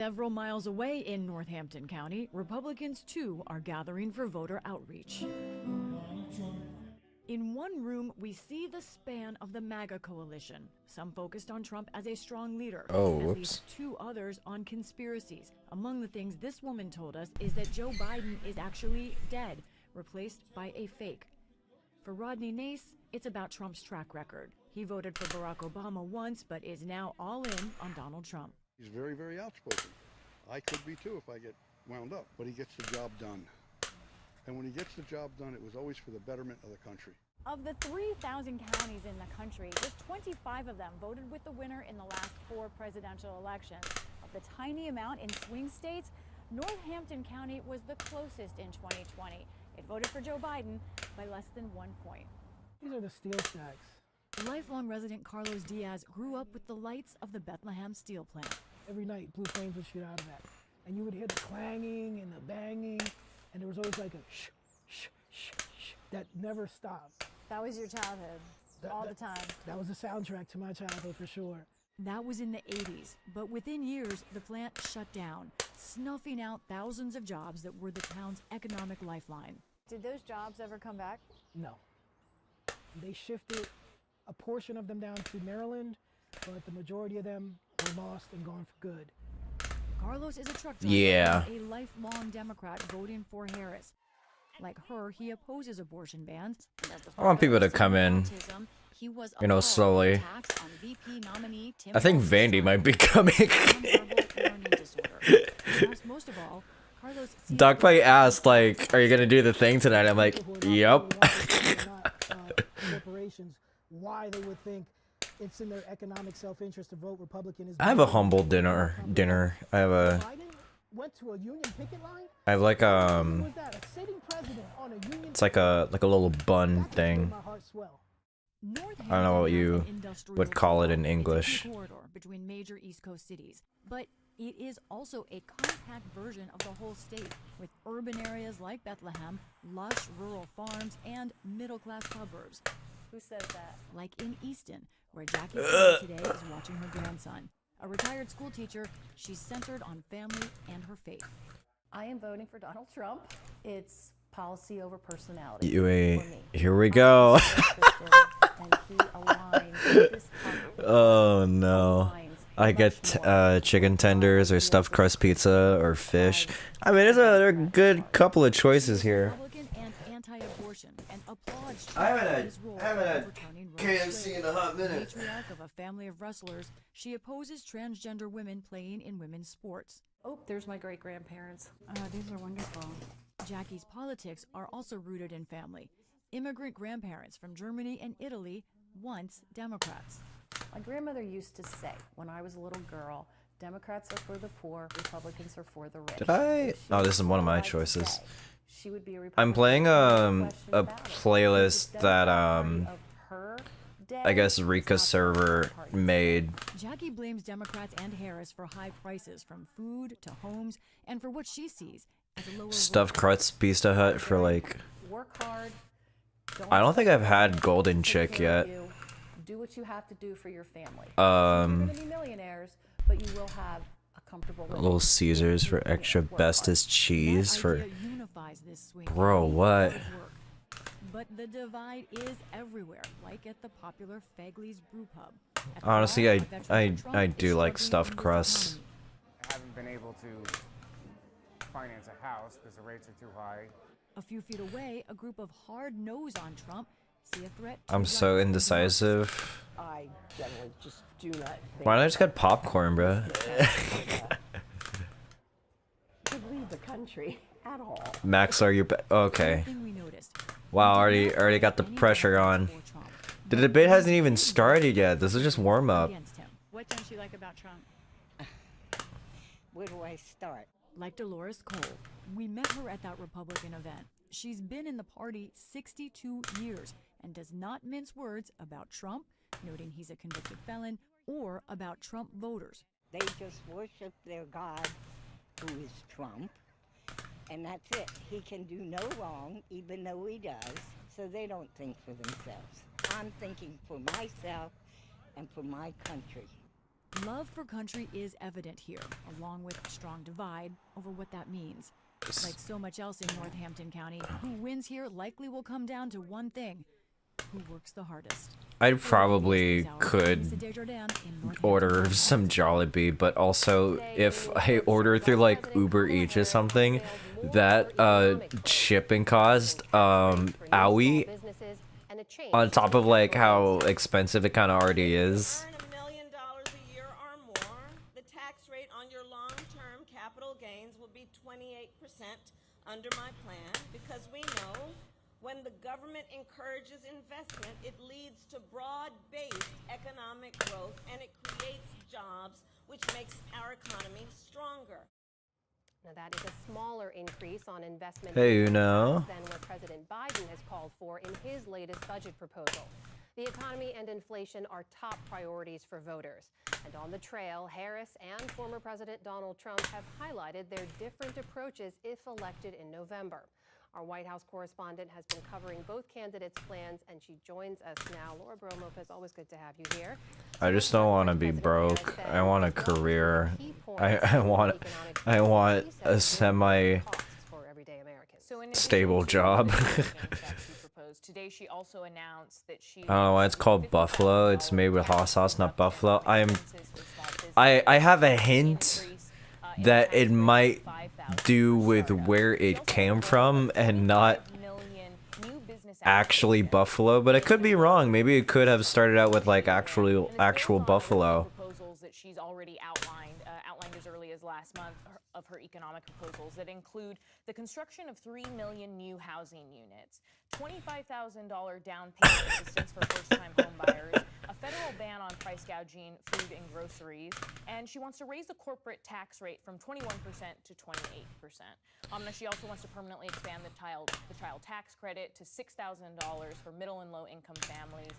Several miles away in Northampton County, Republicans too are gathering for voter outreach. In one room, we see the span of the MAGA coalition. Some focused on Trump as a strong leader. Oh, At whoops. least two others on conspiracies. Among the things this woman told us is that Joe Biden is actually dead, replaced by a fake. For Rodney Nace, it's about Trump's track record. He voted for Barack Obama once, but is now all in on Donald Trump. He's very, very outspoken. I could be too if I get wound up, but he gets the job done. And when he gets the job done, it was always for the betterment of the country. Of the 3,000 counties in the country, just 25 of them voted with the winner in the last 4 presidential elections. Of the tiny amount in swing states, Northampton County was the closest in 2020. It voted for Joe Biden by less than 1 point. These are the steel stacks. Lifelong resident Carlos Diaz grew up with the lights of the Bethlehem steel plant. Every night, blue flames would shoot out of that. And you would hear the clanging and the banging, and there was always like a shh, shh, shh, shh, that never stopped. That was your childhood, all the time. That was the soundtrack to my childhood for sure. That was in the 80s, but within years, the plant shut down, snuffing out thousands of jobs that were the town's economic lifeline. Did those jobs ever come back? No. They shifted a portion of them down to Maryland, but the majority of them were lost and gone for good. Carlos is a truck driver, Yeah. a lifelong Democrat voting for Harris. Like her, he opposes abortion bans. I want people to come in, you know, slowly. I think Vandy might be coming. Most of all, Carlos Doc probably asked, like, are you gonna do the thing tonight? I'm like, yep. Corporations, why they would think it's in their economic self-interest to vote Republican is. I have a humble dinner. I have a. Biden went to a union picket line. I have like Was that a sitting president on a union? It's like a little bun thing. My heart swell. I don't know what you would call it in English. Corridor between major East Coast cities, but it is also a compact version of the whole state, with urban areas like Bethlehem, lush rural farms, and middle-class suburbs. Who says that? Like in Easton, where Jackie today is watching her grandson. A retired school teacher, she's centered on family and her faith. I am voting for Donald Trump. It's policy over personality. Here we go. And he aligns with this country. Oh no. I get chicken tenders or stuffed crust pizza or fish. I mean, there are a good couple of choices here. Republican and anti-abortion, and applauds I Trump haven't for had- his role I haven't in had overturning Roe KFC v. in a hot minute. Matriarch of a family of wrestlers, she opposes transgender women playing in women's sports. Oh, there's my great-grandparents. These are wonderful. Jackie's politics are also rooted in family. Immigrant grandparents from Germany and Italy, once Democrats. My grandmother used to say, when I was a little girl, Democrats are for the poor, Republicans are for the rich. Did I? If she Oh, this is was one of my alive choices. today, she would be a I'm Republican. playing No question a about it. playlist It's that Democratic Party of her day. I guess It's Rika not the server Democratic Party. made. Jackie blames Democrats and Harris for high prices, from food to homes, and for what she sees as a lower Stuffed vote. crust Pizza Hut for like. Work hard. I don't think I've had Take Golden care Chick of yet. you. Do what you have to do for your family. Um, You're gonna be millionaires, but you will have a comfortable living. Little Caesars for extra Work hard. bestest cheese That for. idea unifies this swing Bro, vote what? of work. But the divide is everywhere, like at the popular Fagley's Brew Pub. At the Honestly, bar, I- a veteran I- of Trump I is do like struggling stuffed in this crust. economy. I haven't been able to finance a house because the rates are too high. A few feet away, a group of hard nose on Trump see a threat. to I'm so rights and indecisive. I generally just do not think Why don't I just get popcorn, bro? to leave the country at all. Max, are you okay? Thing we noticed. Wow, We did not already find got the any pressure evidence on. for Trump. The debate hasn't even started yet. This is just warm up. Against him. What don't you like about Trump? Where do I start? Like Dolores Cole, we met her at that Republican event. She's been in the party 62 years and does not mince words about Trump, noting he's a convicted felon, or about Trump voters. They just worship their God, who is Trump, and that's it. He can do no wrong, even though he does, so they don't think for themselves. I'm thinking for myself and for my country. Love for country is evident here, along with a strong divide over what that means. Like so much else in Northampton County, who wins here likely will come down to one thing: who works the hardest. I probably could order some Jollibee, but also if I order through like Uber Eats or something, that shipping cost, owie, on top of like how expensive it kind of already is. Earn $1 million a year or more, the tax rate on your long-term capital gains will be 28% under my plan, because we know when the government encourages investment, it leads to broad-based economic growth and it creates jobs, which makes our economy stronger. Now that is a smaller increase on investment Hey, than what President Biden has called for in his latest budget proposal. The economy and inflation are top priorities for voters. And on the trail, Harris and former President Donald Trump have highlighted their different approaches if elected in November. Our White House correspondent has been covering both candidates' plans, and she joins us now. Laura Lopez, always good to have you here. I just don't want to be broke. I want a career. I want a semi-stable job. Today she also announced that she I don't know why it's called buffalo. It's made with hot sauce, not buffalo. I have a hint that it might do with where it came from and not actually buffalo, but I could be wrong. Maybe it could have started out with like actual buffalo. Proposals that she's already outlined as early as last month of her economic proposals that include the construction of 3 million new housing units, $25,000 down payment assistance for first-time homebuyers, a federal ban on price gouging food and groceries, and she wants to raise the corporate tax rate from 21% to 28%. Now she also wants to permanently expand the child tax credit to $6,000 for middle and low-income families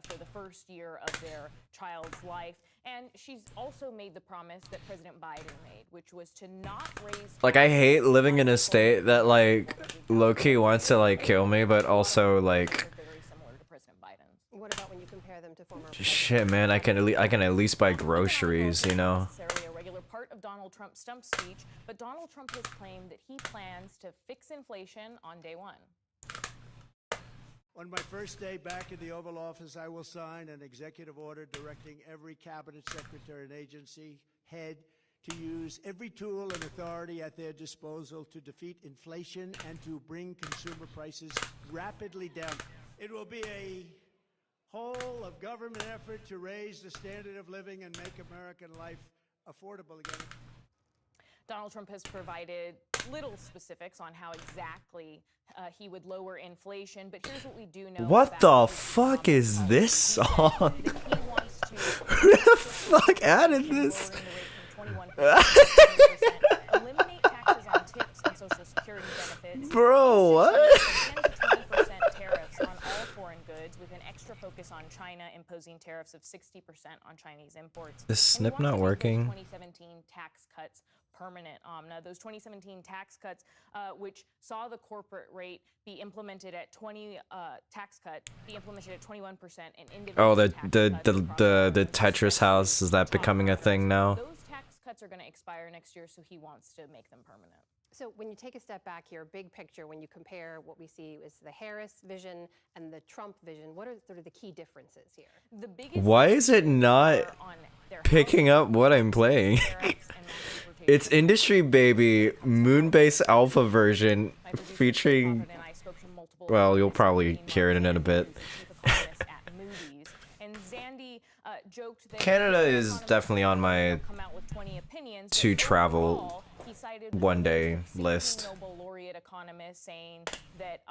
for the first year of their child's life. And she's also made the promise that President Biden made, which was to not raise... Like, I hate living in a state that, like, low-key wants to, like, kill me, but also, like... What about when you compare them to former... Shit, man, I can at least buy groceries, you know? A regular part of Donald Trump's stump speech, but Donald Trump has claimed that he plans to fix inflation on day one. On my first day back in the Oval Office, I will sign an executive order directing every cabinet secretary and agency head to use every tool and authority at their disposal to defeat inflation and to bring consumer prices rapidly down. It will be a whole of government effort to raise the standard of living and make American life affordable again. Donald Trump has provided little specifics on how exactly he would lower inflation, but here's what we do know. What the fuck is this song? Who the fuck added this? Eliminate taxes on tips and Social Security benefits. Bro, what? 10% tariffs on all foreign goods, with an extra focus on China, imposing tariffs of 60% on Chinese imports. Is Snip not working? 2017 tax cuts permanent. Now, those 2017 tax cuts, which saw the corporate rate be implemented at 21% and individual. Oh, the Tetris house, is that becoming a thing now? Those tax cuts are going to expire next year, so he wants to make them permanent. So when you take a step back here, big picture, when you compare what we see is the Harris vision and the Trump vision, what are sort of the key differences here? Why is it not picking up what I'm playing? It's Industry Baby Moonbase Alpha version featuring... Well, you'll probably hear it in a bit. Canada is definitely on my to travel one day list. Nobel laureate economist saying that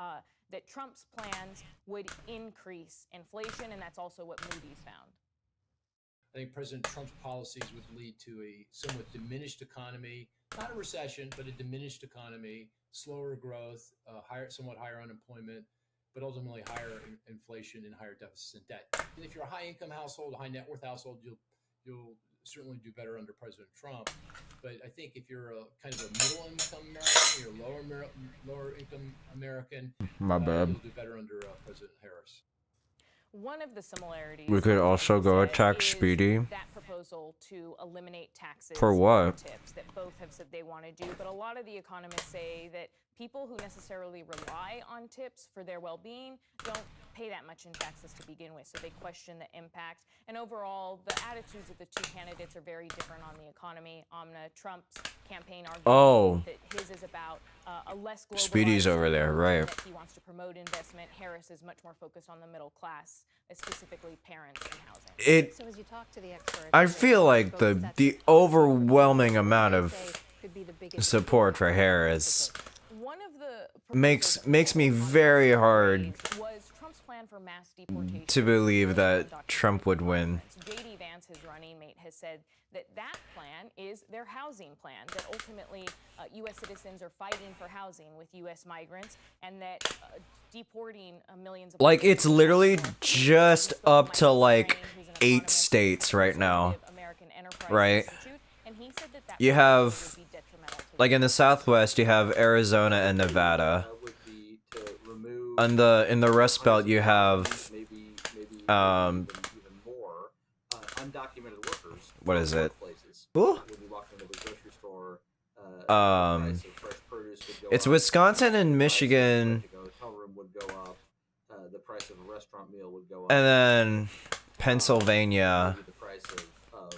that Trump's plans would increase inflation, and that's also what Moody's found. I think President Trump's policies would lead to a somewhat diminished economy, not a recession, but a diminished economy, slower growth, somewhat higher unemployment, but ultimately higher inflation and higher deficits and debt. And if you're a high-income household, a high-net-worth household, you'll certainly do better under President Trump. But I think if you're a kind of a middle-income American, you're a lower-income American, My bad. you'll do better under President Harris. One of the similarities We could also go said attack is Speedy. that proposal to eliminate taxes For on what? tips that both have said they want to do, but a lot of the economists say that people who necessarily rely on tips for their well-being don't pay that much in taxes to begin with, so they question the impact. And overall, the attitudes of the two candidates are very different on the economy. Trump's campaign argued that his is about a less globalized Speedy's over there, right? that he wants to promote investment. Harris is much more focused on the middle class, specifically parents and housing. So as you talk to the experts, I feel like the overwhelming amount of support for Harris One of the makes me very hard was Trump's plan for mass deportation to believe that Trump would win. JD Vance, his running mate, has said that that plan is their housing plan, that ultimately U.S. citizens are fighting for housing with U.S. migrants, and that deporting millions of Like, it's literally just up to like 8 states right now, right? You have, like, in the Southwest, you have Arizona and Nevada. In the Rust Belt, you have what is it? Ooh. It's Wisconsin and Michigan, and then Pennsylvania,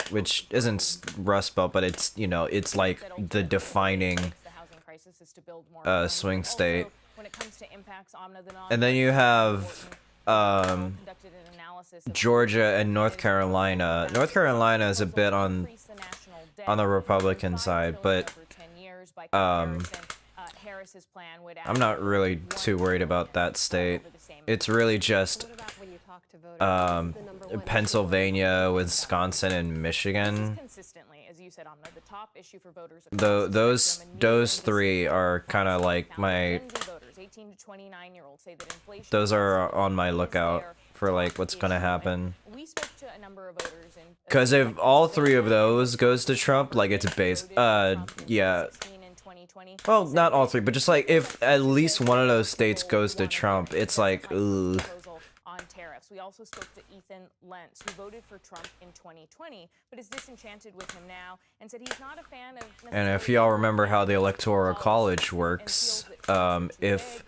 which isn't Rust Belt, but it's, you know, it's like the defining swing state. And then you have Georgia and North Carolina. North Carolina is a bit on the Republican side, but I'm not really too worried about that state. It's really just Pennsylvania, Wisconsin, and Michigan. Those three are kind of like my. Those are on my lookout for like what's gonna happen. Because if all three of those goes to Trump, like it's based. Yeah. Well, not all three, but just like if at least one of those states goes to Trump, it's like, ugh. On tariffs. We also spoke to Ethan Lentz, who voted for Trump in 2020, but is disenchanted with him now and said he's not a fan of. And if y'all remember how the Electoral College works, if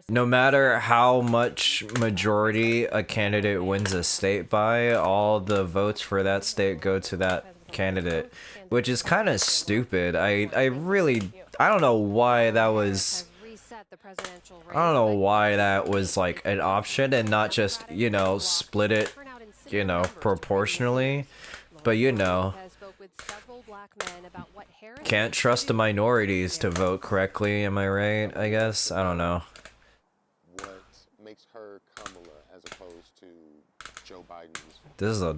no matter how much majority a candidate wins a state by, all the votes for that state go to that candidate, which is kind of stupid. I don't know why that was. I don't know why that was like an option and not just, you know, split it, you know, proportionally. But you know, can't trust the minorities to vote correctly, am I right? I guess. I don't know. What makes her Kamala as opposed to Joe Biden's? This is a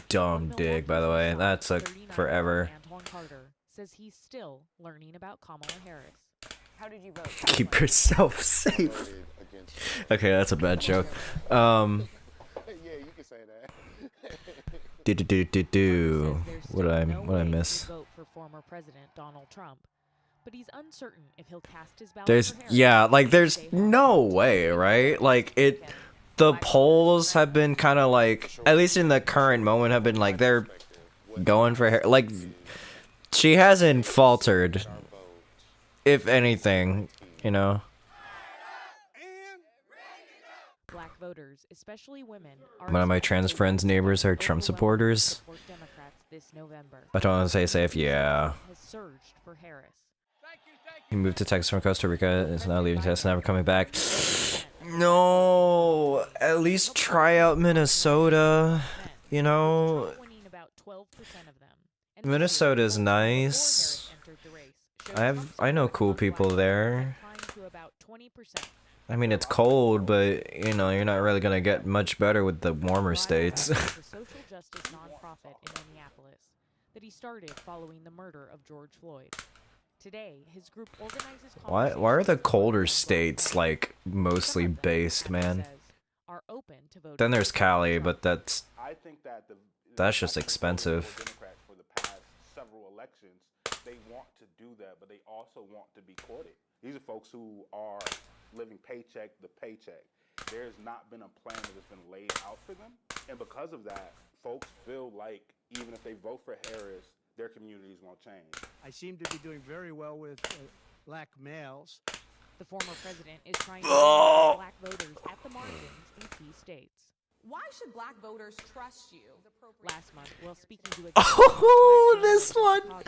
dumb dig, by the way. That took forever. Antoine Carter says he's still learning about Kamala Harris. How did you vote? Keep yourself safe. Okay, that's a bad joke. Yeah, you can say that. What I miss? Vote for former President Donald Trump, but he's uncertain if he'll cast his ballot. There's no way, right? Like the polls have been kind of like, at least in the current moment, have been like they're going for her. Like she hasn't faltered. If anything, you know. Black voters, especially women, One of my trans friends' neighbors are Trump supporters. I don't want to say safe, yeah. He moved to Texas from Costa Rica, is now leaving Texas, never coming back. No, at least try out Minnesota, you know. Minnesota's nice. I know cool people there. I mean, it's cold, but you know, you're not really gonna get much better with the warmer states. Social justice nonprofit in Minneapolis that he started following the murder of George Floyd. Today, his group organizes. Why are the colder states like mostly based, man? Then there's Cali, but that's just expensive. Several elections, they want to do that, but they also want to be courted. These are folks who are living paycheck to paycheck. There's not been a plan that has been laid out for them. And because of that, folks feel like even if they vote for Harris, their communities won't change. I seem to be doing very well with black males. The former president is trying to unify black voters at the margins in key states. Why should black voters trust you? Last month, while speaking to a Oh, this one. Chicago,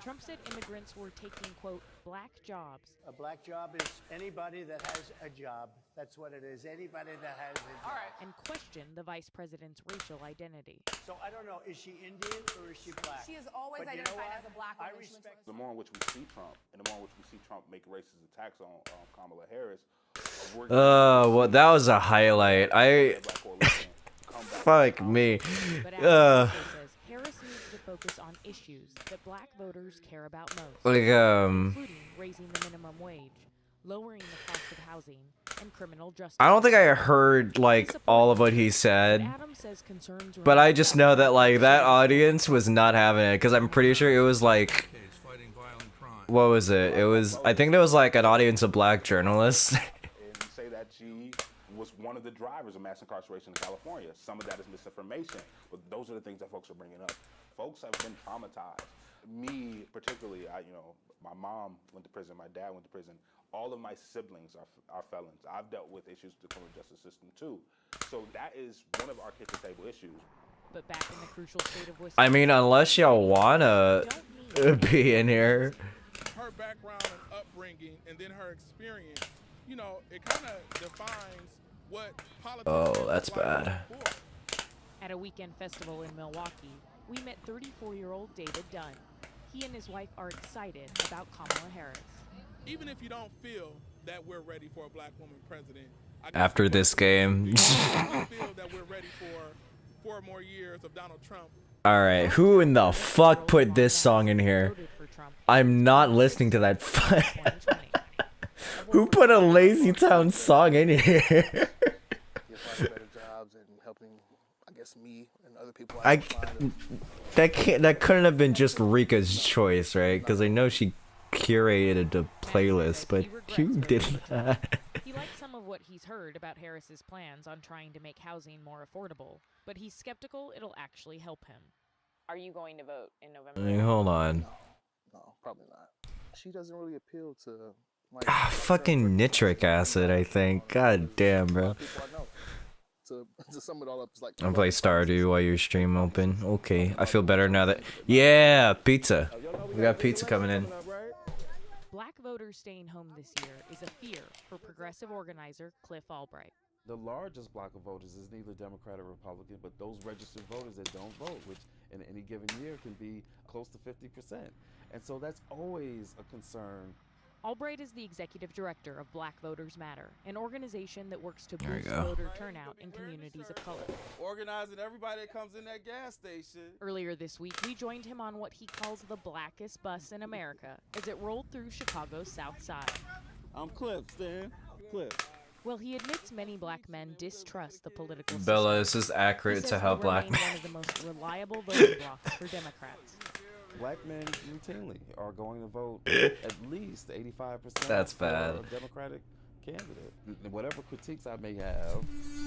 Trump said immigrants were taking, quote, black jobs. A black job is anybody that has a job. That's what it is. Anybody that has a job. All right. And questioned the vice president's racial identity. So I don't know, is she Indian or is she black? She is always But you know identified what? as a black I woman. She went to respect. The more in which we see Trump, and the more in which we see Trump make racist attacks on Kamala Harris, well, that was a highlight. Fuck me. But Adams says Harris needs to focus on issues that black voters care about most, Like, including raising the minimum wage, lowering the cost of housing, and criminal justice. I don't think I heard like all of what he said, Adams says concerns but I just know that like that audience was not having it because I'm pretty sure it was like, what was it? It was, I think there was like an audience of black journalists. and say that she was one of the drivers of mass incarceration in California. Some of that is misinformation, but those are the things that folks are bringing up. Folks have been traumatized. Me particularly, my mom went to prison, my dad went to prison. All of my siblings are felons. I've dealt with issues with the criminal justice system too. So that is one of our kitchen table issues. But back in the crucial state of Wisconsin, I mean, unless y'all wanna be in here. Her background and upbringing, and then her experience, it kind of defines what politics. Oh, that's bad. At a weekend festival in Milwaukee, we met 34-year-old David Dunn. He and his wife are excited about Kamala Harris. Even if you don't feel that we're ready for a black woman president, After this game. I feel that we're ready for 4 more years of Donald Trump. Alright, who in the fuck put this song in here? I'm not listening to that. Who put a Lazy Town song in here? Better jobs and helping, I guess, me and other people. That couldn't have been just Rika's choice, right? Because I know she curated the playlist, but who did that? He likes some of what he's heard about Harris's plans on trying to make housing more affordable, but he's skeptical it'll actually help him. Are you going to vote in November? I mean, hold on. No, probably not. She doesn't really appeal to. Fucking nitric acid, I think. God damn, bro. To sum it all up, it's like. I'll play Stardew while your stream open. Okay, I feel better now that. Yeah, pizza. We got pizza coming in. Black voters staying home this year is a fear for progressive organizer Cliff Albright. The largest block of voters is neither Democrat or Republican, but those registered voters that don't vote, which in any given year can be close to 50%. And so that's always a concern. Albright is the executive director of Black Voters Matter, an organization that works to There you boost go. voter turnout in communities of color. Organizing everybody that comes in that gas station. Earlier this week, we joined him on what he calls the blackest bus in America as it rolled through Chicago's South Side. I'm Cliff, Stan. Cliff. Well, he admits many black men distrust the political system. Bella, this is He accurate says to how will black remain men. one of the most reliable voting blocks for Democrats. Black men routinely are going to vote at least 85% That's for bad. a Democratic candidate. Whatever critiques I may have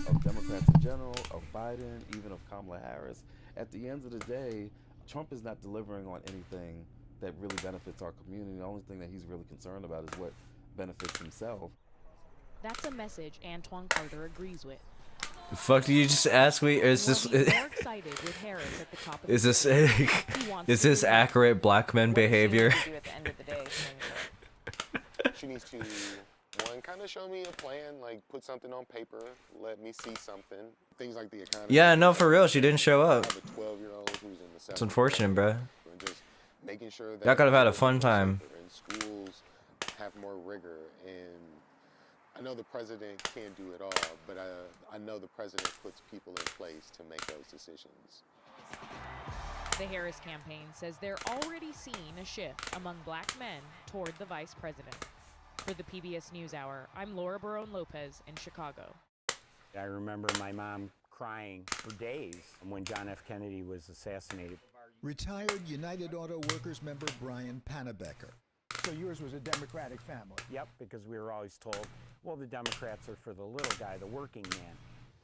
of Democrats in general, of Biden, even of Kamala Harris, at the end of the day, Trump is not delivering on anything that really benefits our community. The only thing that he's really concerned about is what benefits himself. That's a message Antoine Carter agrees with. The fuck did you just ask me? Is this He's more excited with Harris at the top of is the this ticket. He wants is to this win. accurate black men behavior? At the end of the day, She needs to, one, kind of show me a plan, like put something on paper, let me see something. Things like the economy. Yeah, no, for real, she didn't show up. I have a 12-year-old who's in the It's unfortunate, bro. and just making sure that Y'all could have had a fun time. and schools have more rigor. And I know the president can't do it all, but I know the president puts people in place to make those decisions. The Harris campaign says they're already seeing a shift among black men toward the vice president. For the PBS NewsHour, I'm Laura Barone-Lopez in Chicago. I remember my mom crying for days when John F. Kennedy was assassinated. Retired United Auto Workers member Brian Panabecker. So yours was a Democratic family? Yep, because we were always told, well, the Democrats are for the little guy, the working man.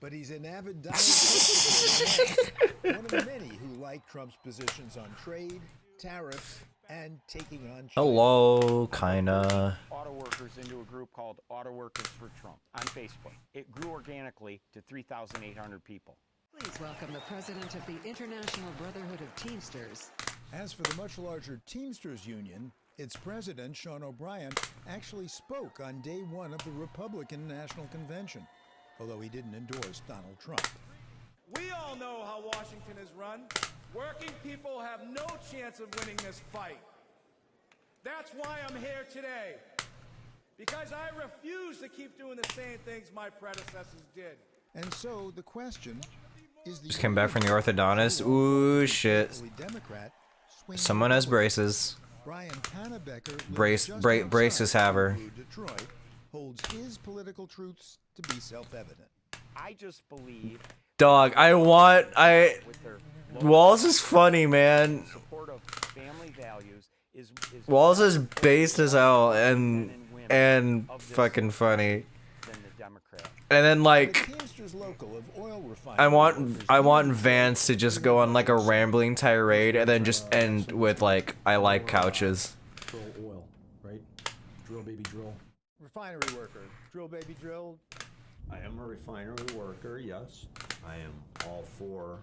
But he's an avid Donald Trump, one of many who like Trump's positions on trade, tariffs, and taking on China. Hello, kinda. Auto workers into a group called Auto Workers for Trump on Facebook. It grew organically to 3,800 people. Please welcome the president of the International Brotherhood of Teamsters. As for the much larger Teamsters Union, its president, Sean O'Brien, actually spoke on day one of the Republican National Convention, although he didn't endorse Donald Trump. We all know how Washington is run. Working people have no chance of winning this fight. That's why I'm here today. Because I refuse to keep doing the same things my predecessors did. And so the question is, Just came back from the orthodontist. Ooh, shit. Someone has braces. Brian Pannebecker, Braces have her. Detroit, holds his political truths to be self-evident. I just believe Dog, Walls is funny, man. support of family values is Walls is based as hell and fucking funny. And then like I want Vance to just go on like a rambling tirade and then just end with like I like couches. Drill oil, right? Drill baby drill. Refinery worker, drill baby drill. I am a refinery worker, yes. I am all for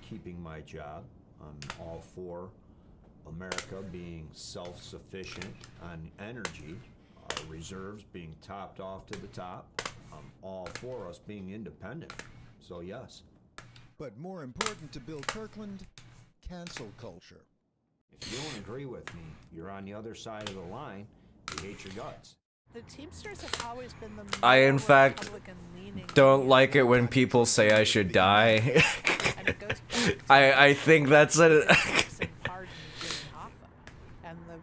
keeping my job. I'm all for America being self-sufficient on energy, our reserves being topped off to the top. I'm all for us being independent, so yes. But more important to Bill Kirkland, cancel culture. If you don't agree with me, you're on the other side of the line, you hate your guts. The Teamsters have always been the I in fact don't like it when people say I should die. I think that's a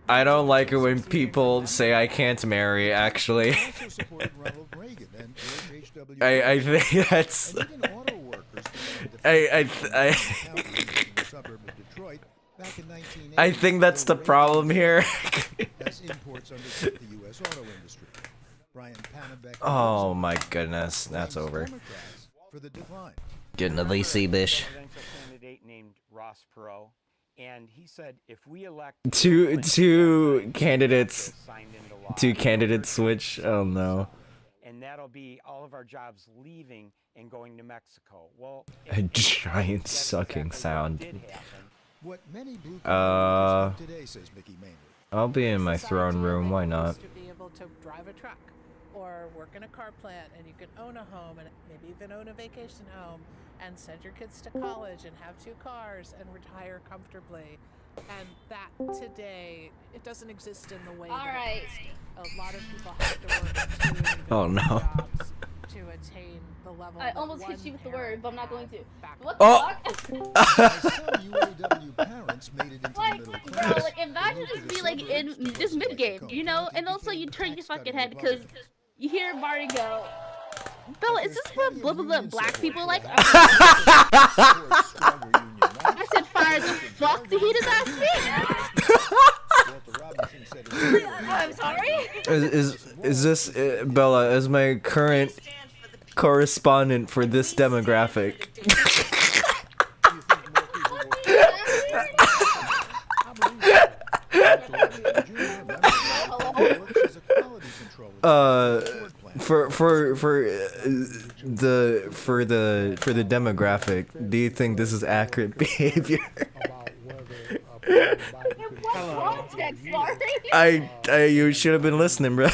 I don't like it when people say I can't marry, actually. I think that's I think that's the problem here. Oh my goodness, that's over. Getting a VC bish. candidate named Ross Perot, and he said if we elect Two candidates switch. Oh no. and that'll be all of our jobs leaving and going to Mexico. Well, A giant sucking sound. What many blue Today, says Mickey Maynard. I'll be in my throne room, why not? to be able to drive a truck or work in a car plant, and you can own a home and maybe even own a vacation home and send your kids to college and have 2 cars and retire comfortably. And that today, it doesn't exist in the way that a lot of people have to work to Oh no. jobs to attain the level I that almost one hit you with the word, but I'm not going to. back What the fuck? UAW parents made it into the middle class. Bro, like imagine just be like in just mid game, you know, and also you turn your fucking head because you hear Marty go, Bella, is this what blah blah blah black people like? I said, fire the fuck did he just ask me? I'm sorry. Is this Bella as my current correspondent for this demographic? For the demographic, do you think this is accurate behavior? You should have been listening, bro.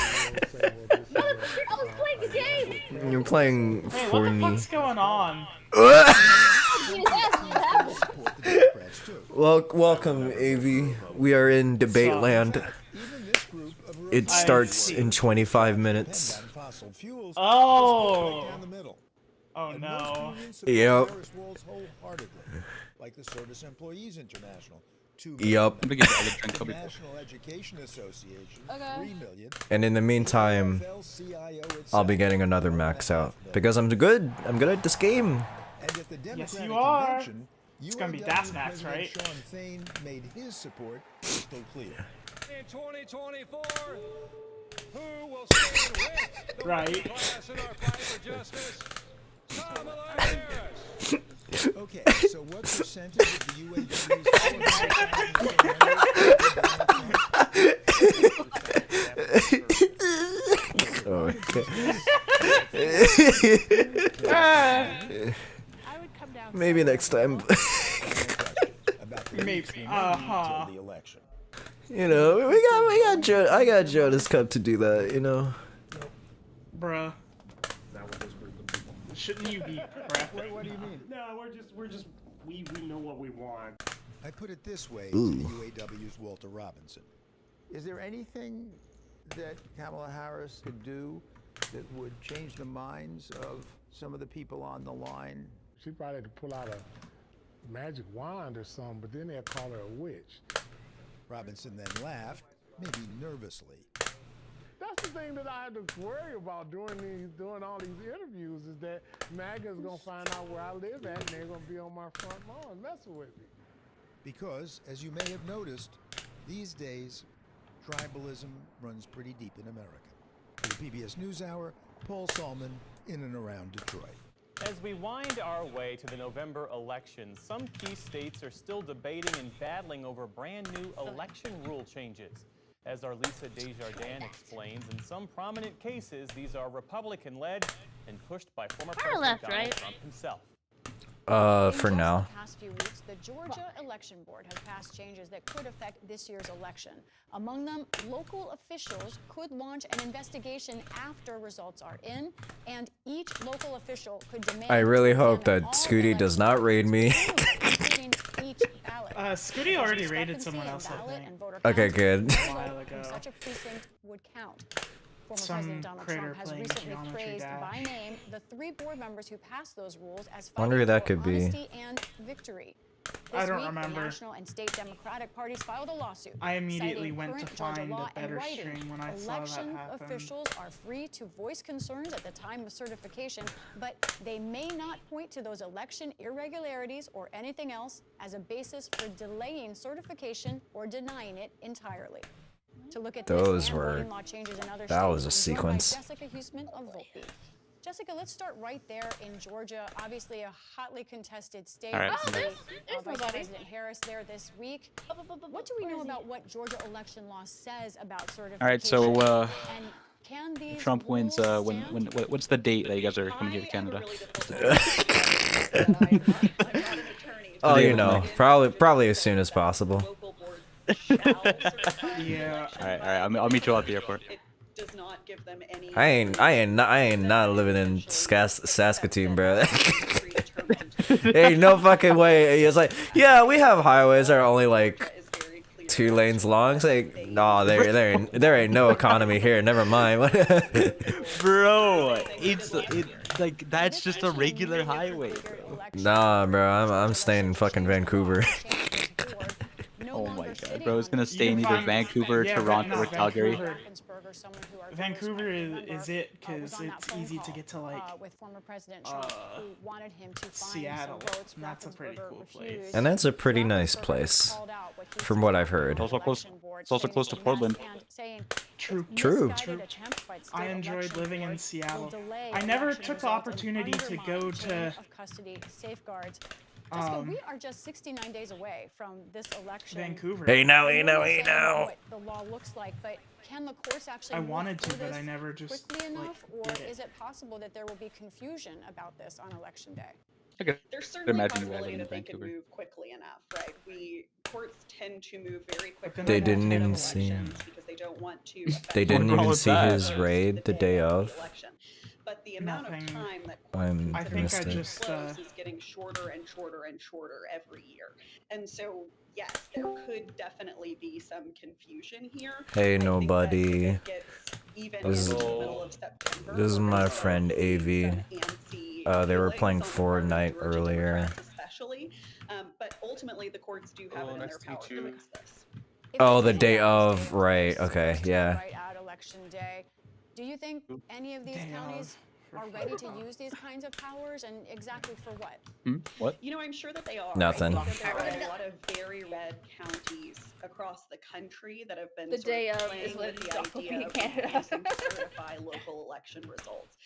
You're playing for me. What's going on? Well, welcome, AV. We are in debate land. It starts in 25 minutes. Oh. Oh no. Yep. Like the Service Employees International. Yup. National Education Association. 3 million. And in the meantime, I'll be getting another max out because I'm good. I'm good at this game. Yes, you are. It's gonna be Das Max, right? Sean Fain made his support crystal clear. In 2024, who will stand with the working class in our fight for justice? Kamala Harris. Okay, so what percentage of the UAW's Maybe next time. Maybe. the election. You know, we got Joe. I got Jonas Cup to do that. You know. Bruh. Shouldn't you be prepping? What do you mean? No, we know what we want. I put it this way Ooh. to the UAW's Walter Robinson. Is there anything that Kamala Harris could do that would change the minds of some of the people on the line? She probably had to pull out a magic wand or something, but then they'll call her a witch. Robinson then laughed, maybe nervously. That's the thing that I had to worry about doing all these interviews is that MAGA's gonna find out where I live at and they're gonna be on my front lawn messing with me. Because, as you may have noticed, these days, tribalism runs pretty deep in America. For the PBS NewsHour, Paul Salman in and around Detroit. As we wind our way to the November election, some key states are still debating and battling over brand new election rule changes. As our Lisa Desjardins explains, in some prominent cases, these are Republican-led and pushed by former President Donald Trump himself. For now. In the past few weeks, the Georgia Election Board has passed changes that could affect this year's election. Among them, local officials could launch an investigation after results are in, and each local official could demand. I really hope that Scooty does not raid me. Scooty already raided someone else, I think. Okay, good. A while ago. Such a precinct would count. Former Some President Donald critter Trump has playing recently Geometry praised Dash. by name the 3 board members who passed those rules as Wonder who fighting that for could be. honesty and victory. I This don't week, remember. The National and State Democratic parties filed a lawsuit. I immediately citing went to current Georgia find law a better and writing. stream when I saw that Election happen. officials are free to voice concerns at the time of certification, but they may not point to those election irregularities or anything else as a basis for delaying certification or denying it entirely. To look at Those this and were- voting law changes in other that was a states, I'm joined by sequence. Jessica Huseman of Volpe. Jessica, let's start right there in Georgia. Obviously, a hotly contested state. All right. With There's Vice nobody. President Harris there this week. What do we know about what Georgia election law says about certification? All right, so And can these Trump wins. What's the date that you guys are coming here to Canada? Oh, you know, probably as soon as possible. Yeah. All right. I'll meet you all at the airport. Does not give them any. I ain't not living in Saskatoon, bro. Ain't no fucking way. It's like, yeah, we have highways that are only like 2 lanes long. It's like, nah, there ain't no economy here. Never mind. Bro, it's like that's just a regular highway, bro. Nah, bro, I'm staying in fucking Vancouver. Oh my god, bro, it's gonna stay in either Vancouver, Toronto, or Calgary. Vancouver is it because it's easy to get to like with former President Trump, who wanted him to find Seattle. some votes. And that's a pretty cool place. And that's a pretty nice place, from what I've heard. It's also close to Portland. True. True. I enjoyed living in Seattle. I never took the opportunity to go to. Custody safeguards. Jessica, we are just 69 days away from this election. Vancouver. Hey now. What the law looks like, but can the courts actually? I wanted to, move but this I never just quickly enough, or did it. is it possible that there will be confusion about this on election day? There's certainly a imagine possibility in that they could Vancouver. move quickly enough, right? Courts tend to move very quickly. They didn't ahead of even see him. elections because they don't want to. They didn't even see his raid the day of. But the amount of time that I missed it. close is getting shorter and shorter and shorter every year. And so, yes, there could definitely be some confusion here. Hey nobody. Even This into the middle of September. is my friend AV. They were playing Fortnite earlier. Especially, but ultimately the courts do have it in their power to fix this. Oh, the day of, right? Okay, yeah. Right at election day. Do you think any of these counties are ready to use these kinds of powers, and exactly for what? What? You know, I'm sure that they are. Nothing. I think that there are a lot of very red counties across the country that have been The day of playing is when with the Doc will be idea in of Canada. using to certify local election results.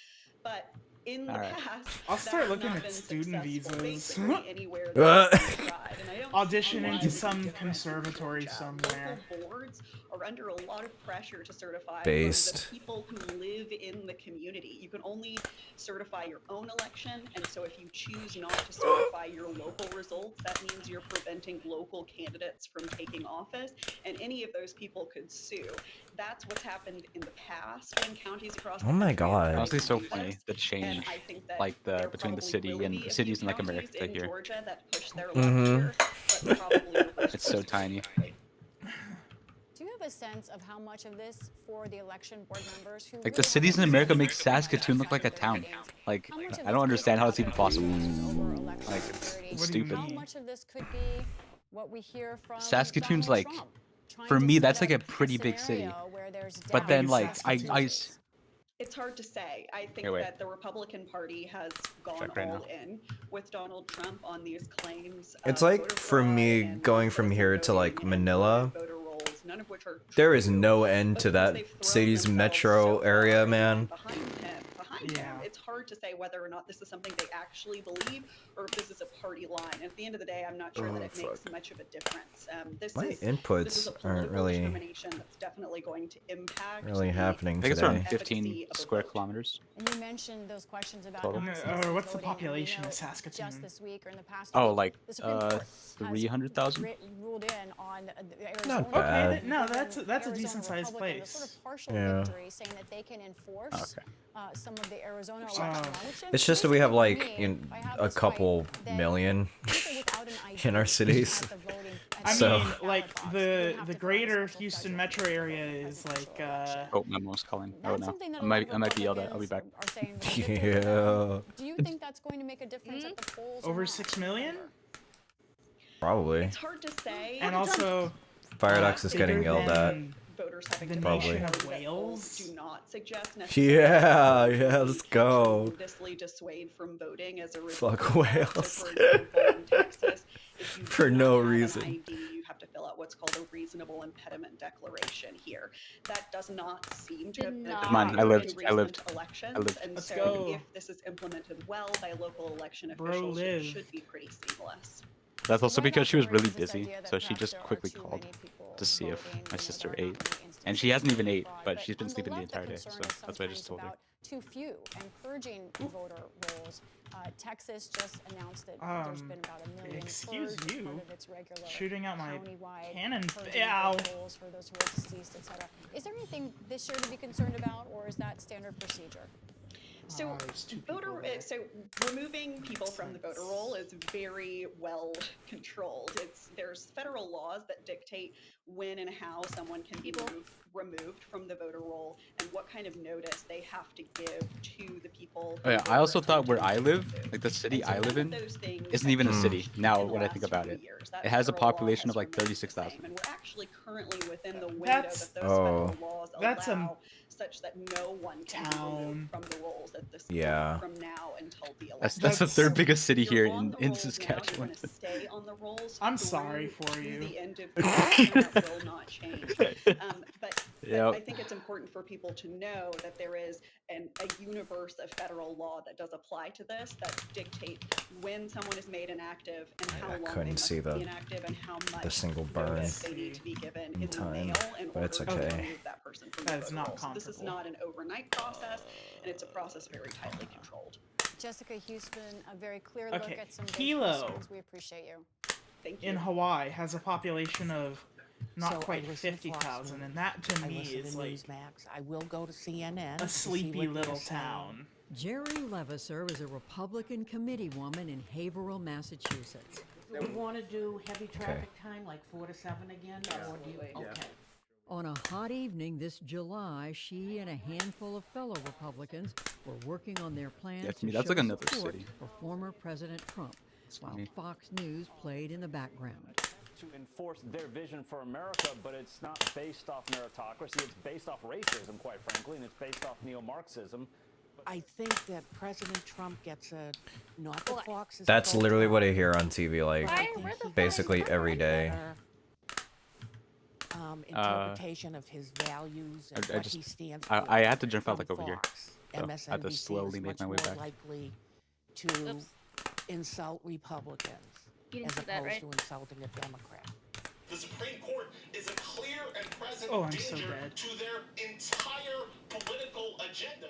But in the All right. past, I'll start that's looking not at been student successful visas. basically anywhere that it's been tried. And I don't Audition see why into this is some different in conservatory Georgia. somewhere. Local boards are under a lot of pressure to certify Based. from the people who live in the community. You can only certify your own election, and so if you choose not to certify your local results, that means you're preventing local candidates from taking office, and any of those people could sue. That's what's happened in the past when counties across the Oh my country have tried god. Honestly, to so do funny this. the change, And I think that like there between the probably city will and be a few cities in like counties America in here. Georgia that push their luck Mm-hmm. here, but probably reverse It's so course tiny. quickly. Do you have a sense of how much of this for the election board members who Like the really cities in haven't America seen make the Saskatoon look side like a of their town. gains? Like How much of I this don't could understand be how it's even about possible. over election Like security? it's stupid. How much of this could be what we hear from Saskatoon's Donald like, Trump, trying for to me, set that's like up a pretty big city. scenario where there's But then like down It's hard to say. I think Here, wait. that the Republican Party has gone Check right all now. in with Donald Trump on these claims. It's of like voter for fraud me and going from local here to voting like and Manila. voter rolls, none of which are There is true. no end But to because that they've thrown city's themselves metro so far area, in man. behind him, it's hard to say whether or not this is something they actually believe or if this is a party line. And at the end of the day, I'm not sure that Oh, it makes much of a difference. This My is inputs this is a aren't political really discrimination that's definitely going to impact really the happening I think it's around today. 15 square kilometers. And you mentioned those questions about Total. non-citizen What's the voting, and we population know of Saskatoon? Just this week or in the past Oh, week, like the Supreme Court has 300,000. ruled in on the Arizona. Not bad. Okay, no, that's a Arizona decent sized Republican, place. The sort of partial Yeah. victory, saying that they can enforce some of the Arizona election law, which It's just that we have like a this couple million in our cities. I So mean, like the greater Houston metro area is like Oh, my mom's calling. Oh no, I might be yelled at. I'll be back. yeah, Do you think that's going to make a difference at the polls? or over not? 6 million. probably. It's hard to say. And also, Firedox is getting bigger yelled at. than Voters having the to Probably. nation make of sure that polls Wales. do not suggest necessarily Yeah, yeah, let's go. tremendously dissuade from voting as a Fuck result. Wales. So, for example, in Texas, if you do For not no have an reason. ID, you have to fill out what's called a reasonable impediment declaration here. That does not seem to have been a Come on, factor I in lived. recent elections, and Let's so go. if this is implemented well by local election Bro, officials, it live. should be pretty seamless. That's also What about because she was the really this busy, idea that so she perhaps just there are quickly too called many people to see if voting, my there sister aren't ate, many and she hasn't even ate, fraud, but she's been on the sleeping the left, entire day, concern so is that's why I just sometimes told her. about too few and purging voter rolls. Texas just announced that there's been about 1 million excuse purged as you. part of its regular Shooting out my countywide cannon. purging Ow. voter rolls for those who are deceased, etc. Is there anything this year to be concerned about, or is that standard procedure? So removing people from the voter roll is very well controlled. There's federal laws that dictate when and how someone can be removed from the voter roll and what kind of notice they have to give to the people. Oh yeah, I also thought where I live, like the city I live in, isn't even a city. Now, when I think about it, it has a population of like 36,000. And we're actually currently within the window That's- that those federal Oh. laws That's allow, such that no one can be removed from the rolls at this point Yeah. from now until the election. That's the third biggest city You're here on the in rolls now, Saskatchewan. You're going to stay on the rolls. I'm through- sorry for through you. The end of the election. That will not change. But Yep. I think it's important for people to know that there is a universe of federal law that does apply to this that dictate when someone is made inactive and how long they couldn't must see be the- inactive and how much single burn notice they need to be given in the time, mail in but it's order to okay. remove that person from That the is voter not rolls. This is comparable. not an overnight process, and it's a process very tightly controlled. Jessica Houston, a very clear look Okay, at some big Kilo. concerns. We appreciate you. Thank you. In Hawaii has a population of not So I quite listen to 50,000, Fox and that to I me listen is to like Newsmax. I will go to CNN a to see sleepy what they're little saying. town. Jerry Levasseur is a Republican committee woman in Haverhill, Massachusetts. Do you want to do heavy traffic time, like 4 to 7 again? Or do you, okay. On a hot evening this July, she and a handful of fellow Republicans were working on their plans Yeah, to me, to that's show like another support city. for former President Trump, while funny. Fox News played in the background. To enforce their vision for America, but it's not based off meritocracy. It's based off racism, quite frankly, and it's based off neo-Marxism. But I think that President Trump gets a not the Fox. is That's full literally time, what I hear on TV, like, but I think he basically gets every day. interpretation of his values and what he stands for. I had to jump out from like over here. Fox. So I had to MSNBC slowly is make much my way more back. likely to insult Republicans You didn't as see that, opposed right? to insulting a Democrat. The Supreme Court is a clear and present Oh, I'm so danger dead. to their entire political agenda.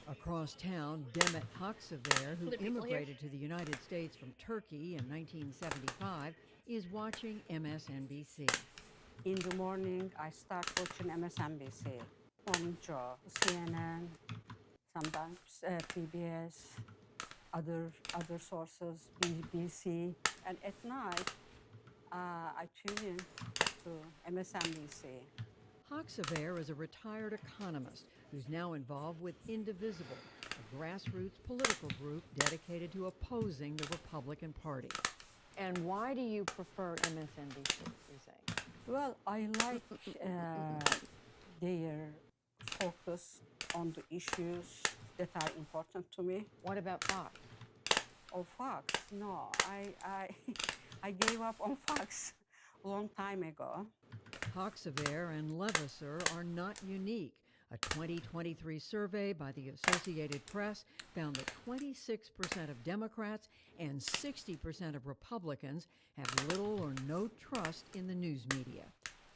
Across town, Demet Haksever, who Other people here? immigrated to the United States from Turkey in 1975, is watching MSNBC. In the morning, I start watching MSNBC, morning show, CNN, sometimes PBS, other sources, BBC, and at night I tune in to MSNBC. Haksever is a retired economist who's now involved with Indivisible, a grassroots political group dedicated to opposing the Republican Party. And why do you prefer MSNBC, you say? Well, I like their focus on the issues that are important to me. What about Fox? Oh, Fox? No, I gave up on Fox a long time ago. Haksever and Levasseur are not unique. A 2023 survey by the Associated Press found that 26% of Democrats and 60% of Republicans have little or no trust in the news media.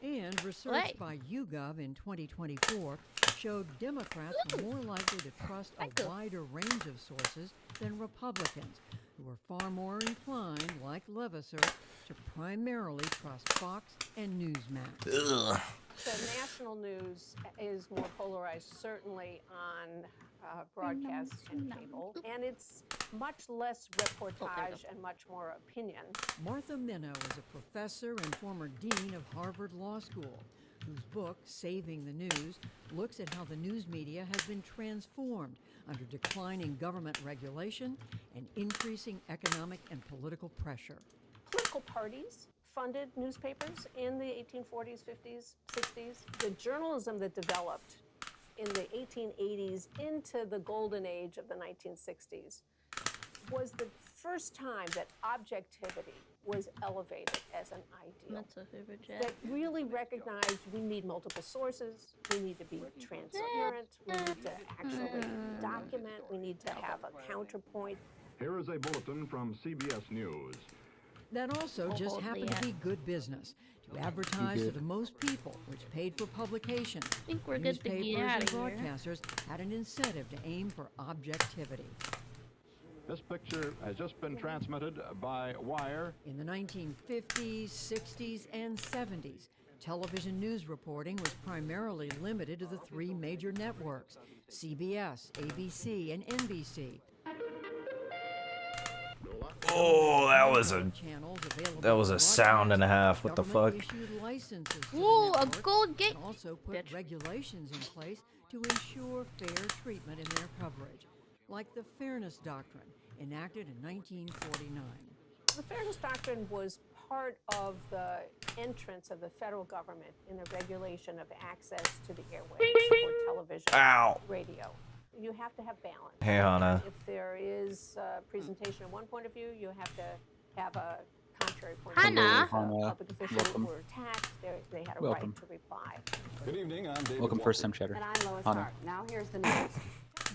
And research by YouGov in 2024 showed Democrats were more likely to trust a wider range of sources than Republicans, who were far more inclined, like Levasseur, to primarily trust Fox and Newsmax. Ugh. The national news is more polarized, certainly on broadcast and cable, and it's much less reportage and much more opinion. Martha Minow is a professor and former dean of Harvard Law School, whose book, Saving the News, looks at how the news media has been transformed under declining government regulation and increasing economic and political pressure. Political parties funded newspapers in the 1840s, 50s, 60s. The journalism that developed in the 1880s into the golden age of the 1960s was the first time that objectivity was elevated as an ideal. That really recognized we need multiple sources, we need to be transparent, we need to actually document, we need to have a counterpoint. Here is a bulletin from CBS News. That also just happened to be good business, to advertise to the most people, which paid for publication. I think we're good to Newspapers get out and of here. broadcasters had an incentive to aim for objectivity. This picture has just been transmitted by wire. In the 1950s, 60s, and 70s, television news reporting was primarily limited to the three major networks, CBS, ABC, and NBC. Oh, that was a sound and a half. What the fuck? Ooh, a gold gate. And also put regulations in place to ensure fair treatment in their coverage, like the Fairness Doctrine, enacted in 1949. The Fairness Doctrine was part of the entrance of the federal government in the regulation of access to the airwaves for television, radio. You have to have balance. Hey, Hannah. If there is a presentation of one point of view, you have to have a contrary point Hannah. of view. Hannah. Public officials Welcome. were attacked. They had a Welcome. right to reply. Good evening, I'm David. Welcome, first time chatter. And I'm Lois Hannah. Hart. Now here's the news.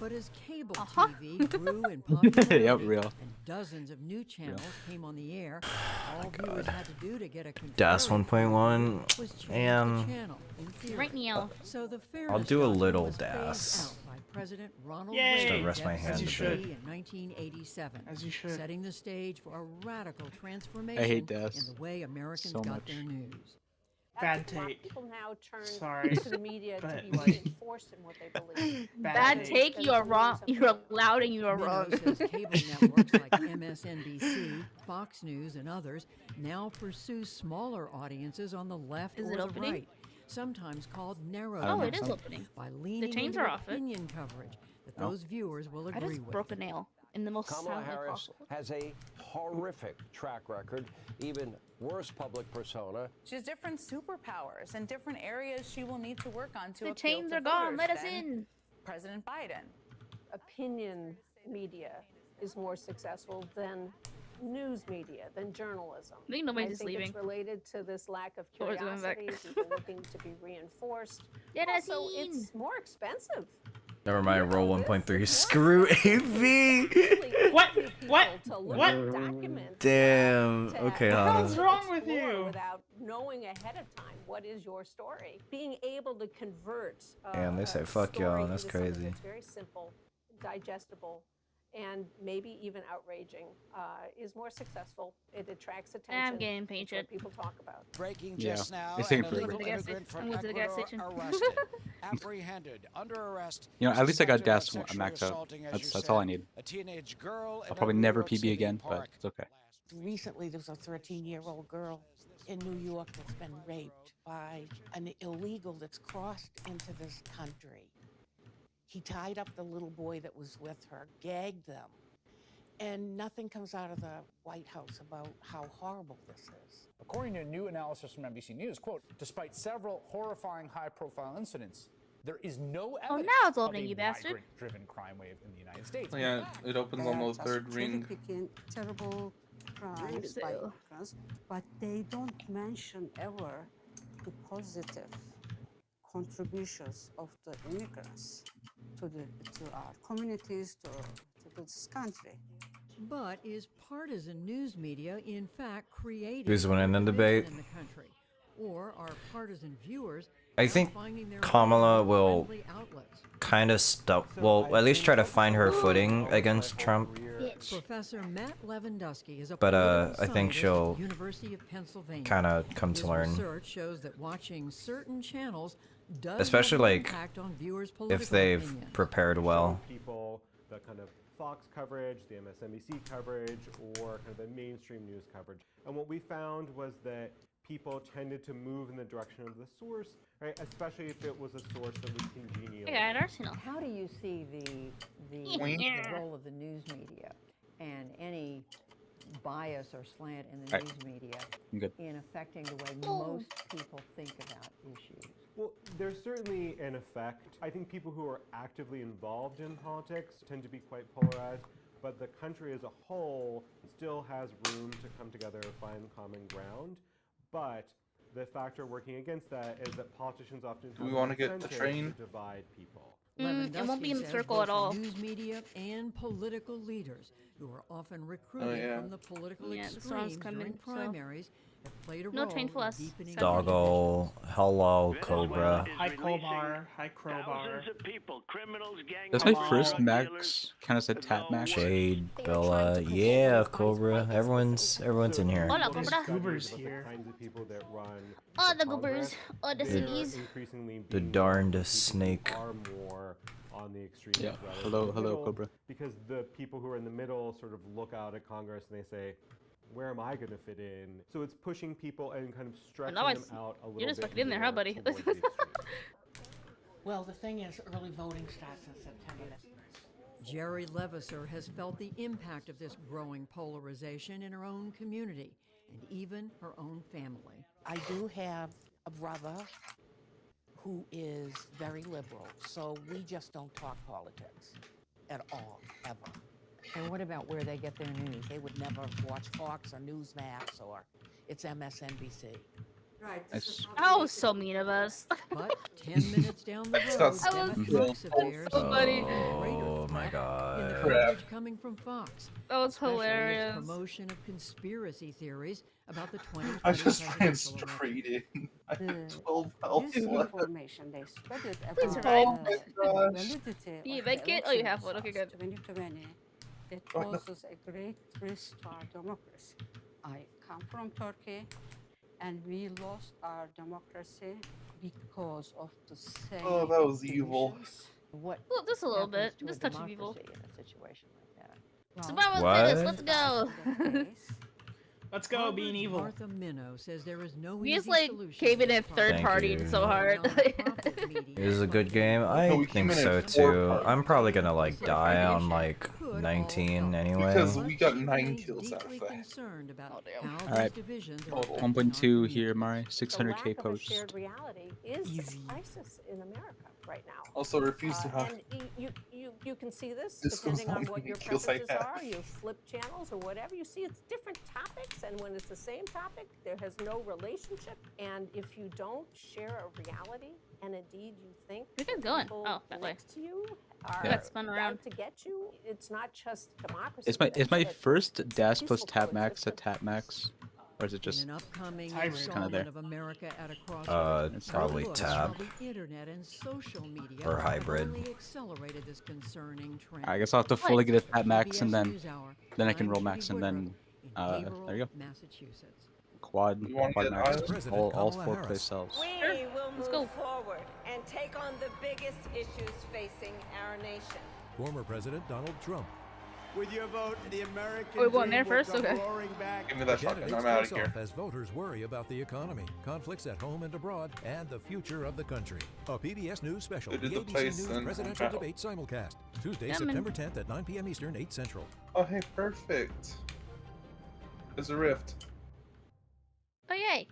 But as cable TV grew in popularity Yep, real. and dozens of new channels came on the air, all viewers had to do to get a DAS contrarian 1.1 was change and the channel, in theory. Right now. So the I'll Fairness do a Doctrine little was phased DAS. out by President Ronald Yay! Reagan Just to rest my hand a bit. in 1987, As you should. setting the stage for a radical transformation I hate DAS in the way Americans so got much. their news. Bad A lot of take. people now turn Sorry. to the media to But, be like- reinforced in what they believe. Bad take, you are wrong. You are loud and you are wrong. Minow says cable networks like MSNBC, Fox News, and others now pursue smaller audiences on the left Is or it the opening? right, sometimes called narrow Oh, it news, is opening. by leaning chains into are off it. opinion coverage that Oh. those viewers will I agree just with. broke a nail in the most Kamala silent way Harris possible. has a horrific track record, even worse public persona. She has different superpowers and different areas she will need to work on to The appeal chains to are gone. voters Let us than in. President Biden. opinion media is more successful than news media, than journalism. I think nobody's I think leaving. it's related to this lack of Or going back. curiosity, people looking to be reinforced. Yeah, that's Also, it's more expensive. Never mind, roll 1.3. Screw AV. What? Damn. Okay, Hannah. What's wrong with you? Without knowing ahead of time what is your story, being able to convert. Damn, they say fuck story y'all. That's into something crazy. that's very simple, digestible, and maybe even outraging is more successful. It attracts attention. I'm getting It's what impatient. people talk about. Breaking Yeah, just now, it's taking an forever. illegal immigrant I'm from going to the gas Ecuador station. arrested, apprehended, under arrest. You know, at least I got suspected of gas sexually max out. assaulting, as That's you all I said, need. A teenage girl I'll in probably a New never York PB City again, but park. it's okay. Recently, there was a 13-year-old girl in New York that's been raped by an illegal that's crossed into this country. He tied up the little boy that was with her, gagged them, and nothing comes out of the White House about how horrible this is. According to a new analysis from NBC News, quote, despite several horrifying high-profile incidents, there is no Oh, evidence now it's of opening, a you bastard. migrant-driven crime wave in the United States. Yeah, it opens on the third ring. Terrible crimes by immigrants, but they don't mention ever the positive contributions of the immigrants to our communities, to this country. But is partisan news media in fact creating Who's winning the debate? in the country? Or are partisan viewers I think finding their Kamala own will friendly outlets? kind of stop. Well, at least try to find her footing against Trump. Professor Matt Lewandowski is a But, political I think scientist she'll at the University of Pennsylvania. kinda come to His learn. Research shows that watching certain channels does Especially, have an like, impact on viewers' if political they've opinions. prepared well. People, the kind of Fox coverage, the MSNBC coverage, or kind of the mainstream news coverage. And what we found was that people tended to move in the direction of the source, right? Especially if it was a source that was congenial. Hey, at Arsenal. How do you see the role of the news media and any bias or slant in the Right. news media I'm good. in affecting the way most people think about issues? Well, there's certainly an effect. I think people who are actively involved in politics tend to be quite polarized, but the country as a whole still has room to come together and find common ground. But the factor working against that is that politicians often Do we have wanna an get the incentive train? to divide people. It won't be in the Lewandowski circle says at both all. News media and political leaders who are often recruited yeah. from the political Yeah, the storm's extremes coming, during so- primaries have played a No role train for in us. deepening Doggo, hello, Cobra. Hi, Crowbar. Hi, Crowbar. That's my first Max, kind of said tap Max. Jade, Bella, yeah, Cobra. Everyone's in here. Hola, There's Cobra. goobers Goobers here. here. The kinds of people that run Oh, the for goobers. Congress, Oh, the they're thingies. increasingly The being darndest people who snake. are more on the extremes Yeah. rather than Hello, the hello, middle, Cobra. because the people who are in the middle sort of look out at Congress and they say, where am I going to fit in? So it's pushing people and kind of stretching now I them s- out a little you're just bit fucking in there, huh, more buddy? towards the extremes. Well, the thing is, early voting starts in September. Jerry Levasseur has felt the impact of this growing polarization in her own community and even her own family. I do have a brother who is very liberal, so we just don't talk politics at all, ever. And what about where they get their news? They would never watch Fox or Newsmax, or it's MSNBC. Right. Nice. Oh, so mean of us. But 10 minutes down the It's road, not Democrats so of theirs so funny. Oh my in the god. coverage coming from Fox. That was especially its hilarious. promotion of conspiracy theories about the 2020 I just presidential election. traded. I The have 12 health left. misinformation they spread Please about survive. the validity Do you of make the it? Oh, you have elections one. Okay, good. of 2020 that Oh, no. poses a great risk to our democracy. I come from Turkey, and we lost our democracy because of the same Oh, that was evil. divisions. What Well, just a little happens bit. to a Just a touch of evil. democracy in a situation like that? Well, Survival What? fittest. Let's go. Let's go, Harvard's being evil. Martha Minow says there is no We just easy like solution came in to at the third Thank party you. so hard. It is a good game. No, I we came think in so at too. 4 parts. I'm probably gonna like die on like could 19 anyway. Because we got 9 kills out of that. concerned about damn. how All right. these divisions are Total. affecting 1.2 our here, communities. Mari. The 600k lack of a posts. shared reality is Easy. a crisis in America right now. Also, refuse to have. And you can see this This goes depending on on what many your kills I preferences have. are. You flip channels or whatever. You see it's different topics, and when it's the same topic, there has no relationship. And if you don't share a reality, and indeed you think Where you guys the going? people Oh, that way. next to you are Yeah. Got spun around. out to get you, it's not just democracy. It's my that first it's DAS plus peaceful tab max coexistence. to tab max, or is it just In an upcoming Tyrant. installment there. of America at a Crossroads, It's probably look tab. how the internet and social media Or have hybrid. only accelerated this concerning trend. I guess I'll have to fully get a tab max and PBS then NewsHour, I can I'm roll Judy max and then Woodruff in there you Haverhill, go. Massachusetts. Quad You wanna get max. Island? President All Kamala 4 play Harris. cells. Sure. Let's go. forward and take on the biggest issues facing our nation. Former President Donald Trump. With your vote, the American We're going dream there will first? come Okay. roaring back. Give me that shotgun. Candidates I'm out of face here. off as voters worry about the economy, conflicts at home and abroad, and the future of the country. A PBS News special, They did the the ABC place News and presidential I'm out. debate simulcast. Tuesday, Yeah, man. September 10th at 9 p.m. Eastern, 8 Central. Oh, hey, perfect. There's a rift. Oh yay!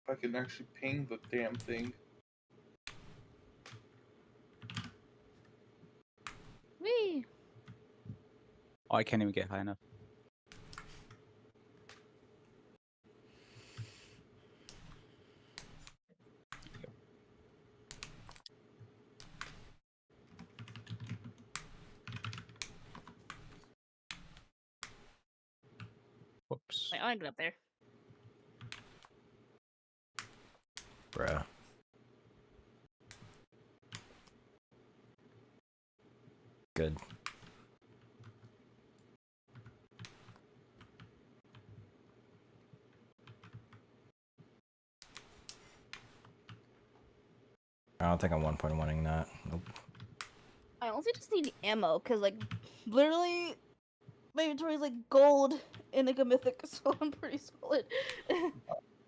If I can actually ping the damn thing. Wee. Oh, I can't even get high enough. Whoops. Wait, I want to get up there. Bruh. Good. I don't think I'm 1.1ing that. Nope. I honestly just need ammo, cause like, literally, my inventory is like gold and like a mythic, so I'm pretty solid.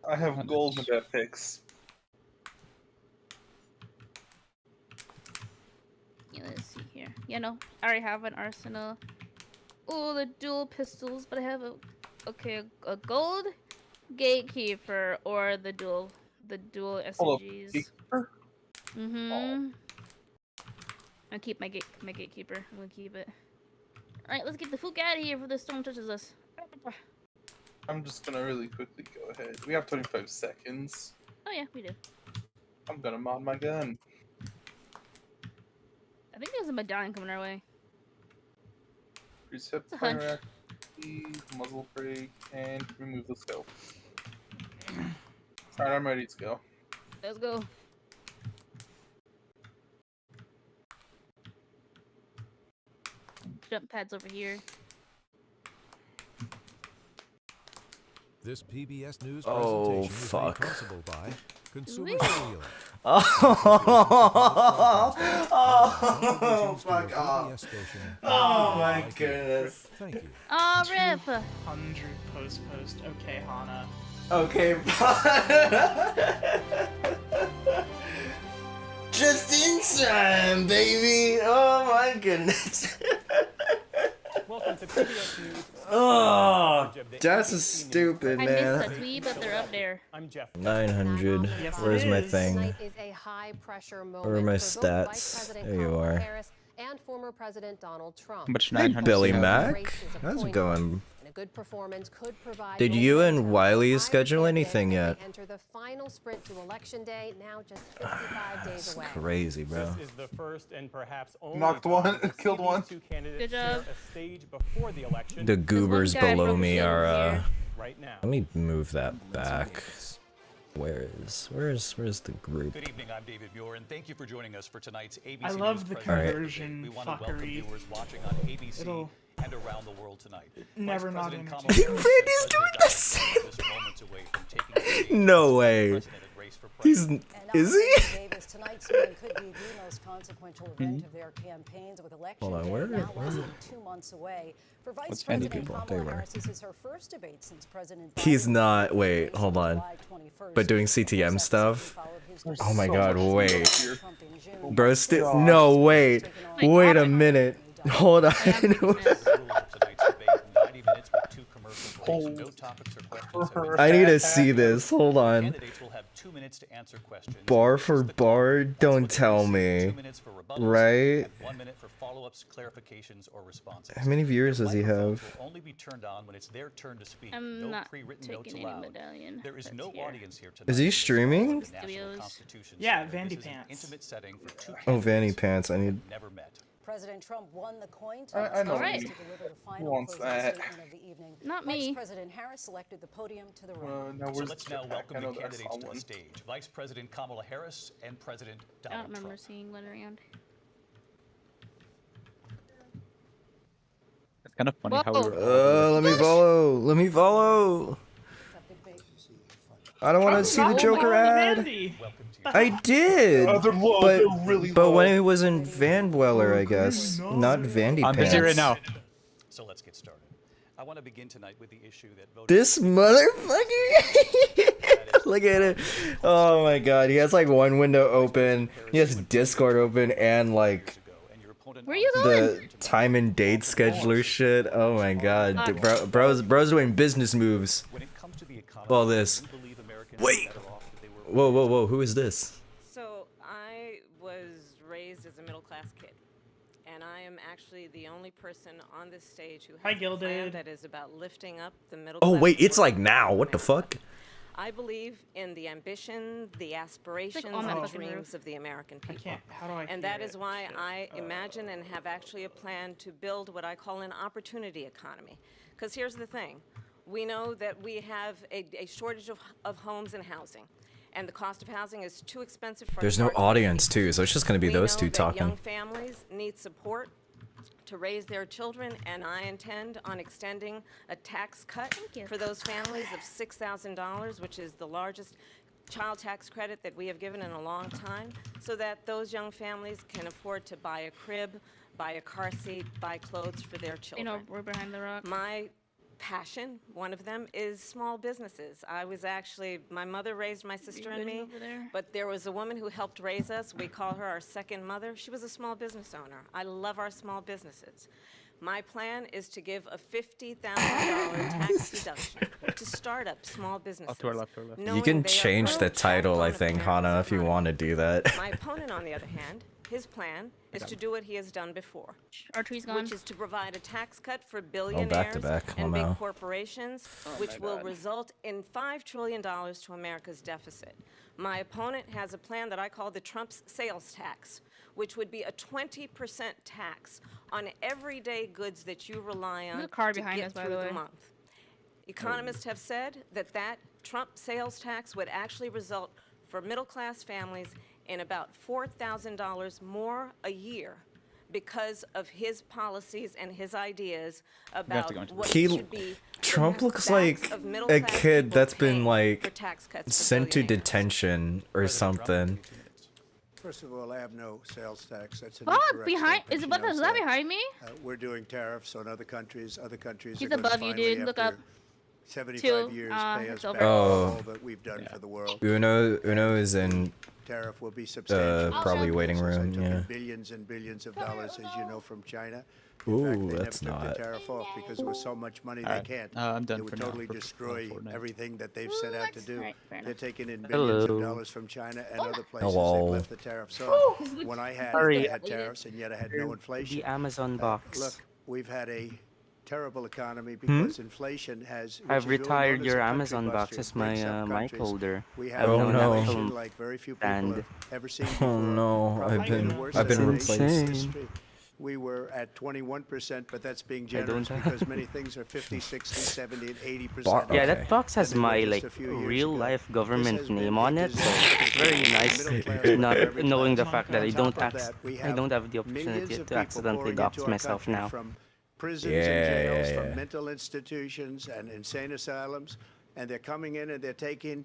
I have gold meta picks. Yeah, let's see here. You know, I already have an arsenal. Oh, the dual pistols, but I have a gold gatekeeper or the dual Hold SMGs. Gatekeeper? Mm-hmm. I'll keep my gatekeeper. I'm gonna keep it. Alright, let's get the fuck out of here before the storm touches us. I'm just gonna really quickly go ahead. We have 25 seconds. Oh yeah, we do. I'm gonna mod my gun. I think there's a medallion coming our way. Reset It's a hunch. fire accuracy, muzzle brake, and remove the scope. Alright, I'm ready to go. Let's go. Jump pads over here. This PBS News Oh, presentation is made fuck. possible by Consumer Whee! Steel. Oh, fuck off. Station. Oh my Like it. goodness. Thank you. Oh, rip! 100 post. Okay, Hana. Okay, just in time, baby. Oh my goodness. Welcome to PBS News. Oh, that's a stupid, I man. missed the tweet, but they're up there. I'm Jeff. 900. Yes, Where's it my is. thing? Tonight is a high-pressure moment Where are my for both Vice stats? President There you Kamala are. Harris and former President Donald Trump. How much Hey, 900? Billy you have? Mac. How's it going? And a good performance could provide Did you momentum and for Wiley either schedule candidate anything as they yet? enter the final sprint to Election Day, now just 55 days That's away. crazy, bro. This is the first and perhaps only Knocked time one, that we'll killed see one. these two candidates Good share job. a stage before the election. The goobers guy below broke me his are here. Right now. Let me move that back. Where's the group? Good evening, I'm David Muir, and thank you for joining us for tonight's ABC I News love the Presidential conversion Debate. We want to welcome fuckery. viewers watching on ABC It'll and around the world tonight. never Vice not President Kamala entertain. Harris Randy's and doing President the Donald same Trump are just moments away from taking the stage No in the way. unprecedented race for He's president. is he? Davis, tonight's meeting could be the most consequential event of their campaigns, with election Hold on, day where- now where- less than 2 months away. For Vice What's Andy President people? Kamala They were. Harris, this is her first debate since President He's Biden not. took Wait, office hold on. July 21st. But doing This CTM episode stuff. followed his There's Oh my so God! much Wait, here. Trump in June. bro. God. No, wait. Wait a minute. Hold on. I need to see this. Hold on. Candidates will have 2 minutes to answer questions. Bar for bar, don't tell me. 2 minutes for rebuttals, Right? and 1 minute for follow-ups, clarifications, or responses. How many viewers does he Microphones have? will only be turned on when it's their turn to speak. I'm No not pre-written notes taking any allowed. medallion. There is That's no here. audience here tonight. Is he streaming? The National Constitution Yeah, Center. Vandy This is an Pants. intimate setting for two Oh, candidates Vanny Pants. I need. who never met. President Trump won the coin I toss know. Alright. to deliver the final wants closing that? statement of the evening. Not Vice me. President Harris selected the podium to the right. Now So where's let's the now jetpack? welcome I the know that I candidates saw to the one. stage. Vice President Kamala Harris and President I don't Donald remember Trump. seeing one around. It's kind of funny how we were. Let me follow. Let me follow. I don't want to see the Joker ad. I did, but when it was in Van Dweller, I guess, not Vandy I'm Pants. busy right now. So let's get started. I want to begin tonight with the issue that voters. This motherfucker! Look at it. Oh my god, he has like one window open. He has Discord open and like Where are you going? the time and date scheduler shit. Oh my god, Dude, bro's doing business moves. All this. Wait. Whoa, whoa, whoa! Who is this? So I was raised as a middle-class kid, and I am actually the only person on this stage who Hi, has a plan Gilded. that is about lifting up the middle Oh class. wait, it's working like now. class What the America. fuck? I believe in the ambition, the aspirations, on that and fucking dreams roof. of the American people. can't- how do I And that hear is it? why Shit. I imagine and have actually a plan to build what I call an opportunity economy. Because here's the thing. We know that we have a shortage of homes and housing. And the cost of housing is too expensive for There's no hardworking audience people. too, so it's just gonna be We those know two that talking. Young families need support to raise their children, and I intend on extending a tax cut for those families of $6,000, which is the largest child tax credit that we have given in a long time, so that those young families can afford to buy a crib, buy a car seat, buy clothes for their You children. know, we're behind the rock. My passion, one of them, is small businesses. My mother raised my sister and me, over there? but there was a woman who helped raise us. We call her our second mother. She was a small business owner. I love our small businesses. My plan is to give a $50,000 tax deduction to start up small businesses. to our left, to our left. You knowing can they are change the the title, I backbone of think, America's Hana, if you economy. want to do that. My opponent, on the other hand, his plan is to do what he has done before, Our tree's gone. which is to provide a tax cut for Oh, billionaires back to back. Oh and big no. corporations, which will result in $5 trillion to America's deficit. My opponent has a plan that I call the Trump's sales tax, which would be a 20% tax on everyday goods that you rely on There's a car to behind get us, by through the the way. month. Economists have said that Trump sales tax would actually result for middle-class families in about $4,000 more a year because of his policies and his ideas about what should be Trump the looks backs like of a middle-class kid people that's been paying for like tax cuts for sent to billionaires. detention or something. First of all, I have no sales tax. That's an Fuck, incorrect behind. statement. Is She what knows is that that. behind me? We're doing tariffs on other countries. Other countries He's are gonna above you, finally, dude. Look after up. 75 Two. years, pay us It's over. back for Oh. all that we've done for the world. Uno is in Tariff will be substantial. probably waiting As I room. took in Yeah. billions and billions of dollars, as you know, from China. Ooh, In fact, they that's never took not. the tariff off because it was so much money they Alright, can't. I'm done It would for now totally for destroy Fortnite. everything that they've set out to do. Right, fair They're enough. taking in billions Hello. of dollars from China and other places. Hello. They've left the tariffs off. When I had tariffs and yet I had no inflation. The Amazon box. Look, we've had a terrible economy because inflation has. which I've as you all know, retired is your a country Amazon box buster. as It breaks my up mic countries. holder. We I've have Oh, an no. inflation like very few people band. have ever seen Oh before. no, Probably I've the been worst I've been in replaced. history. We were at 21%, but that's being generous don't- because many things are 50, 60, 70, and 80%. Bar- Yeah, Okay. that box has than they were my just like a few years real ago. life This government has been name a on it, so disaster it's for very the nice middle class not for every knowing the class. fact that I On don't top of that, we I don't have the millions opportunity of to people accidentally pouring dox into our myself country now. From prisons Yeah, and jails, yeah, from yeah. mental institutions and insane asylums, and they're coming in and they're taking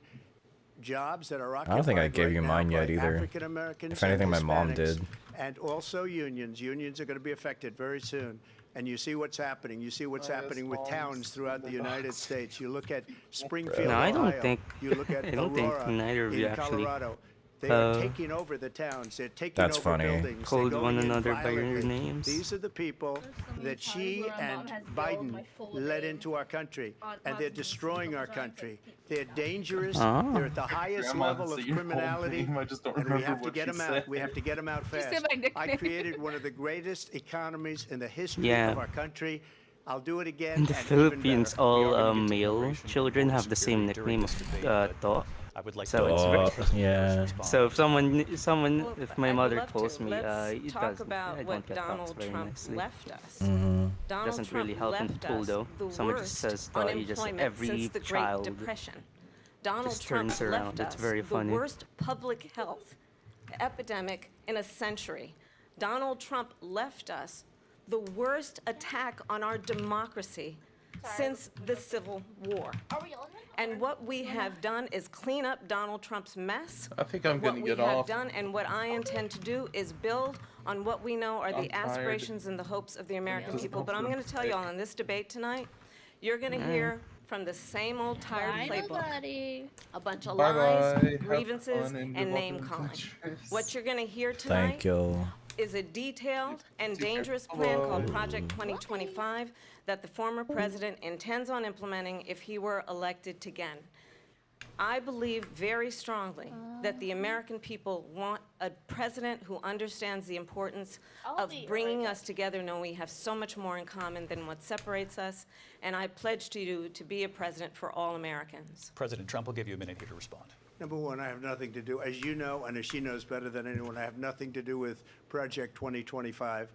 jobs that are occupied I don't think I gave right you now mine yet by either. African Americans If anything, and my mom Hispanics, did. and also unions. Unions are going to be affected very soon. And you see what's happening. You see what's happening with towns throughout the United States. You look at Springfield, No, I don't Ohio. think- You look at I don't think Aurora neither of you in actually Colorado. They are taking over the towns. They're taking That's over funny. buildings. Called They're one going in another by your violently. names. These are the people that she and Biden led into our country, and they're destroying our country. They're dangerous. They're at the highest Grandma, level is of it your whole criminality, name? I just don't and we remember have to what get she them out. said. We have to get them out She fast. said my I nickname. created one of the greatest economies in the history Yeah. of our country. I'll do it again. In the and even Philippines, better. all male children have the same nickname of To. So it's very yeah. So if if my I'd mother love calls to. me, Let's it talk doesn't. about I what don't get talks Donald very Trump nicely. left us. Mhm. Donald Doesn't Trump really help in left school us though. the Someone worst just says that you just unemployment every since the Great child Depression. Donald just Trump turns around. left It's us very the funny. worst public health epidemic in a century. Donald Trump left us the worst attack on our democracy since the Civil War. And what we have done is clean up Donald Trump's mess. I think I'm What gonna we get have off. done and what I intend to do is build on what we know are I'm the tired. aspirations and the hopes of the American Just people. But I'm don't going to tell you all in this debate tonight, you're going to hear from the same old tired Bye, playbook. nobody. A bunch of Bye-bye. lies, Have grievances, fun and and good luck name in calling. Tetris. What you're going to hear tonight Thank you. is a detailed and dangerous plan called Project 2025 that the former president intends on implementing if he were elected again. I believe very strongly that the American people want a president who understands the importance of bringing us together, knowing we have so much more in common than what separates us, and I pledge to you to be a president for all Americans. President Trump will give you a minute here to respond. Number one, I have nothing to do, as you know, and as she knows better than anyone, I have nothing to do with Project 2025.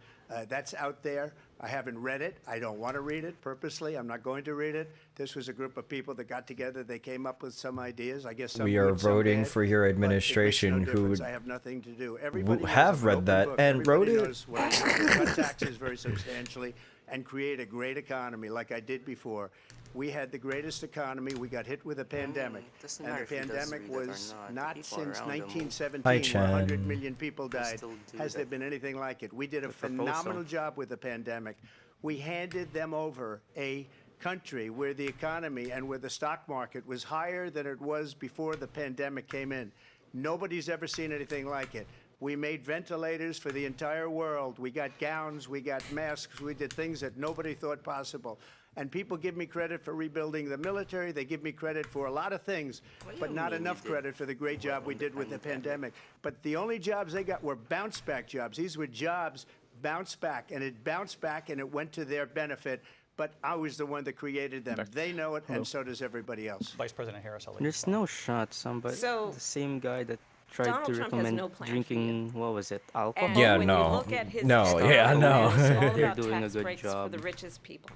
That's out there. I haven't read it. I don't want to read it purposely. I'm not going to read it. This was a group of people that got together. They came up with some ideas. I guess some We are good, some voting bad, for your but it makes no administration who difference. I have nothing to do. Everybody knows have I'm an read open that book. and wrote Everybody it. knows what I do. Cut taxes very substantially and create a great economy like I did before. We had the greatest economy. We got hit with a pandemic. doesn't And matter the if he does pandemic read it or was not. The not people since around him will- 1917, Hi, where 100 Chen. million people died. still do Has there that. been anything like it? We did a The proposal. phenomenal job with the pandemic. We handed them over a country where the economy and where the stock market was higher than it was before the pandemic came in. Nobody's ever seen anything like it. We made ventilators for the entire world. We got gowns, we got masks, we did things that nobody thought possible. And people give me credit for rebuilding the military. They give me credit for a lot of things, but not enough credit for the great job we did with the pandemic. But the only jobs they got were bounce back jobs. These were jobs bounced back, and it bounced back and it went to their benefit. But I was the one that created them. They know it, and so does everybody else. Vice President Harris, I'll let you There's no shot. Somebody, So, the same guy that tried Donald to Trump has recommend no plan for drinking, what was it, alcohol? And Yeah, when no. you look at his No, historical yeah, no. plan, it's all They're about doing a tax good breaks for job. the richest people.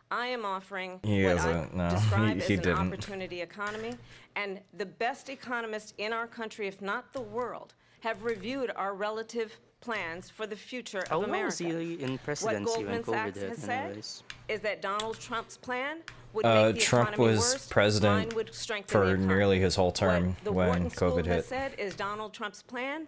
I am offering He what isn't, I no. describe He as an didn't. opportunity economy, and the best economists in our country, if not the world, have reviewed our relative plans for the future How of long America. was he in What presidency when Goldman COVID Sachs hit has said anyways? is that Donald Trump's plan would make the Trump economy was worse, president mine would strengthen for the economy. nearly his whole term What the when Wharton School COVID has hit. said is Donald Trump's plan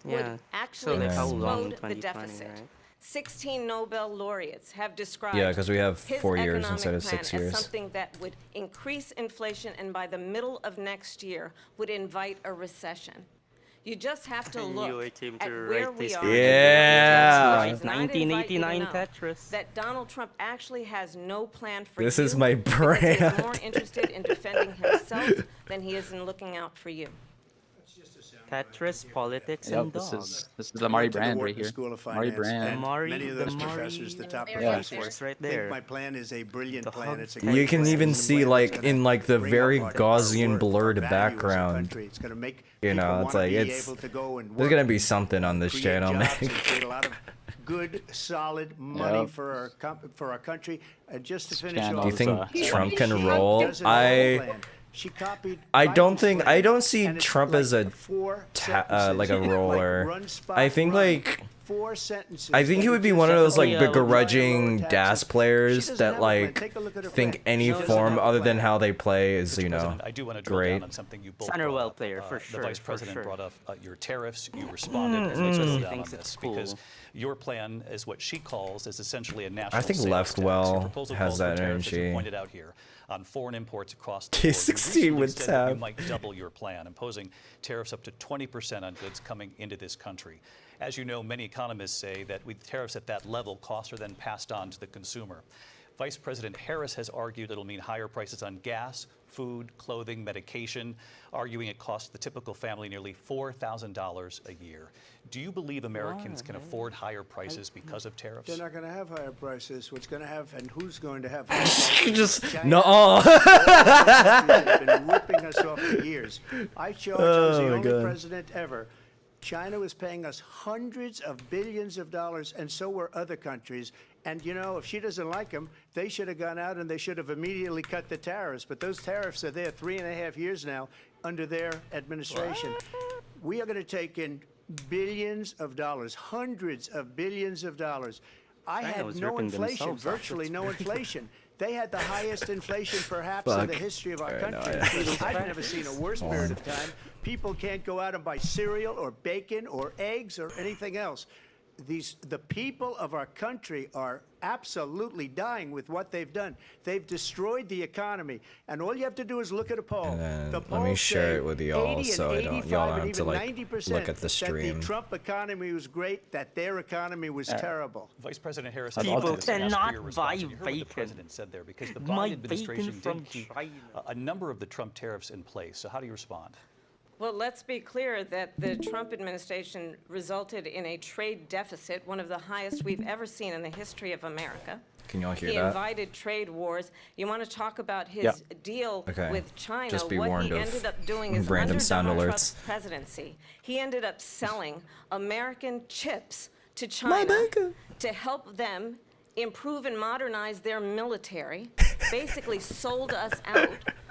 Yeah. would actually So like how long? explode the 2020, deficit. right? 16 Nobel laureates have described Yeah, 'cause we have his 4 years economic instead of plan 6 as years. something that would increase inflation and by the middle of next year would invite a recession. You just have to I knew look I came at to where write we this are. down. Yeah. Right, And I'd invite you to 1989 know Tetris. that Donald Trump actually has no plan for This you is my because he is brand. more interested in defending himself than he is in looking out for you. Tetris, politics, Yep, and this dogs. is the Mari went to the Brand Wharton right here. School of Mari Finance, Brand. and Mari- many of the those Mari- professors, the top Yeah, professors, right think there. my plan is a brilliant The plan. hug It's a table. great You can plan. even It's a see way that's like gonna in like the bring very up our Gaussian worth, blurred our value as a background. country. It's gonna make You people know, it's wanna like be it's able to go and there's work, gonna be something on this create channel, man. jobs and create a lot of good, solid money Yep. for our country. And just to finish channel off, Do you think He- Trump can she roll? doesn't have a plan. She copied Biden's I plan, don't see and it's Trump like as a 4 like a sentences, roller. run, spot, I think run. like 4 sentences. I think he would be one of those like begrudging DAS players that like think any form other than how they play is, you know, I do want to drill great. down on something you both Center brought well up. player, for sure. The Vice for President sure. brought up your tariffs. You responded. Let's drill down on this because your plan is what she calls is essentially a national. I think sales tax. Your Leftwell proposal has calls for that tariffs, as you energy. pointed out here, on foreign imports across the board. You T16 recently with said that you tab. might double your plan, imposing tariffs up to 20% on goods coming into this country. As you know, many economists say that with tariffs at that level, costs are then passed on to the consumer. Vice President Harris has argued it'll mean higher prices on gas, food, clothing, medication, arguing it costs the typical family nearly $4,000 a year. Do you believe Americans can afford higher prices because of tariffs? They're not going to have higher prices. What's going to have, and who's going to have higher prices? Just China. nuh-uh. They've been ripping us off for years. I charge, I was the Oh, my only God. president ever. China was paying us hundreds of billions of dollars, and so were other countries. And, you know, if she doesn't like them, they should have gone out and they should have immediately cut the tariffs. But those tariffs are there 3.5 years now under their administration. We are going to take in billions of dollars, hundreds of billions of dollars. I China had was no ripping inflation, themselves off. virtually no inflation. They had the highest inflation perhaps in Fuck. the history of our I know, country. yeah. I've never seen a worse period of time. People can't go out and buy cereal or bacon or eggs or anything else. The people of our country are absolutely dying with what they've done. They've destroyed the economy, and all you have to do is look at a poll. And then The let me polls share say it with y'all 80 so and I don't 85 y'all and have to even like 90% look at the that stream. the Trump economy was great, that their economy was terrible. Vice President Harris People has also been asked for cannot your response. buy You heard what the bacon. president said there because the My Biden administration bacon from did keep China. a number of the Trump tariffs in place. So how do you respond? Well, let's be clear that the Trump administration resulted in a trade deficit, one of the highest we've ever seen in the history of America. Can y'all hear He that? invited trade wars. You want to talk about his Yeah. deal Okay. with China? Just be what warned he of ended up doing is random under sound Donald alerts. Trump's presidency, he ended up selling American chips to China to help them improve and modernize their military, basically sold us out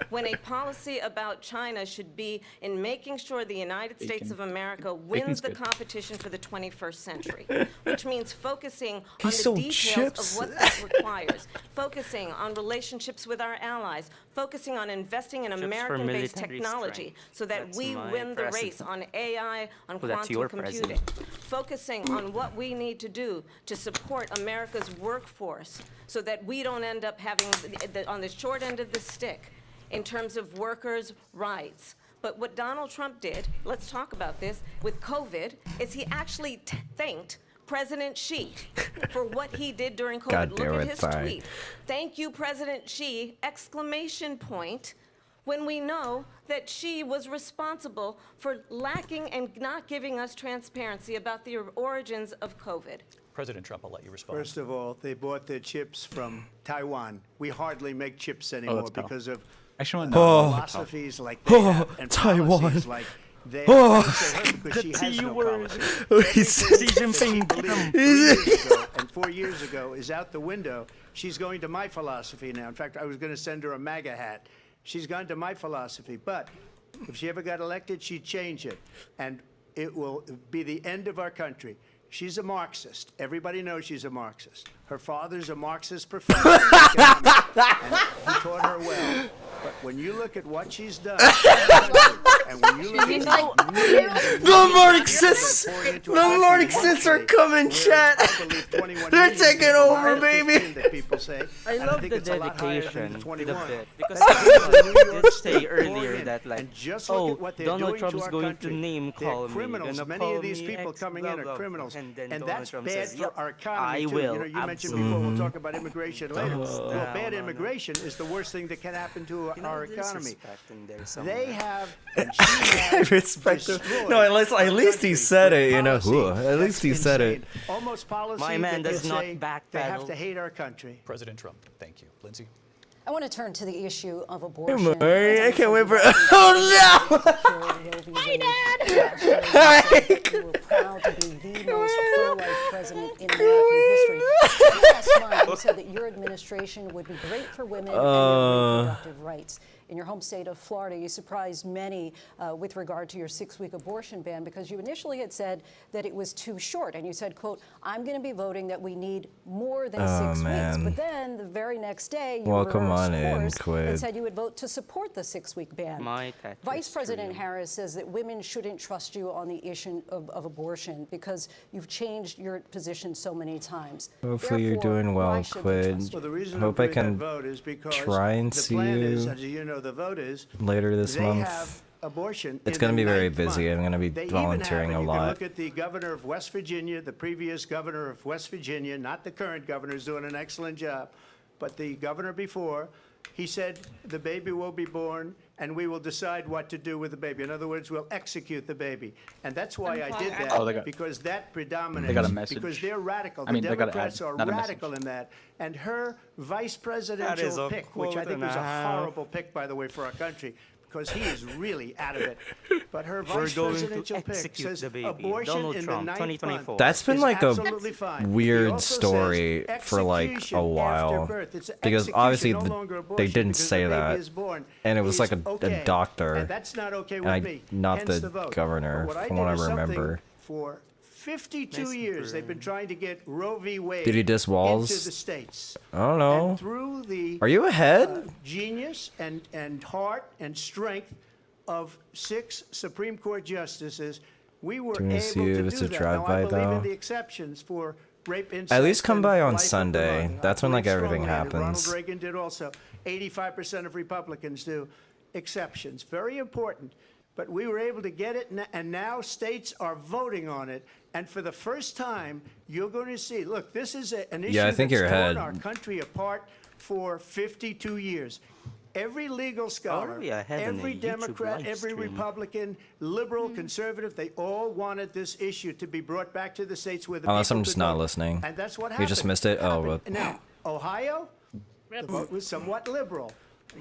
when a policy about China should be in making sure the United States of America wins the competition for the 21st century, which means focusing on the sold details chips. of what that requires, focusing on relationships with our allies, focusing on investing in Chips for American-based military technology strength. so that That's we my win the race president. on AI, on Well, that's your quantum computing, focusing on what we need to do to support America's workforce so that we don't end up having on the short end of the stick in terms of workers' rights. But what Donald Trump did, let's talk about this, with COVID, is he actually thanked President Xi for what he did during COVID. God Look damn at it, his fine. tweet. Thank you, President Xi, exclamation point, when we know that Xi was responsible for lacking and not giving us transparency about the origins of COVID. President Trump, I'll let you respond. First of all, they bought their chips from Taiwan. We hardly make chips anymore Pal. because of Actually, philosophies like they have and Taiwan. policies like they Oh. have. Say her because she has no policy. He's- Everything that she believed 3 years ago and 4 years ago is out the window. She's going to my philosophy now. In fact, I was going to send her a MAGA hat. She's gone to my philosophy. But if she ever got elected, she'd change it. And it will be the end of our country. She's a Marxist. Everybody knows she's a Marxist. Her father's a Marxist professor in economics, and he taught her well. But when you look at what she's done, and when you look at The Marxists are coming, chat. They're taking over, baby. People say. I And love think the it's a lot higher than dedication to the 21. bit because That's because people New York did State say earlier poured in. that like, And just look oh, at what they're Donald doing Trump's to our going country. to name They're call me. criminals. Gonna Many call of these me people X, coming blah, in are blah, criminals, and then and Donald that's Trump bad says, for "Yep, our economy I too. will, You know, you mentioned absolutely." before we'll talk about immigration later. Well, no, bad no. immigration is the worst thing that can happen to our economy. disrespect in there somewhere. They have. And she has Respect him. destroyed No, at least he our said country it, you know. with policy At least he that's said it. insane. Almost policy My man that does they not say backpedal. they have to hate our country. President Trump, thank you. Lindsay? I want to turn to the issue of Hey, abortion. Murray, I can't wait for. Oh no! Hi, Dad. We were proud to be the most pro-life president in American history. Last month, you said that your administration would be great for women and their reproductive rights. In your home state of Florida, you surprised many with regard to your 6-week abortion ban because you initially had said that it was too short. And you said, quote, I'm going to be voting that we need more than 6 weeks. But then the very next day, you reversed course and said you would vote to support the 6-week ban. Vice President Harris says that women shouldn't trust you on the issue of abortion because you've changed your position so many times. Hopefully you're doing well, Quid. Well, the reason Hope I'm I doing can that vote is because try and the see plan is, you as you know, the vote is later this they month. have abortion It's in going to the be very 9th busy. month. I'm going to be They volunteering even have a it. You can lot. look at the governor of West Virginia, the previous governor of West Virginia, not the current governor, is doing an excellent job, but the governor before, he said the baby will be born and we will decide what to do with the baby. In other words, we'll execute the baby. And that's why I did that, because that predominates. They got a message. Because they're radical. I mean, the they got Democrats are not a radical in that. And her vice presidential pick, which I think was a horrible pick, by the way, for our country, because he is really out of it. But her vice presidential pick says abortion in the 9th month. That's been is like a absolutely fine. He weird also story says for like a execution while after birth. It's because execution, obviously no longer they abortion, didn't because say the baby that, is born and it was is like a okay. doctor, And that's not okay with and me. not Hence the vote. governor, But what from what I did is something remember. For 52 years, they've been trying to get Roe v. Wade Did he diss Walls? into the states. I don't know. And through the Are you ahead? Genius and heart and strength of 6 Supreme Court justices, we were Do you wanna able see to if do it's a that. Now, I drive-by, believe though? in the exceptions for rape, incest, At least come and by on life of Sunday. belonging. That's I when like believe everything strongly in it. happens. Ronald Reagan did also. 85% of Republicans do. Exceptions, very important. But we were able to get it, and now states are voting on it. And for the first time, you're going to see. Look, this is an issue I think that's you're torn ahead. our country apart for 52 years. Every legal scholar, every Democrat, every Republican, liberal, conservative, they all wanted this issue to be brought back to the states where the Unless people I'm could just not vote. listening. And that's what You happened. just missed it? Oh, well. Now, Ohio, the vote was somewhat liberal.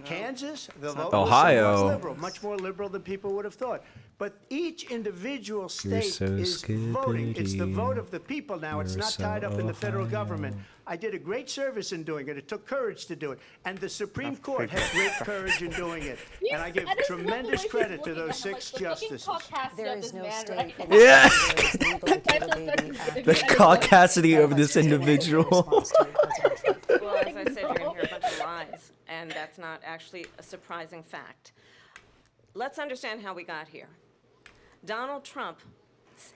Kansas, the vote Ohio. was somewhat liberal, much more liberal than people would have thought. But each individual state so is voting. It's the skippity. vote of the people now. It's You're not so tied up in the federal Ohio. government. I did a great service in doing it. It took courage to do it. And the Supreme Court had great courage in doing it. And I give tremendous credit to those 6 justices. There is no state. Yeah. The caucasity of this individual. Well, as I said, you're going to hear a bunch of lies, and that's not actually a surprising fact. Let's understand how we got here. Donald Trump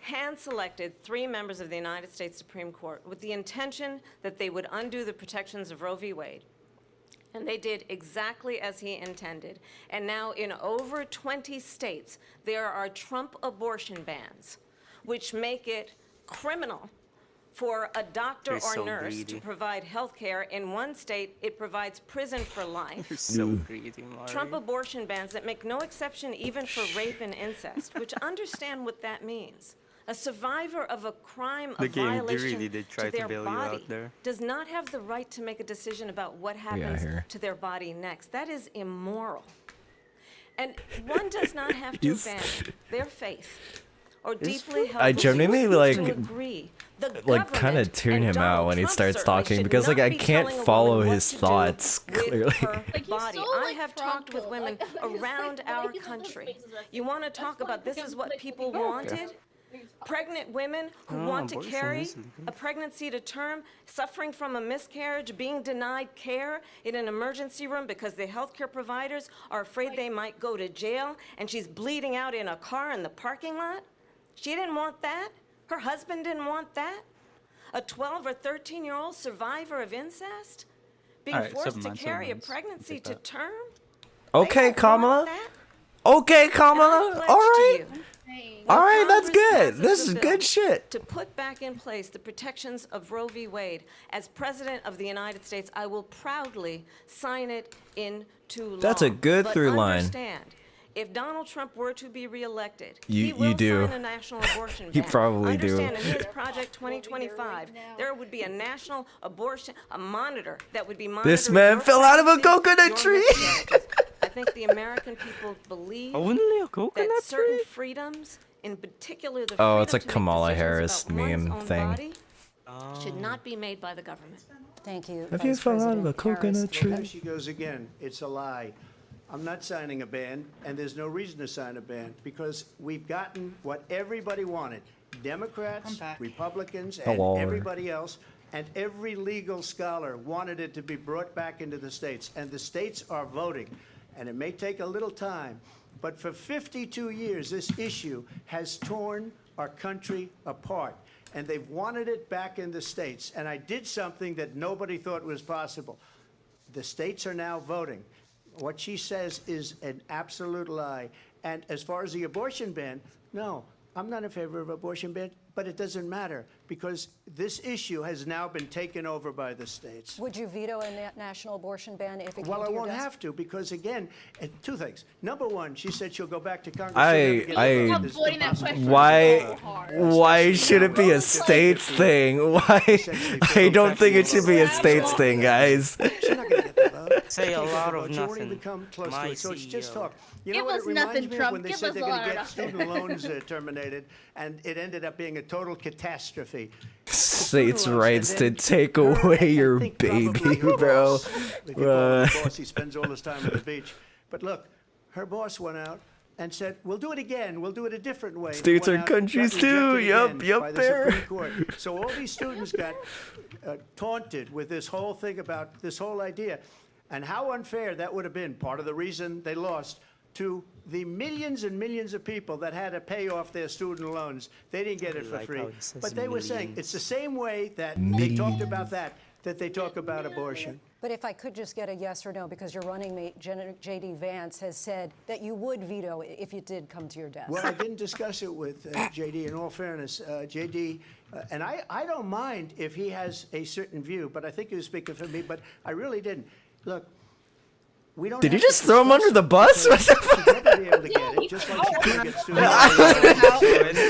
hand-selected 3 members of the United States Supreme Court with the intention that they would undo the protections of Roe v. Wade. And they did exactly as he intended. And now in over 20 states, there are Trump abortion bans, which make it criminal for a doctor You're or so nurse greedy. to provide health care. In one state, it provides prison for life. You're so greedy, Mari. Trump abortion bans that make no exception even for rape and incest, which understand what that means. A survivor of a crime The of game violation really did try to to their bail you out body there. does not have the right to make a decision about what happens here. to their body next. That is immoral. And one does not have to He's- abandon their faith or It's deeply held I genuinely, beliefs like- to agree. The Like kind of government tune and him out Donald when he Trump starts certainly talking should because like not I be can't telling a follow woman what his to do thoughts with clearly. her body. I have talked with women around our country. You want to talk about this is what people wanted? Pregnant women who want to abortion carry is legal. a pregnancy to term, suffering from a miscarriage, being denied care in an emergency room because the healthcare providers are afraid they might go to jail, and she's bleeding out in a car in the parking lot? She didn't want that. Her husband didn't want that. A 12 or 13-year-old survivor of incest being All right, forced 7 to months, carry 7 a months. pregnancy Take to that. term? Okay, Kamala. That? Okay, Kamala. And I All pledge right. to you, All right, that's Congress good. passes This the is bill good shit. To put back in place the protections of Roe v. Wade, as President of the United States, I will proudly sign it into law. That's a good But through line. Understand, if Donald Trump were to be reelected, You- he will you do. sign a national abortion You ban. probably do. Understand, in his Project 2025, there would be a national abortion, a monitor that would be monitoring This man your fell out of a pregnancy, coconut your tree. miscarriages. I think the American people believe Only a coconut that certain tree? freedoms, in particular the Oh, it's freedom a to make Kamala decisions Harris about one's meme own thing. body, should not be made by the government. Thank you. Have you Vice fallen out of President a coconut Harris. tree? There she goes again. It's a lie. I'm not signing a ban, and there's no reason to sign a ban because we've gotten what everybody wanted. Democrats, Republicans, and Hello. everybody else, and every legal scholar wanted it to be brought back into the states, and the states are voting. And it may take a little time, but for 52 years, this issue has torn our country apart, and they've wanted it back in the states. And I did something that nobody thought was possible. The states are now voting. What she says is an absolute lie. And as far as the abortion ban, no, I'm not in favor of abortion ban, but it doesn't matter because this issue has now been taken over by the states. Would you veto a national abortion ban if it came Well, to I your won't desk? have to because, again, two things. Number one, she said she'll go back to Congress. Why should it be a states thing? Why? I don't think it should be a states thing, guys. Say a lot of She won't even nothing. come close My to it, so it's just CEO. talk. You know Give what us it reminds nothing, me of Trump. when they Give said us they're a going lot to of get student loans terminated, and it ended up being a total catastrophe. States' rights to take away your baby, bro. If you call him a boss, he spends all his time at the beach. But look, her boss went out and said, we'll do it again. We'll do it a different way. States Went are out, countries got too. rejected again Yup, by the there. Supreme Court. So all these students got taunted with this whole thing about this whole idea. And how unfair that would have been, part of the reason they lost, to the millions and millions of people that had to pay off their student loans. They didn't get it for Like free. how it says But they were saying millions. it's the same way that they talked about that they talk about abortion. But if I could just get a yes or no, because your running mate, J.D. Vance, has said that you would veto it if it did come to your desk. Well, I didn't discuss it with J.D. in all fairness. J.D., and I don't mind if he has a certain view, but I think he was speaking for me, but I really didn't. Look, we don't Did you have to just throw him under the bus? What the fuck? She'll never be able to get it, just like she couldn't get student loans.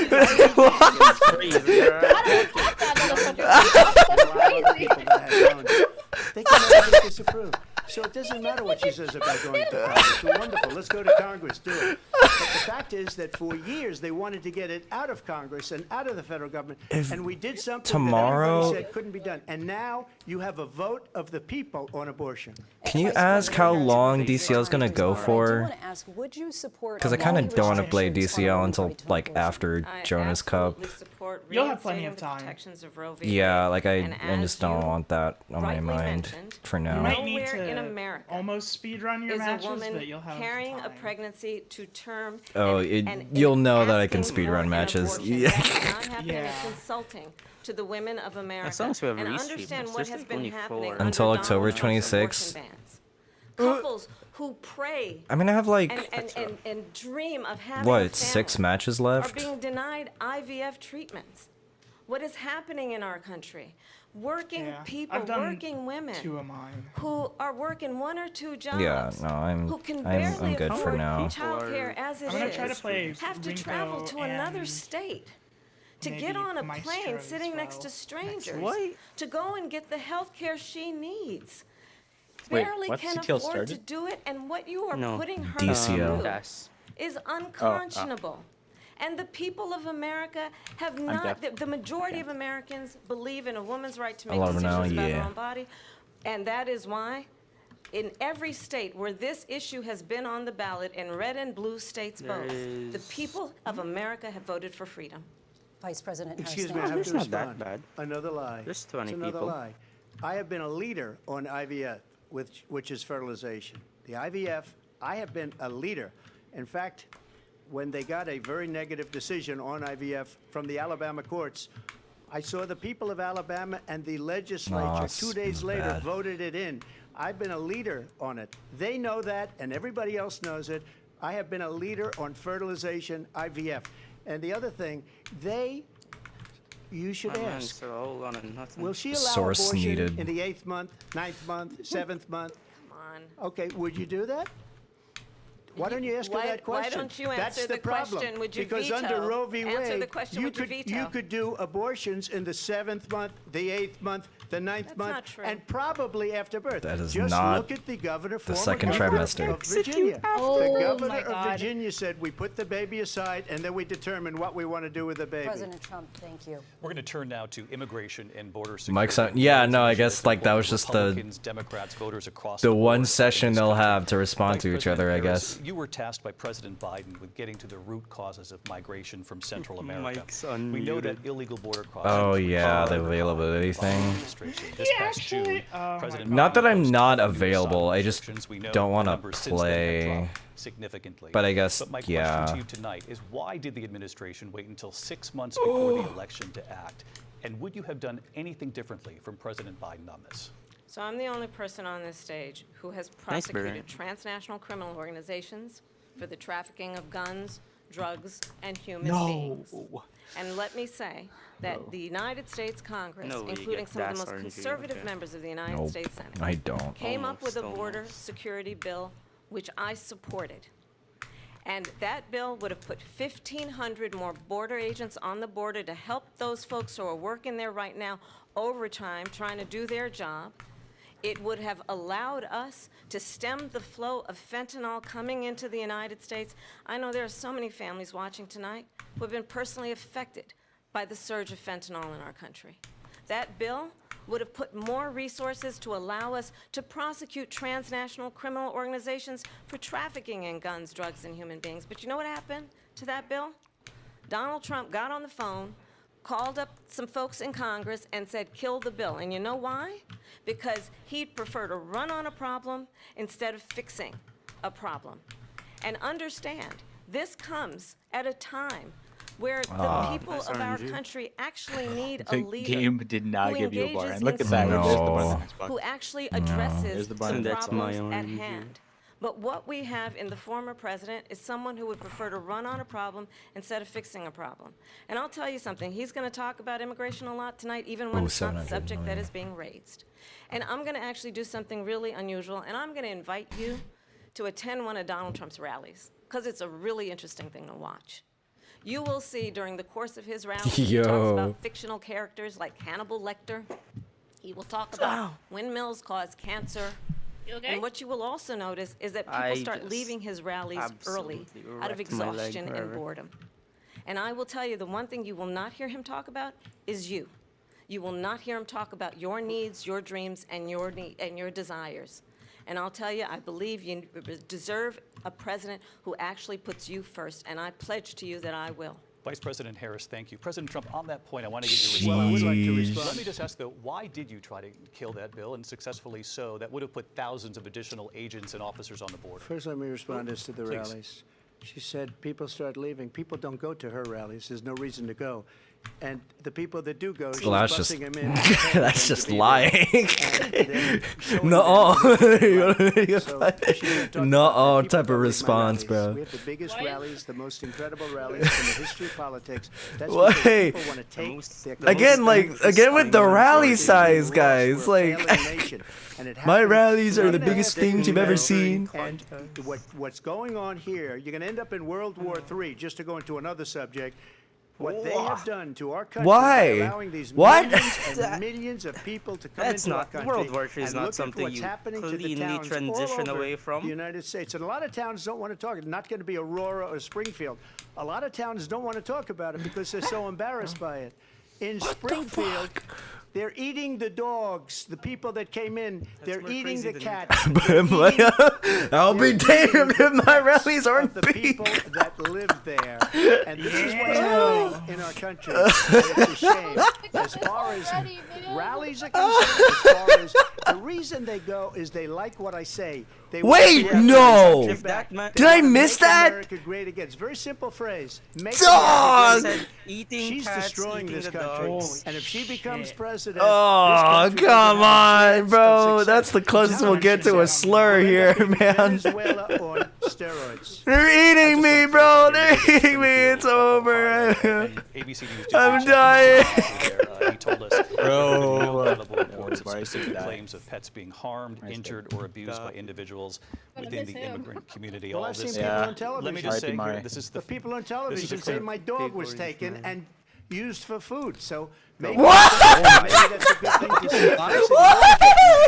They can never get this approved. So it doesn't matter what she says about going to Congress. Well, wonderful. Let's go to Congress. Do it. But the fact is that for years they wanted to get it out of Congress and out of the federal government. And we did something that tomorrow- everybody said couldn't be done. And now you have a vote of the people on abortion. Can you ask how long DCL is gonna go I do for? want to ask, would you support Because I kind of any don't want to play restrictions on DCL our until right to like abortion? after I Jonas Cup. absolutely support You'll have plenty reinstating of the time. protections of Roe v. Yeah, Wade. like And I as just don't you want that on my rightly mind mentioned, for You now. might need Nowhere in to America almost speed run your is a matches, woman but you'll have carrying a time. pregnancy to term. Oh, you'll know that I can asking speed for run an matches. abortion. Yeah. That is not happening. Yeah. It's insulting to the women of America. As long as we have and restream, understand it's what just has like been only happening 4. Until under October Donald Trump's 26th. abortion bans. Couples who pray I mean, I have like and dream of having a what, family 6 matches are left? being denied IVF treatments. What is happening in our country? Working Yeah, people, I've done working women 2 of mine. who are working 1 or 2 jobs. Yeah, no, who can I'm barely good for afford now. childcare as it I'm gonna is, try to play have to Ringo travel to another and state to maybe get on a Maestro plane as sitting next well to next strangers week. to go and get the health care she needs. Wait, Barely what? can CTL afford to started? do it, and what you are No. putting her DCL. through Yes. is unconscionable. And the people of America have not, deaf. the majority of Americans believe in a woman's right to I make love her decisions now, about yeah. her own body. And that is why, in every state where this issue has been on the ballot, in red and blue states There both, the is- people of America have voted for freedom. Vice President Harris. Excuse me, thank I you. have It's to not that respond. bad. Another lie. There's 20 it's another people. lie. I have been a leader on IVF, which is fertilization. The IVF, I have been a leader. In fact, when they got a very negative decision on IVF from the Alabama courts, I saw the people of Alabama and the legislature it's 2 days later bad. voted it in. I've been a leader on it. They know that, and everybody else knows it. I have been a leader on fertilization, IVF. And the other thing, you should My ask, man's all on and nothing. will she allow Source abortion needed. in the 8th month, 9th month, 7th month? Come on. Okay, would you do that? Why don't you ask her that question? Why don't you That's answer the the problem. question? Would you because veto? under Roe v. Answer Wade, the question, you would you could veto? do abortions in the 7th month, the 8th month, the 9th month, not true. and probably after birth. That is Just not look at the governor, the former second governor trimester. of Virginia. Oh, the my governor of God. Virginia said we put the baby aside and then we determine what we want to do with the baby. President Trump, thank you. We're going to turn now to immigration and border security. MAXOUT. Yeah, no, I guess like that was just the Republicans, Democrats, voters across the board one in session this they'll country. have to respond Vice to each President other, I Harris, guess. You were tasked by President Biden with getting to the root causes of migration from Central America. Mike's We know that unmuted. illegal border crossings. Oh were yeah, caused the by availability Biden thing. administration. This past June, President Not that Biden I'm imposed not new available, I just restrictions. We know don't the want to numbers since then have play. dropped significantly. But I guess, But my yeah. question to you tonight is, why did the administration wait until 6 months before the election to act? And would you have done anything differently from President Biden on this? So I'm the only person on this stage who has Nice, prosecuted Barrett. transnational criminal organizations for the trafficking of guns, drugs, and human No. beings. And let me say that the United States Congress, No way you including get some of the gas, most aren't you? conservative Okay. members of the United Nope, States Senate, I don't. came up with a Almost, border almost. security bill, which I supported. And that bill would have put 1,500 more border agents on the border to help those folks who are working there right now overtime, trying to do their job. It would have allowed us to stem the flow of fentanyl coming into the United States. I know there are so many families watching tonight who have been personally affected by the surge of fentanyl in our country. That bill would have put more resources to allow us to prosecute transnational criminal organizations for trafficking in guns, drugs, and human beings. But you know what happened to that bill? Donald Trump got on the phone, called up some folks in Congress, and said, kill the bill. And you know why? Because he'd prefer to run on a problem instead of fixing a problem. And understand, this comes at a time where the people Nice of our RNG. country actually need a The leader game did not who give you a bar. engages And look in at that. There's the No. button on Xbox. who actually addresses There's the the button. That's my problems at own hand. But what we have in the former president is someone who would prefer to run on a problem instead of fixing a problem. And I'll tell you something, he's going to talk about immigration a lot tonight, even when Oh, it's not the 700 subject that million. is being raised. And I'm going to actually do something really unusual, and I'm going to invite you to attend one of Donald Trump's rallies, because it's a really interesting thing to watch. You will see during the course of his rally, he talks Yo. about fictional characters like Hannibal Lecter. He will talk about windmills cause cancer. You okay? And what you will also notice is that people I start just leaving his rallies early absolutely out of wrecked my leg exhaustion and forever. boredom. And I will tell you, the one thing you will not hear him talk about is you. You will not hear him talk about your needs, your dreams, and your desires. And I'll tell you, I believe you deserve a president who actually puts you first, and I pledge to you that I will. Vice President Harris, thank you. President Trump, on that point, I want to get your Well, I response. would like to Jeez. respond. Let me just ask, though, why did you try to kill that bill, and successfully so, that would have put thousands of additional agents and officers on the border? First, let me respond as to the Please. rallies. She said people start leaving. People don't go to her rallies. There's no reason to go. And the people that do go, she's Well, that's just busing them in. that's just lying. No. No type of response, bro. We have the biggest rallies, the most incredible rallies in the history of politics. That's Why? because people want to take their Again, with the rally size, guys. Like, my rallies are the biggest things you've ever seen. And what's going on here, you're going to end up in World War III, just to go into another subject. What they have done to our country Why? by allowing these What? millions and millions of people to come That's into our not- country. World War III is and not look at something what's you happening to the cleanly towns transition all over away from. the United States. And a lot of towns don't want to talk. It's not going to be Aurora or Springfield. A lot of towns don't want to talk about it because they're so embarrassed by it. In Springfield, they're eating the dogs. The people that came in, they're more eating crazy the than cats. I'll be damned if my rallies aren't the people that live there. And this is what's happening in our country. And it's a shame. As far as rallies are concerned, as far as the reason they go is they like what I say. They want Wait, to bring no. the country back. They Did I want to miss make that? America great again. It's a very simple phrase. Make Dog! America great again. Eating She's cats, destroying eating this the country. dogs. And if she becomes president, Oh, this country come doesn't have a on, chance bro. of That's the success. closest we'll get to a slur here, man. Venezuela on steroids. They're eating me, bro. They're eating me. It's over. ABC News I'm did dying. he told us there are no credible reports of Received that. claims of pets being harmed, injured, or abused by individuals within the immigrant community. Well, All I've seen this. people on Let television. me just say R.I.P. here, Mari. this is The people on this is television a say clear- my dog was taken and used for food. So maybe What? maybe that's a good thing to say.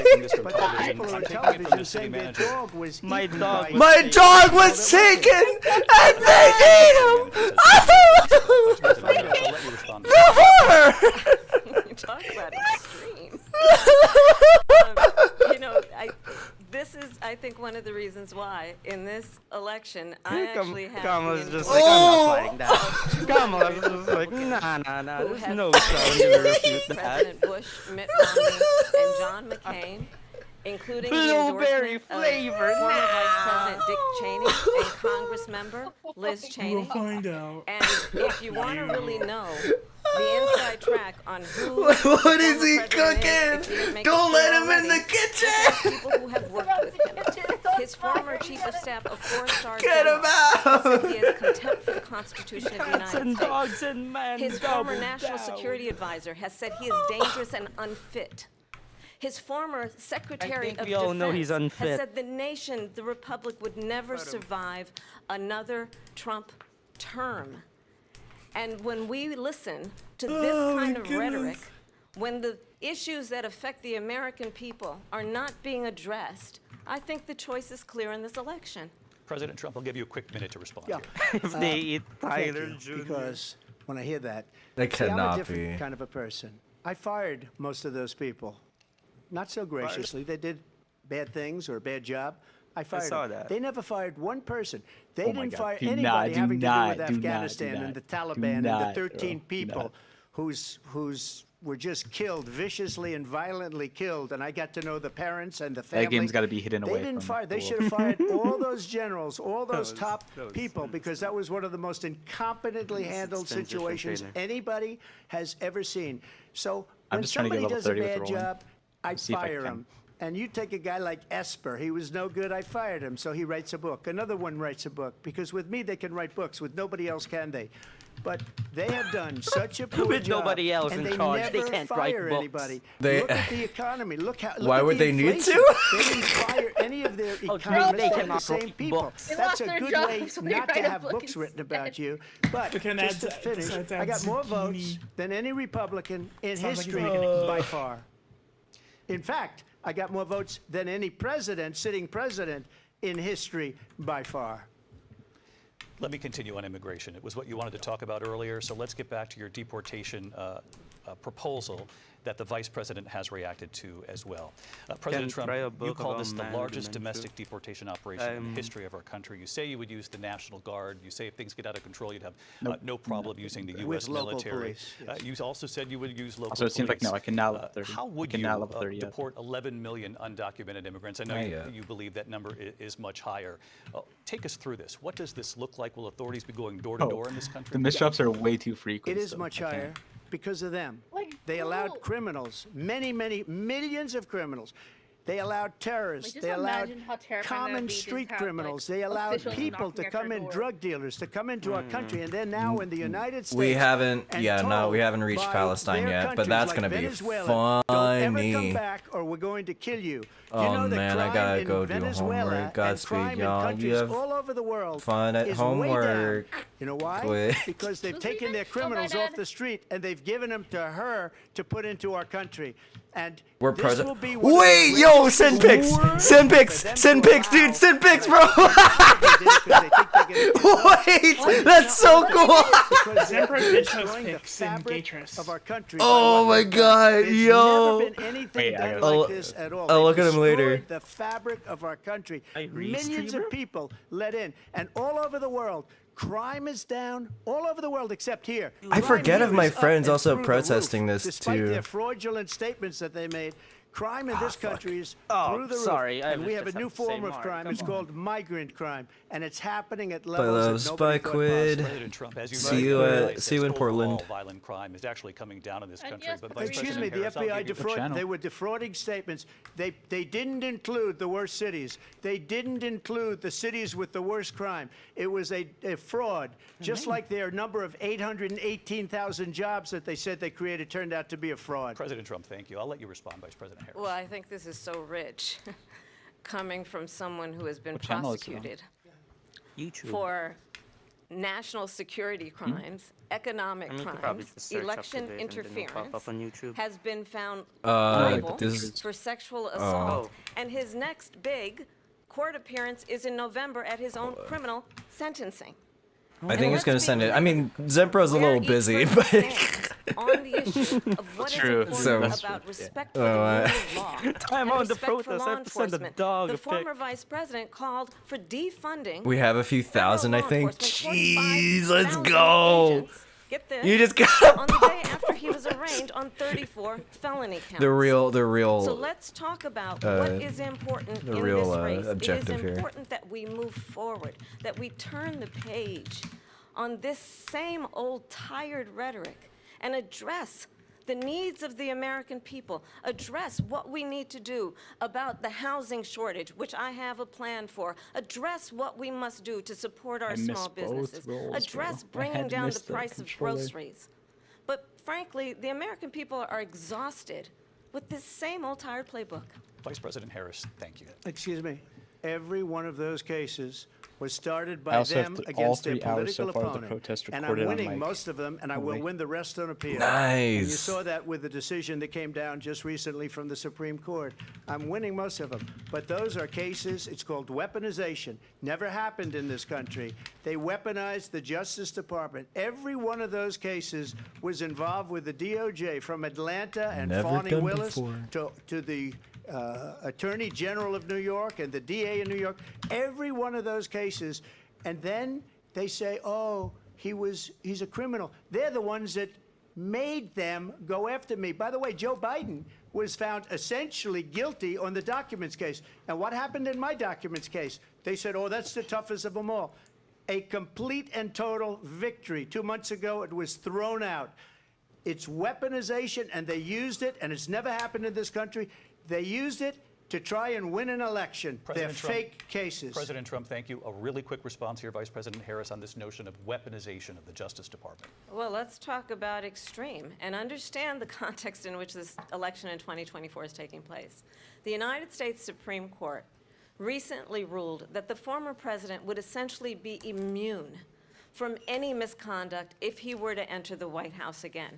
taking this from But the television. people I'm on taking it from television the city saying their manager. dog was My eaten dog by- was My dog was taken and they ate him. I'll let you respond. The horror. You talk about extreme. This is, I think, one of the reasons why in this election I actually have Kamala's the just like, I'm not fighting that. Kamala's just like, nah, who there's have no fired sound to refute that. President Bush, Mitt Romney, and John McCain, including Blueberry the endorsement flavor, of former no. Vice President Dick Cheney and Congress member Liz Cheney. We'll find out. And if you want to really know the inside track on who What is he former president cooking? is, if you didn't make Don't it let clear him in the already, kitchen. people who have worked with him. His former chief of staff, a four-star Get him general, out. said he has contempt for the Constitution of the Cats United and States. dogs and men His former double national down. security advisor has said he is dangerous and unfit. His former Secretary think of we all Defense know he's has unfit. said the nation, the republic, would never survive another Trump term. And when we listen to this kind of rhetoric, when the issues that affect the American people are not being addressed, I think the choice is clear in this election. President Trump, I'll give you a quick minute to respond. Yeah. Here. If they eat Thank Tyler you, Jr. because when I hear that, They see, I'm a cannot different be. kind of a person. I fired most of those people, not so graciously. They did bad things or a bad job. I fired saw them. that. They never fired one person. They Oh my didn't God. fire Do not, anybody do having not, to do with do not, do Afghanistan not. and the Do Taliban and the not, 13 do people not. who's were just killed, viciously and violently killed. And I got to know the parents and the family. That game's got to be hidden They away didn't from fire. They the should have world. fired all those generals, all those was- top that was people, because that was one of the most incompetently handled Spencer situations Trainer. anybody has ever seen. So I'm when just trying to get somebody level does a 30 with bad rolling. job, I See if I fire can. him. And you take a guy like Esper, he was no good, I fired him, so he writes a book. Another one writes a book, because with me they can write books, with nobody else can they. But they have done such a poor With job, nobody else and in they charge, never they can't write fire books. anybody. They- Look at the economy. Look how. Look Why at would the they need inflation. to? They didn't fire any of their Oh, economists. they They're the cannot same write people. books. That's lost a their good jobs way when they not to write a have book books written about instead. you. But They can just to add- finish, besides I add got more zucchini. votes than any Republican in Sounds like he's history making a by far. In fact, I got more votes than any president, sitting president, in history by far. Let me continue on immigration. It was what you wanted to talk about earlier, so let's get back to your deportation proposal that the vice president has reacted to as well. President Trump, try a you book call about this the man largest dementia. domestic deportation operation in the history of our country. You say you would use the National Guard. You say if things get out of control, you'd have no problem using the With U.S. local military. police, yes. You also said you would use local Also, it seems like police. no, I can now level 30. How would I can you now level 30 yet. deport 11 million undocumented immigrants? I know Not you, yet. you believe that number is much higher. Take us through this. What does this look like? Will authorities be going door to door in this country? The misdrops are way too frequent. It is so much I can't. higher because of them. Like, They who? allowed criminals, many millions of criminals. They allowed terrorists. Like, just they allowed imagine how terrifying that would common be to street have, criminals. like, They allowed officials people knocking to at your come in, door. drug dealers to come into our country, and they're now in the United States. We haven't, and yeah, no, told we haven't reached by Palestine their yet, but countries that's like gonna be Venezuela, Don't ever come funny. back, or we're going to kill you. Oh, you know that man, I crime gotta in go do Venezuela homework. and Godspeed, crime in y'all. You countries have all over the world fun at is way down. homework. You know why? Quick. Because they've Who's taken leaving? their criminals Oh, my off the street and they've given them to her to put into our country. And We're this present. will be one of the Wait, yo, greatest send pics, wars send for pics, them send to pics, dude, allow. send pics, bro. Wait, Wait, that's so cool. Zempro did post destroying the pics in fabric Gatris. of our country. Oh my God, There's yo. never been anything done I'll- like this at all. I'll They look at him later. destroyed the fabric of our country. Hey, Millions restreamer? of people let in, and all over the world. Crime is down all over the world except here. I Crime forget here of my is up friends and also through the protesting roof, this despite too. their fraudulent statements that they made. Crime in this country is Oh, through the roof. sorry, I and we have a just new have to say, form of Mark, crime. come It's on. called migrant crime, and it's happening at By levels the that nobody Spy thought Quid. possible. President Trump, as you See know, you realize at, see you in that overall Portland. violent crime is actually coming down in this country. yes, But but Vice Excuse President me, the Harris, I'll FBI give you- defrauded. They were defrauding statements. They didn't include the worst cities. They didn't include the cities with the worst crime. It was a fraud, just like their number of 818,000 jobs that they said they created turned out to be a fraud. President Trump, thank you. I'll let you respond, Vice President Harris. Harris. Well, I think this is so rich, coming from someone who has been What channel is it on? prosecuted YouTube. for national security crimes, economic I mean, you could probably crimes, just search up election today and then it'll pop interference, up on YouTube. has been found Uh, liable this- for sexual oh. assault. And his next big court appearance is in November at his own criminal sentencing. I think he's gonna send it. I mean, Zempro's a little busy, but On the issue of what is True. important So- about respect for Oh, the rule of law I'm and on the respect for protest. law I have to send a enforcement. dog The a pic. former vice president called for defunding. we have a few thousand, I think. enforcement, Jeez, let's 45,000 go. agents. Get this. You just got on the day after he was arraigned on 34 felony counts. the real. So let's talk about what is important the in real, this race. objective it is here. important that we move forward, that we turn the page on this same old tired rhetoric and address the needs of the American people, address what we need to do about the housing shortage, which I have a plan for, address what we must do to support our I miss small both businesses, roles, address bro. I bringing had down the missed that price of controller. groceries. But frankly, the American people are exhausted with this same old tired playbook. Vice President Harris, thank you. Excuse me. Every one of those cases was started I by also have them all against their 3 hours so political far of the opponent. protest And I'm recorded on winning mic. most of them, and I will Only. win the rest on appeal. Nice. And you saw that with the decision that came down just recently from the Supreme Court. I'm winning most of them. But those are cases, it's called weaponization. Never happened in this country. They weaponized the Justice Department. Every one of those cases was involved with the DOJ, from Atlanta and Never Fani done Willis before. to the Attorney General of New York and the DA in New York. Every one of those cases. And then they say, oh, he's a criminal. They're the ones that made them go after me. By the way, Joe Biden was found essentially guilty on the documents case. And what happened in my documents case? They said, oh, that's the toughest of them all. A complete and total victory. 2 months ago, it was thrown out. It's weaponization, and they used it, and it's never happened in this country. They used it to try and win an election. President They're Trump, fake cases. President Trump, thank you. A really quick response here, Vice President Harris, on this notion of weaponization of the Justice Department. Well, let's talk about extreme and understand the context in which this election in 2024 is taking place. The United States Supreme Court recently ruled that the former president would essentially be immune from any misconduct if he were to enter the White House again.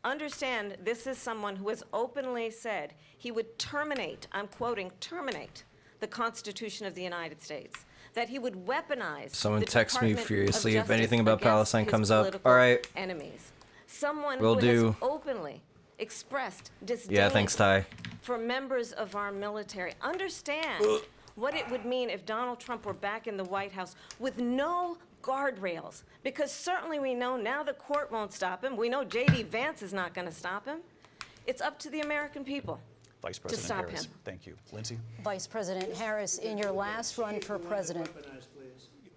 Understand, this is someone who has openly said he would terminate, I'm quoting, terminate the Constitution of the United States, that he would weaponize Someone the text me Department of furiously if Justice anything about against Palestine his comes up. political All right. enemies. Someone Will who do. has openly expressed disdain Yeah, thanks, Ty. for members of our military. Understand what it would mean if Donald Trump were back in the White House with no guardrails, because certainly we know now the court won't stop him. We know J.D. Vance is not going to stop him. It's up to the American people Vice to President stop Harris, him. thank you. Lindsay? Vice President Harris, in your last run for president.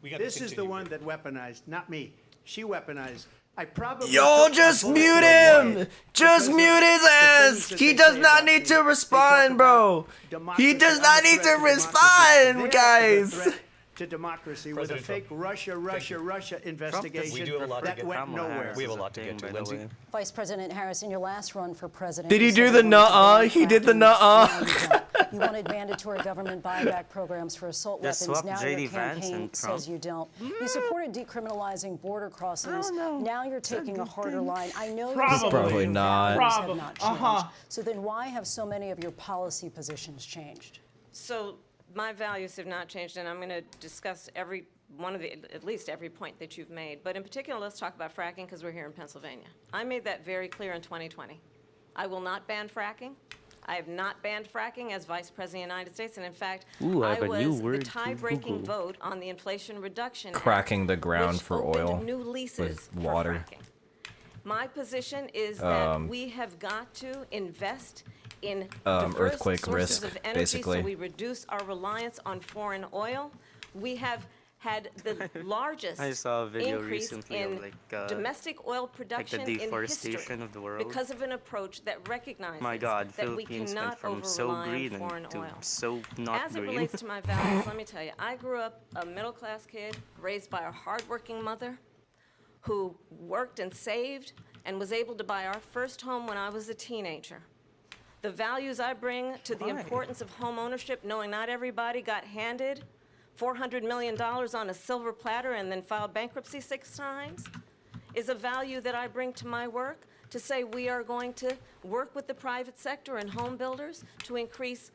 We gotta This is the continue one that weaponized, not me. She weaponized. I probably Yo, took a just bullet mute to the him! head Just because of mute his the ass! things that He they does say not about need me. to They talk respond, bro. about democracy. He does I'm not a need threat to democracy. respond, They're guys. the threat to democracy with a President fake Russia investigation We do have a lot to that get went nowhere. We have a lot to get to. Lindsay? Vice President Harris, in your last run for president. Did he you do said the you wanted to nuh-uh? ban He did the fracking. nuh-uh. Now you don't. You wanted mandatory government buyback programs for assault Just weapons. swap Now J.D. your Vance campaign and Trump. says you don't. You supported decriminalizing border crossings. Now you're taking a harder line. I know you say Probably your not. values have not changed. So then why have so many of your policy positions changed? So my values have not changed, and I'm going to discuss at least every point that you've made. But in particular, let's talk about fracking, because we're here in Pennsylvania. I made that very clear in 2020. I will not ban fracking. I have not banned fracking as Vice President of the United States, and in fact, Ooh, I I have a new was the word to tie-breaking Google. vote on the Inflation Reduction Act, Cracking the ground which for opened oil new leases with for water. fracking. My position is that we have got to invest in diverse earthquake sources risk, of energy, basically. so we reduce our reliance on foreign oil. We have had the largest I saw a video increase recently in of like domestic oil production in deforestation history of the world. because of an approach that recognizes My God, that we Philippines cannot went from so over-rely green on foreign to oil. so not As it green. relates to my values, let me tell you, I grew up a middle-class kid raised by a hardworking mother who worked and saved and was able to buy our first home when I was a teenager. The values I bring to the importance of home ownership, knowing not everybody got handed $400 million on a silver platter and then filed bankruptcy 6 times, is a value that I bring to my work, to say we are going to work with the private sector and home builders to increase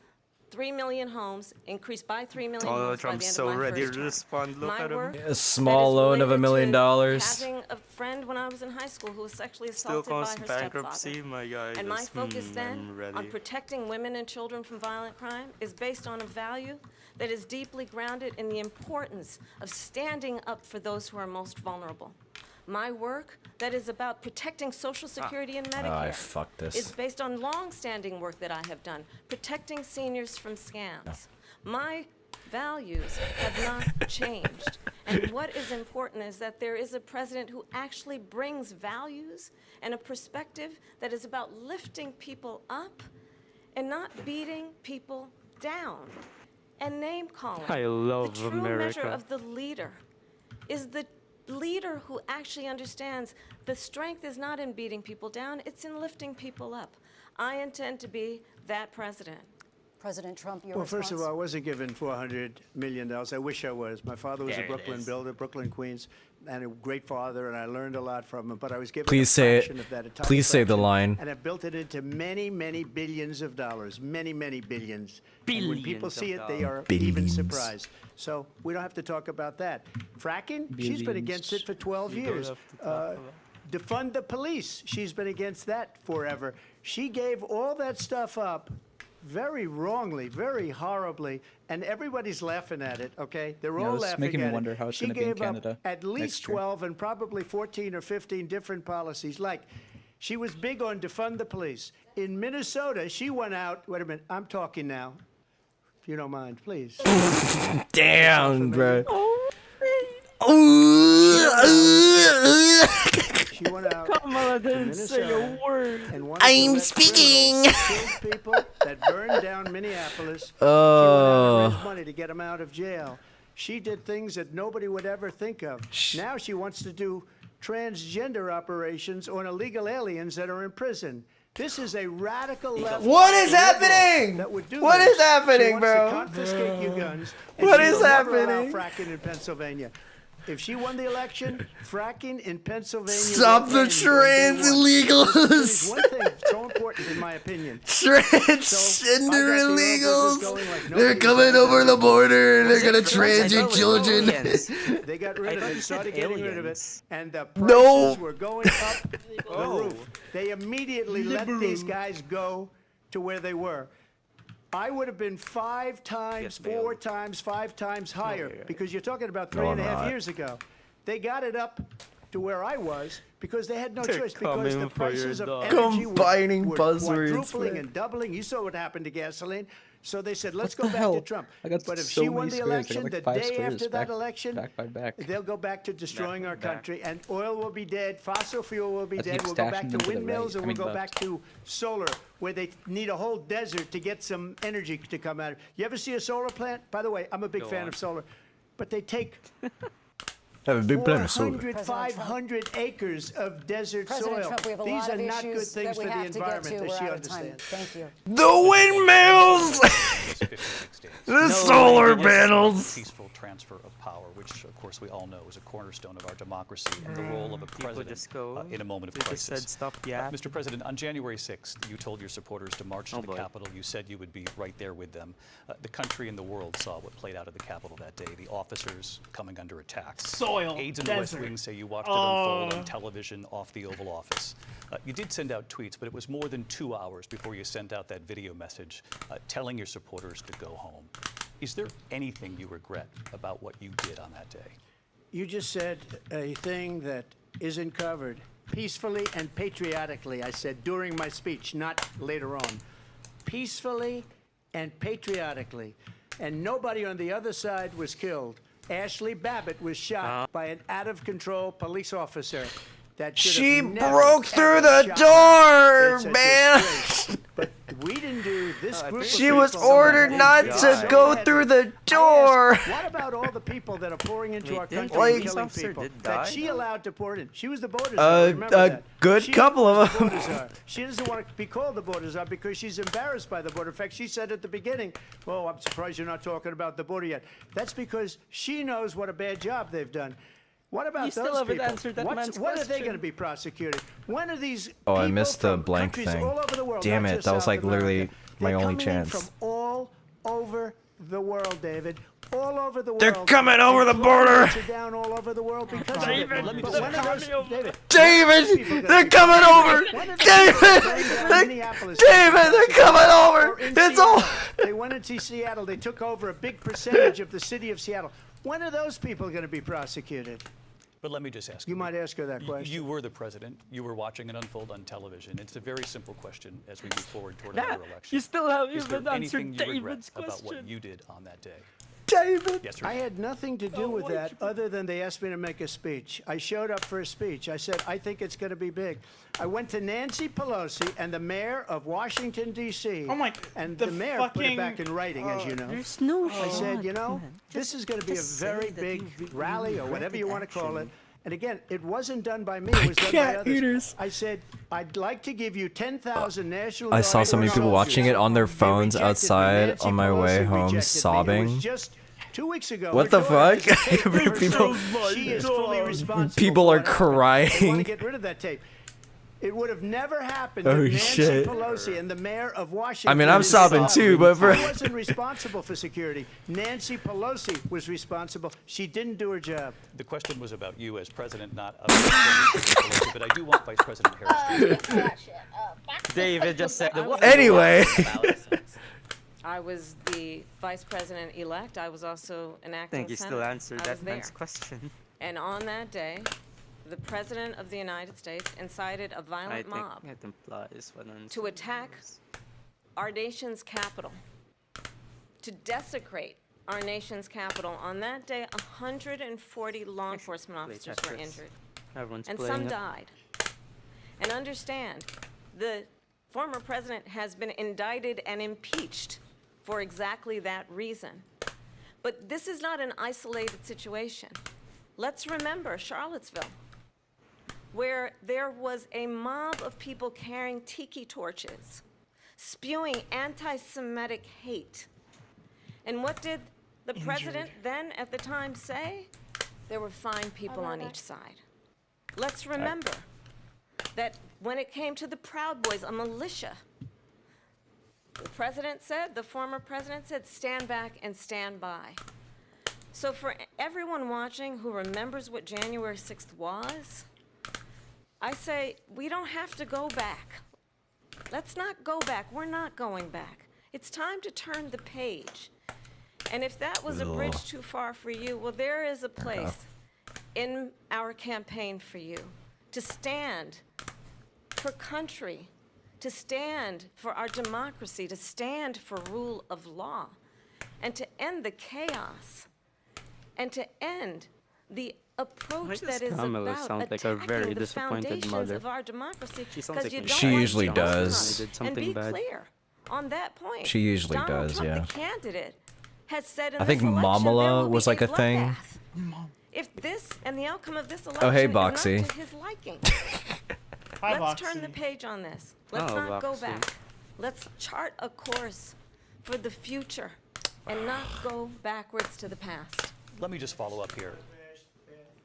3 million homes, increase by 3 million homes by the end so of my ready first to term. respond. Look My at him. work A small loan of $1 million. having a friend when I was in high school who was sexually Still assaulted by comes her bankruptcy, stepfather. my guy. And my just, focus I'm then ready. on protecting women and children from violent crime is based on a value that is deeply grounded in the importance of standing up for those who are most vulnerable. My work that is about protecting Social Security and Medicare I fucked this. is based on long-standing work that I have done, protecting seniors from scams. My values have not changed. And what is important is that there is a president who actually brings values and a perspective that is about lifting people up and not beating people down. And name calling. I love the true America. measure of the leader is the leader who actually understands the strength is not in beating people down, it's in lifting people up. I intend to be that president. President Trump, your Well, response? first of all, I wasn't given $400 million. I wish I was. My father was a Brooklyn builder, Brooklyn, Queens, and a great father, and I learned a lot from him. But I was given Please a say it. fraction of that, a tiny Please say the fraction, line. And I've built it into many, many billions of dollars. Many, many billions. And when people Billions see of it, they are dollars. even Billions. surprised. So we don't have to talk about that. Fracking, she's been against it for 12 You don't years. have to talk about Defund the police, she's been against that forever. She gave all that stuff up very wrongly, very horribly, and everybody's laughing at it, okay? They're all it's laughing making me at wonder it. how it's She gonna be in gave up Canada at least next year. 12 and probably 14 or 15 different policies. Like, she was big on defund the police. In Minnesota, she went out, wait a minute, I'm talking now, if you don't mind, please. Damn, bro. She went out Kamala to didn't say a Minnesota word. and wanted to I'm let speaking. criminals kill people that burned down Minneapolis. She went out Oh. and raised money to get them out of jail. She did things that nobody would ever think of. Now she wants to do transgender operations on illegal aliens that are in prison. This is a radical left. What is liberal happening? That would do What this. is happening, She wants bro? to confiscate your guns. and What she is will never allow happening? fracking in Pennsylvania. If she won the election, fracking in Pennsylvania. Stop will the end on day trans one. illegals. There's one thing so important, in my opinion. Transgender illegals. They're Nobody's coming ever over done the it. border and they're gonna I trans your thought it was children. aliens. They got rid of thought it, you started said getting rid of it, aliens. and the No. prices were going up the roof. They immediately let these guys go to where they were. I would have been 5 times, 4 times, 5 times higher, because you're talking about 3.5 not. years ago. They got it up to where I was because they had no They're choice, because coming the for your prices of dog. energy Combining were buzzwords, quadrupling man. and doubling. You saw what happened to gasoline. So they said, let's What go the back hell? to Trump. I got But if so she won many the squares. I got election, like the 5 day squares after that back- election, back by back. they'll go back to destroying our back. country, and oil will be dead, fossil fuel will be I dead. keep We'll go stashing back them to to the windmills, right. and I we'll mean go back to solar, where they need a whole desert to get some energy to come out of. You ever see a solar plant? By the way, I'm a big fan of solar, but they take Have a big plan of solar. 400, 500 acres of desert President soil. Trump, we have a These lot are of not good issues things that for we the have to get environment to. that We're she out of time. understands. Thank you. The windmills. The solar panels. Peaceful transfer of power, which of course we all know is a cornerstone of our democracy and the role of a president just go. in a moment of They just crisis. said stop yapping. Mr. President, on January 6th, you told your supporters to march to Oh, the boy. Capitol. You said you would be right there with them. The country and the world saw what played out at the Capitol that day, the officers coming under attack. Soil, Aides in the West desert. Wing say you watched it unfold on television off the Oval Office. You did send out tweets, but it was more than 2 hours before you sent out that video message telling your supporters to go home. Is there anything you regret about what you did on that day? You just said a thing that isn't covered. Peacefully and patriotically, I said during my speech, not later on. Peacefully and patriotically. And nobody on the other side was killed. Ashley Babbitt was shot by an out-of-control police officer. That should have She never, broke through ever the shot door, her. It's a man. disgrace. But we didn't do this. This group of She was people- ordered not to go through the door. What about all the people that are pouring into our didn't country the and police killing officer people did that die, she though? allowed to pour it in? She was the border czar. Remember A that. good She couple was of the border them. czar. She doesn't want to be called the border czar because she's embarrassed by the border. In fact, she said at the beginning, "Oh, I'm surprised you're not talking about the border yet." That's because she knows what a bad job they've done. What about You still those haven't people? answered that man's When are they question. going to be prosecuted? When are these Oh, I people missed the from blank countries thing. all over the world, Damn not it, just that was South like literally America, my they're only coming in chance. from all over the world, David. All over the world. They're coming over the border. Are down all over the world because of it. David, But when are those, David, David, they're coming over. David, they're coming over. It's all. They went into Seattle. They took over a big percentage of the city of Seattle. When are those people going to be prosecuted? But let me just ask You might ask her that question. You were the president. You were watching it unfold on television. It's a very simple question as we move forward toward another election. You still haven't Is there even answered anything you regret David's about what question. you did on that day? David. Yes, sir. I had nothing to do with that other than they asked me to make a speech. I showed up for a speech. I said, I think it's going to be big. I went to Nancy Pelosi and the mayor of Washington, D.C. Oh my- And the the mayor put it fucking- back in writing, as you know. There's no I said, you know, man. this is going to be a just say very that big you really rally or whatever you want to call it. regretted And again, it wasn't done by me. It was done by Cat others. eaters. I said, I'd like to give you 10,000 National I saw Guard so many people soldiers. watching it on their They phones rejected me. outside Nancy on my Pelosi way home, rejected me. It sobbing. was just 2 weeks ago. What her the daughter fuck? has a tape of People- herself. She is fully responsible. People for are what happened. They want crying. to get rid of that tape. It would have never happened Oh, if Nancy shit. Pelosi and the mayor of Washington. I mean, I'm didn't sobbing stop too, me. but for- I wasn't responsible for security. Nancy Pelosi was responsible. She didn't do her job. The question was about you as president, not about Nancy Pelosi, but I do want Vice President Harris to David just said the what? Anyway. I was the vice president-elect. I was also an I acting think you senator. still answered I was that there. man's question. And on that day, the president of the United States incited a I violent think mob it implies what I'm to attack our nation's capital, to desecrate our nation's capital. On that day, 140 law enforcement officers were Tetris. injured, Everyone's and playing some it. died. And understand, the former president has been indicted and impeached for exactly that reason. But this is not an isolated situation. Let's remember Charlottesville, where there was a mob of people carrying tiki torches, spewing anti-Semitic hate. And what did the president then at the time say? There were fine people on each side. Let's remember that when it came to the Proud Boys, a militia, the president said, the former president said, stand back and stand by. So for everyone watching who remembers what January 6th was, I say we don't have to go back. Let's not go back. We're not going back. It's time to turn the page. And if that was a bridge too far for you, well, there is a place in our campaign for you to stand for country, to stand for our democracy, to stand for rule of law, and to end the chaos, and to end the approach does that is Kamala about sound like a attacking very the disappointed foundations mother? of our democracy. She sounds 'cause like you when don't She want usually to does. Did And something be bad. clear on that point. She usually Donald does, Trump, yeah. the candidate, has said in I think this election, there Mamala will was be like a thing. bloodbath. If this and the outcome of this election Oh, hey, is not Boxy. to his liking, Hi, let's Boxy. turn the page on this. Let's Oh, not go Boxy. back. Let's chart a course for the future and not go backwards to the past. Let me just follow up here.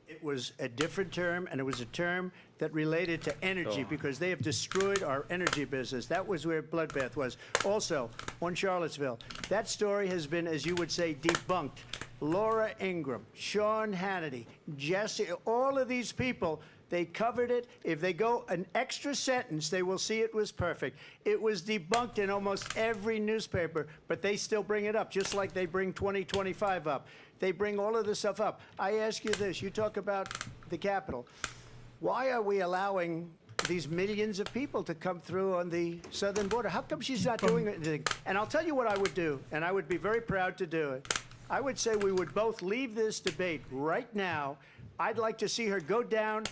It was a different term, and it was a term that related to energy because they have destroyed our energy business. That was where bloodbath was. Also, on Charlottesville, that story has been, as you would say, debunked. Laura Ingraham, Sean Hannity, Jesse, all of these people, they covered it. If they go an extra sentence, they will see it was perfect. It was debunked in almost every newspaper, but they still bring it up, just like they bring 2025 up. They bring all of this stuff up. I ask you this. You talk about the Capitol. Why are we allowing these millions of people to come through on the southern border? How come she's not doing anything? And I'll tell you what I would do, and I would be very proud to do it. I would say we would both leave this debate right now. I'd like to see her go down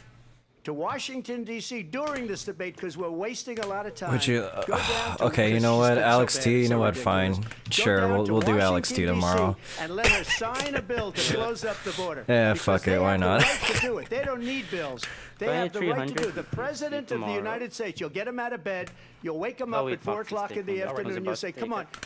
to Washington, D.C. during this debate because we're wasting a lot of time. Would you? Go down to- Okay, you know because what, she's been so Alex bad, T. it's You know so what? Fine. ridiculous. Go Sure, down we'll to do Alex T. Washington, tomorrow. D.C. and let her sign a bill to close up the border. Yeah, Because fuck they it. Why have the not? right to do it. They don't need bills. They have the right to do it. The president of the tomorrow. United States. You'll get him out of bed. You'll wake him up wait, at 4 fuck, o'clock just in the take one. afternoon. Alright. You'll say,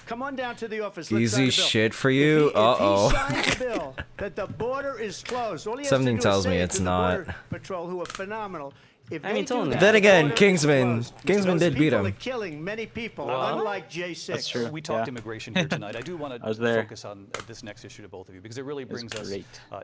come on down to the office. Let's Easy sign a bill." shit for you. If Uh-oh. he signs a bill that the border is closed, all he has Something to do tells is me say it it's to the not. Border Patrol, who are phenomenal. If I mean, they it's do only that, Then the again, border is Kingsman closed. Kingsman Those did beat people him. are killing many people, Well, unlike J6. That's true. We talked immigration here tonight. I do want to there. focus on this next issue to both of you because it really brings us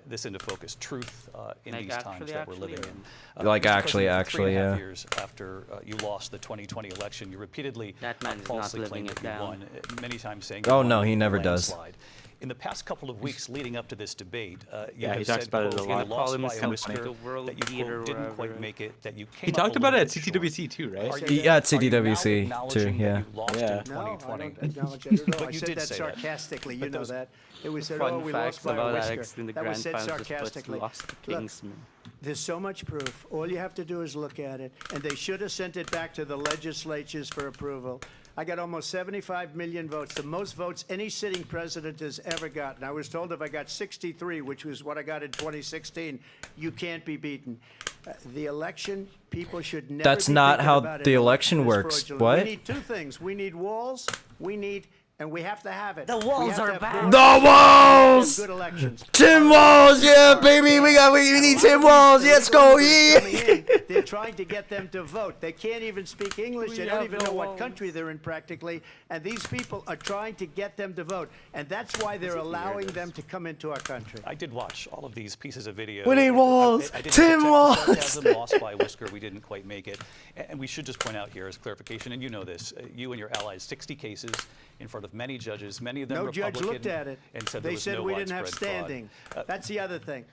this into focus. Truth in Like, these times that we're living in. Like, Mr. actually, President, for 3.5 yeah. years after you lost the 2020 election, you repeatedly That man is not falsely living claimed it that you down. won, many times saying you Oh won no, in he a never does. landslide. In the past couple of weeks leading up to this debate, you Yeah, have he talks said, about it a quote, lot. "You lost Call him by some a whisker, the world that you beater quote, or didn't quite whatever." make it, that you came He up talked a about it little at bit short." CTWC too, right? Are you- Yeah, at are you now CTWC too. acknowledging Yeah. that you lost Yeah. in No, I 2020? don't acknowledge it at all. But I you said did that say that. sarcastically. You But know those- that. It was said, Fun oh, we facts lost by a about whisker. Alex in the That grand was said finals, but sarcastically. lost to Look, Kingsman. there's so much proof. All you have to do is look at it. And they should have sent it back to the legislatures for approval. I got almost 75 million votes, the most votes any sitting president has ever gotten. I was told if I got 63, which was what I got in 2016, you can't be beaten. The election, people should never That's be not thinking how about it. the election It's works. fraudulent. What? We need two things. We need walls. And we have to have it. The walls are bad. The walls! Good elections. Tim Walls, yeah, baby. We need Tim Walls. Let's go. Yeah. They're trying to get them to vote. They can't even speak English. They don't even know what country they're in practically. And these people are trying to get them to vote. And that's why they're allowing them to come into our country. I did watch all of these pieces of video. We need walls. I didn't Tim detect Walls. the sarcasm, lost by a whisker. We didn't quite make it. And we should just point out here as clarification, and you know this, you and your allies, 60 cases in front of many judges, many of them No Republican. judge looked at it. And said They there was said no we didn't have widespread fraud. standing. That's the other thing.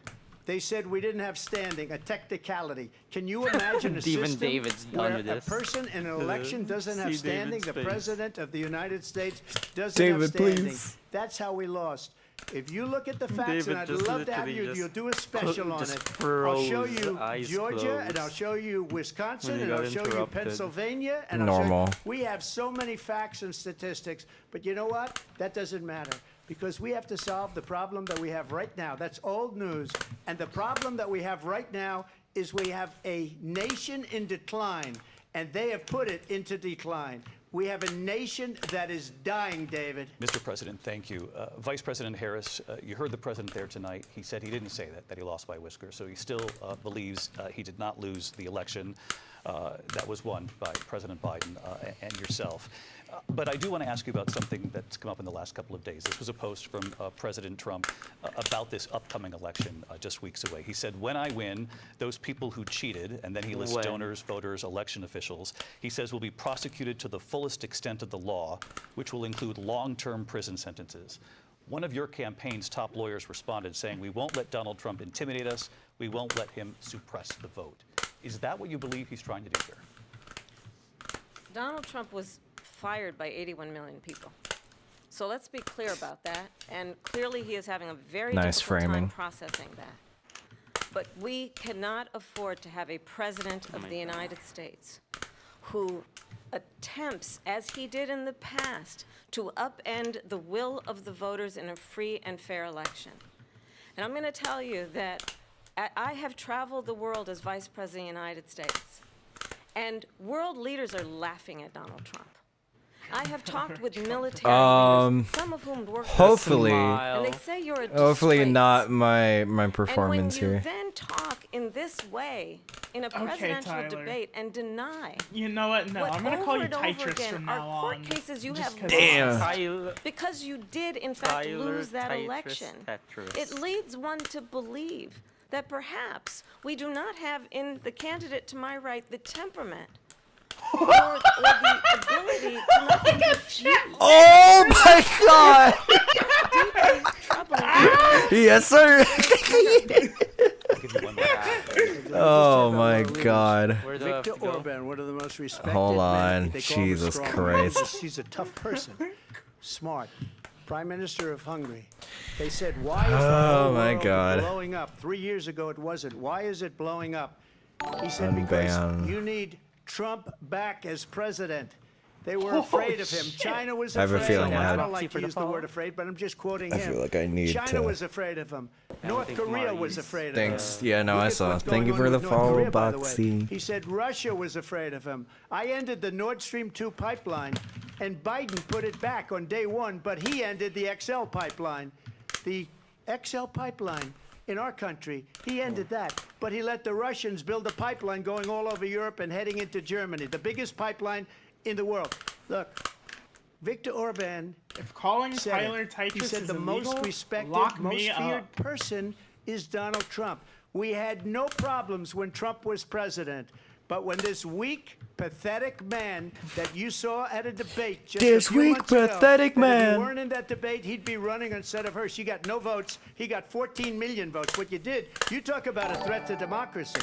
They said we didn't have standing, a technicality. Can you imagine a Even system David's done where with a this. person in an election doesn't have See standing? David's The face. president of the United States doesn't David, have standing. please. That's how we lost. If you look at the facts, David and I'd just love to have literally you, just you'll do a special on just it. I'll show froze, you eyes Georgia, and I'll closed show you Wisconsin, when he and I'll got show you interrupted. Pennsylvania, and I'll show you. Normal. We have so many facts and statistics, but you know what? That doesn't matter because we have to solve the problem that we have right now. That's old news. And the problem that we have right now is we have a nation in decline, and they have put it into decline. We have a nation that is dying, David. Mr. President, thank you. Vice President Harris, you heard the president there tonight. He said he didn't say that he lost by a whisker. So he still believes he did not lose the election that was won by President Biden and yourself. But I do want to ask you about something that's come up in the last couple of days. This was a post from President Trump about this upcoming election just weeks away. He said, when I win, those people who cheated, and then he lists donors, voters, election officials, he says will be prosecuted to the fullest extent of the law, which will include long-term prison sentences. One of your campaign's top lawyers responded saying, we won't let Donald Trump intimidate us. We won't let him suppress the vote. Is that what you believe he's trying to do here? Donald Trump was fired by 81 million people. So let's be clear about that. And clearly he is having a very Nice difficult framing. time processing that. But we cannot afford to have a president of the United States who attempts, as he did in the past, to upend the will of the voters in a free and fair election. And I'm going to tell you that I have traveled the world as Vice President of the United States, and world leaders are laughing at Donald Trump. I have talked with military leaders, some of whom work hopefully, and they say you're a hopefully disgrace. not my performance And when you here. then talk in this way in a Okay, presidential Tyler. debate and deny You know what? No, what I'm gonna call you over and over Tetris again from are now court on. cases you just have 'cause- Damn. Tyler, because you did in fact Tyler, lose that Tetris, election. Tetris. It leads one to believe that perhaps we do not have in the candidate to my right the temperament or the ability to not be confused. Oh my God! Deeply troubling. Yes, sir. I'll give you one more. Oh my God. where do I have Viktor to go? Orban, one of the most respected Hold men. on. They call him a Jesus strong man. Christ. He's a tough person. Smart. Prime Minister of Hungary. They said, why is the Oh whole my world God. blowing up? 3 years ago it wasn't. Why is it blowing up? He said, because Unban. you need Trump back as president. They were afraid of him. China was I afraid. have a feeling I I don't like to use the word afraid, but I'm just quoting I him. feel like I need China to- was afraid of him. North Korea was afraid of him. Thanks. Yeah, no, Look I at saw. what's Thank you going for on the with North follow, Korea, by the way. Boxy. He said Russia was afraid of him. I ended the Nord Stream 2 pipeline, and Biden put it back on day one, but he ended the XL pipeline. The XL pipeline in our country, he ended that. But he let the Russians build a pipeline going all over Europe and heading into Germany, the biggest pipeline in the world. Look, Viktor Orban If calling said Tyler it. Tetris He said is the illegal, most respected, lock most me feared up. person is Donald Trump. We had no problems when Trump was president. But when this weak, pathetic man that you saw at a debate just This a few weak, months ago, pathetic that man. If you weren't in that debate, he'd be running instead of her. She got no votes. He got 14 million votes. What you did, you talk about a threat to democracy.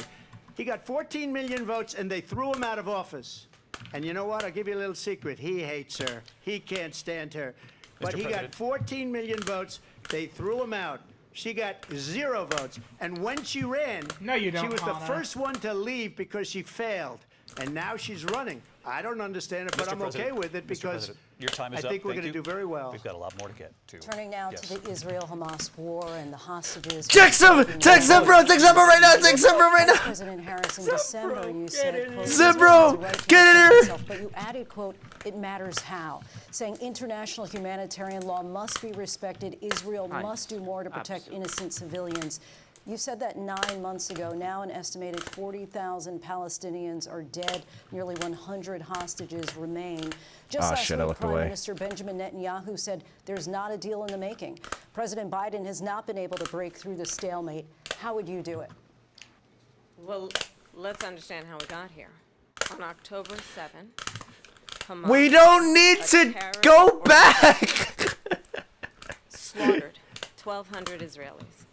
He got 14 million votes, and they threw him out of office. And you know what? I'll give you a little secret. He hates her. He can't stand her. But he got 14 million votes. They threw him out. She got 0 votes. And when she ran, No, you she don't, was the Hannah. first one to leave because she failed. And now she's running. I don't understand it, but Mr. I'm okay President, with it Mr. because President, your time is I think up. we're Thank going to you. do very well. We've got a lot more to get to. Turning now Yes. to the Israel-Hamas war and the hostages. Text him! Text him, bro! Text him, bro, right now! Text him, bro, right now! President Harris, in December, you said, quote, Zip, "Israel bro! has a right to Get in defend here!" itself," but you added, quote, "it matters how," saying international humanitarian law must be respected. Israel must do more to protect innocent civilians. You said that 9 months ago. Now an estimated 40,000 Palestinians are dead. Nearly 100 hostages remain. Just last Shit, I week, looked Prime away. Minister Benjamin Netanyahu said there's not a deal in the making. President Biden has not been able to break through the stalemate. How would you do it? Well, let's understand how we got here. On October 7, Hamas, We don't need a to terrorist go back! slaughtered 1,200 Israelis.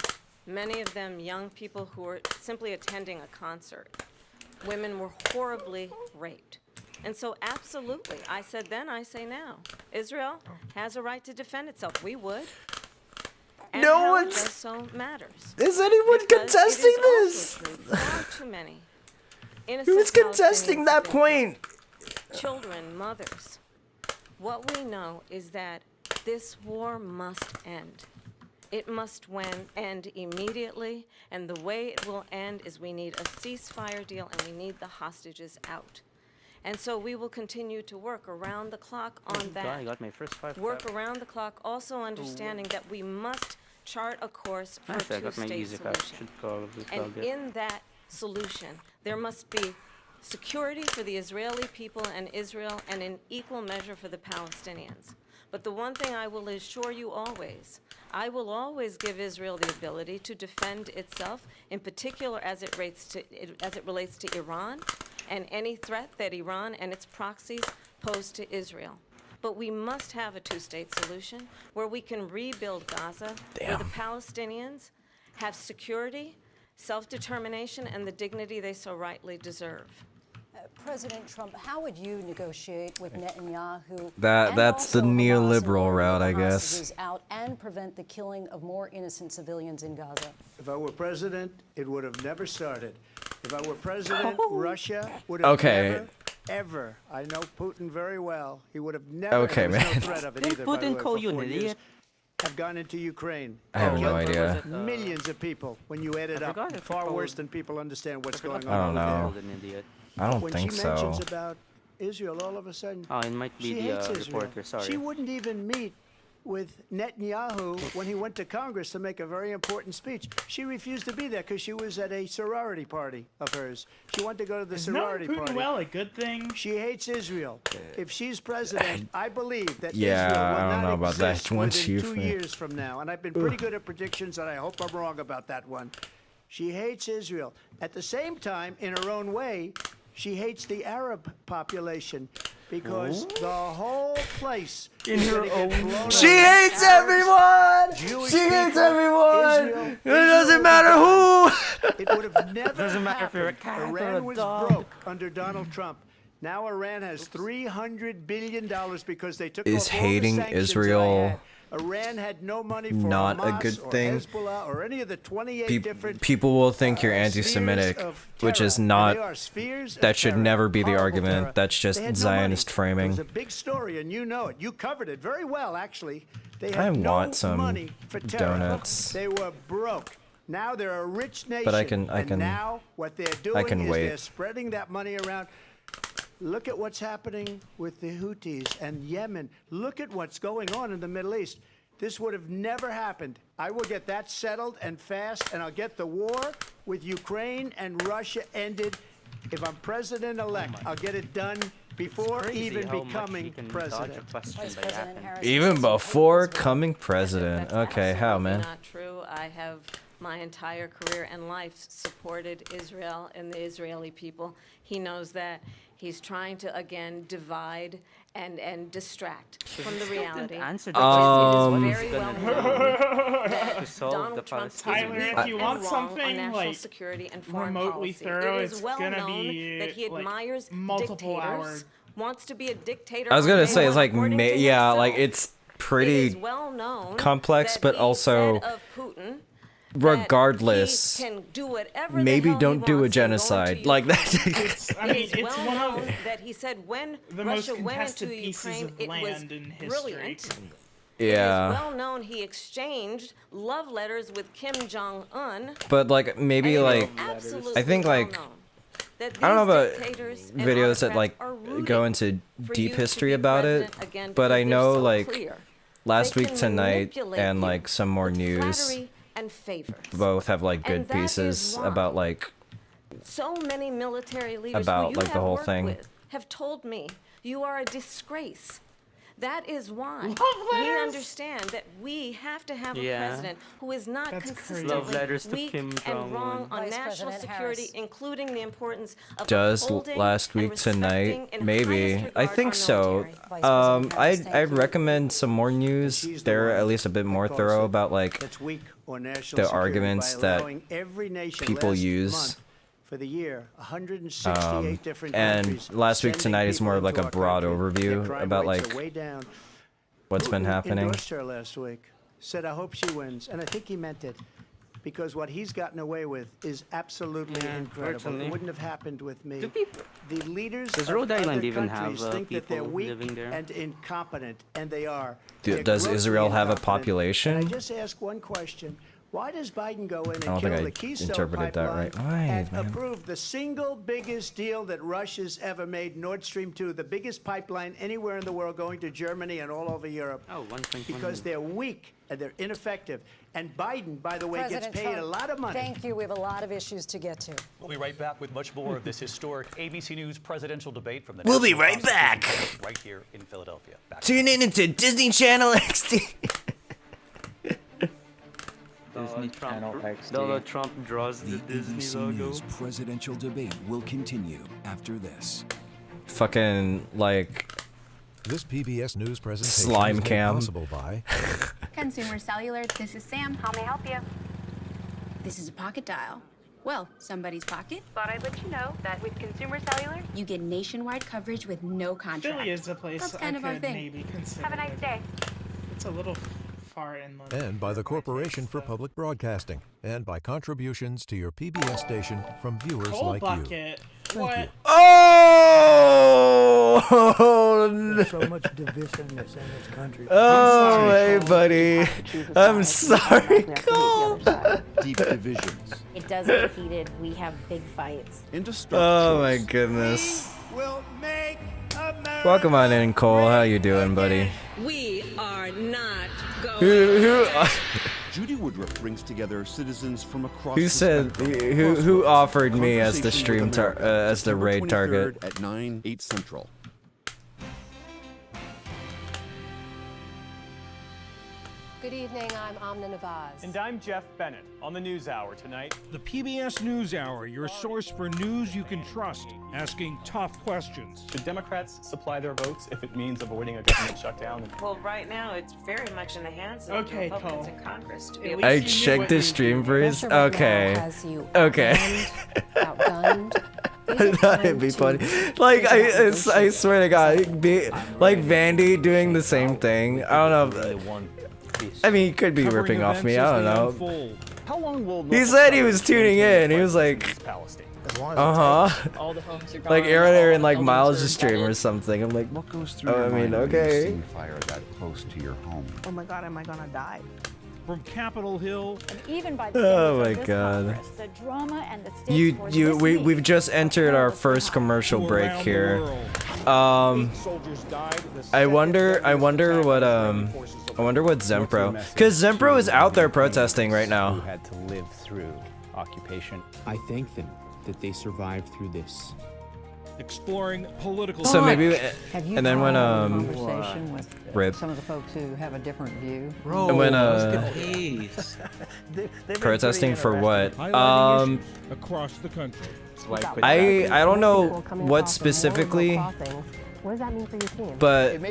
Many of them young people who were simply attending a concert. Women were horribly raped. And so absolutely, I said then, I say now, Israel has a right to defend itself. We would. And No how it one's- does so matters. Is anyone Because contesting it is this? also true, far too many innocent Who's contesting Palestinians that have been point? killed. Children, mothers. What we know is that this war must end. It must end immediately, and the way it will end is we need a ceasefire deal and we need the hostages out. And so we will continue to work around the clock on that. I got my first 5. Work around the clock, also understanding that we must chart a course for Nice, I got my two-state easy card. solution. Should probably And plug it. in that solution, there must be security for the Israeli people and Israel, and in equal measure for the Palestinians. But the one thing I will assure you always, I will always give Israel the ability to defend itself, in particular as it relates to Iran and any threat that Iran and its proxies pose to Israel. But we must have a two-state solution where we can rebuild Gaza, where the Palestinians have security, self-determination, and the dignity they so rightly deserve. President Trump, how would you negotiate with Netanyahu? That's the neoliberal route, I guess. Hostages out and prevent the killing of more innocent civilians in Gaza? If I were president, it would have never started. If I were president, Russia would have never, ever. I know Putin very well. He would have never. Okay, and there's man. no threat of it Didn't either, by the Putin way, call for you an 4 years, idiot? have gone into Ukraine. I have no Killed idea. Millions of people. When you add it up, forgot if far people- worse than people understand what's going on. I don't over know. there. An idiot. I don't When think she so. mentions about Israel, all of a sudden, Oh, it might be she the hates Israel. reporter, sorry. She wouldn't even meet with Netanyahu when he went to Congress to make a very important speech. She refused to be there because she was at a sorority party of hers. She wanted to go to the Is knowing sorority Putin party. well a good thing? She hates Israel. If she's president, I believe that Yeah, Israel will I don't not know about that. exist Once within you 2 fin- years from now. And I've been pretty good at predictions, and I hope I'm wrong about that one. She hates Israel. At the same time, in her own way, she hates the Arab population because the whole place In is her gonna get own blown up. She Arabs, hates everyone! Jewish She hates people, everyone! Israel. It doesn't matter who! It would have never Doesn't matter if you're a happened. cat or Iran a was dog. broke under Donald Trump. Now Iran has $300 billion because they took Is off all the hating sanctions Israel I had. Iran had no money for not a Hamas good or thing? Hezbollah or any of the 28 different People will think you're anti-Semitic, which is not. That should never be the argument. That's just Zionist framing. It was a big story, and you know it. You covered it very well, actually. They I had no want some money for terror. donuts. They were broke. Now they're a rich nation. But I can- and now what they're doing is wait. they're spreading that money around. Look at what's happening with the Houthis and Yemen. Look at what's going on in the Middle East. This would have never happened. I will get that settled and fast, and I'll get the war with Ukraine and Russia ended. If I'm president-elect, I'll get it done before even becoming president. Even before coming president. Okay, how, man? Not true. I have my entire career and life supported Israel and the Israeli people. He knows that. He's trying to, again, divide and distract from the reality. It is very well known that Donald Trump is Tyler, weak if you and want wrong something on national like security and foreign remotely policy. thorough, It is it's well gonna known be that he like admires multiple hours. dictators, wants to be a dictator. I was on gonna day say it's one, like, according to yeah, himself. like it's pretty It is well known complex, that but he also, said of Putin regardless, that he can do whatever maybe the hell don't he do a wants and go into genocide like that. I mean, It is it's well one known of that he said when the Russia most went contested into pieces Ukraine, of it was land in history. brilliant. It Yeah. is well known he exchanged love letters with Kim Jong Un. But like maybe like I think like I don't know about videos that like go into deep history about it, but I know like Last Week Tonight and like some more news and favors. both have like good And that is pieces why about like So many military leaders about, who you like, the have whole worked thing. with have told me you are a disgrace. That is why Love we letters? understand that we have to have Yeah. a president who is not That's consistently Love letters to weak Kim and wrong Jong-un. on Vice national President security, Harris. including the importance of does upholding Last and Week respecting Tonight in maybe highest I regard think our so. military. I'd recommend some more news. They're at least a bit more thorough about like That's weak on national the security arguments by that allowing every nation people last use. month for the year 168 different And countries Last Week sending Tonight is more of people like a into our broad country. overview Their crime about rates are like way down. what's been Putin happening. endorsed her last week. Said, I hope she wins. And I think he meant it. Because what he's gotten away with is absolutely incredible. It fortunately. wouldn't have happened with me. Do people- The leaders Does of Rhode Island other even have, countries think that they're people weak living there? and incompetent, and they are. Do- They're does grossly Israel have a incompetent. population? And I just ask one question. Why does Biden go in and I don't kill think I the Keystone interpreted that pipeline right. Why, and man? approve the single biggest deal that Russia's ever made, Nord Stream 2, the biggest pipeline anywhere in the world going to Germany and all over Europe? Oh, 1.1 Because they're weak and they're ineffective. And Biden, by the way, President gets paid Trump, a lot of money. Thank you. We have a lot of issues to get to. We'll be right back with much more of this historic ABC News presidential debate from the We'll be National right back. Constitution right here in Philadelphia. Back Tune in into Disney Channel XD. Donald Trump draws the The Disney ABC logo. News presidential debate will continue after this. Fucking like This PBS News presentation slime is made cam. possible by Consumer Cellular, this is Sam. How may I help you? This is a pocket dial. Well, somebody's pocket. Thought I'd let you know that with Consumer Cellular, You get nationwide coverage with no contract. Philly is a place That's I kind of our could thing. maybe consider. have a nice day. It's a little far inland. and by the Corporation for Public Broadcasting and by contributions to your PBS station from viewers Coal like you. bucket. What? you. Oh! There's so much divisiveness in this country. Oh, hey, buddy. I'm sorry, Cole. Deep divisions. It does get heated. We have big fights. Oh my goodness. Will make America. Welcome on in, Cole. How you doing, buddy? We are not going. Who Judy Woodruff brings together citizens from across who the said spectrum. who offered me as the Conversation stream with America, as the raid September target? 23rd at 9, 8 Central. Good evening, I'm Amna Nawaz. And I'm Jeff Bennett. On the NewsHour tonight, The PBS NewsHour, your source for news you can trust, asking tough questions. should Democrats supply their votes if it means avoiding a government shutdown? Well, right now, it's very much in the hands of Okay, Republicans Cole. in Congress to be At able least I you knew checked what the you stream were freeze. Russia right now Okay. has you Okay. outgunned, outgunned, I thought it'd be funny. Like I swear to God, like Vandy doing the same thing. I don't know. I mean, he could be ripping off me. I don't know. How long will He said he was tuning in. He was like, like Aaron like Miles' stream or something. I'm like, What goes through oh, I mean, okay. fire that close to your home? Oh my God, am I gonna die? From Capitol Hill. And even by the Oh standards my of this God. Congress, the drama and the stakes for this We've just entered our first commercial break here. I wonder what Zempro, because Zempro is out there protesting right now. Had to live through occupation. I thank them that they survived through this. Exploring political. So maybe, Have you and then when conversation with rip. some of the folks who have a different view? And when protesting for what? Across the country. I don't know what specifically, What does that mean for your team? but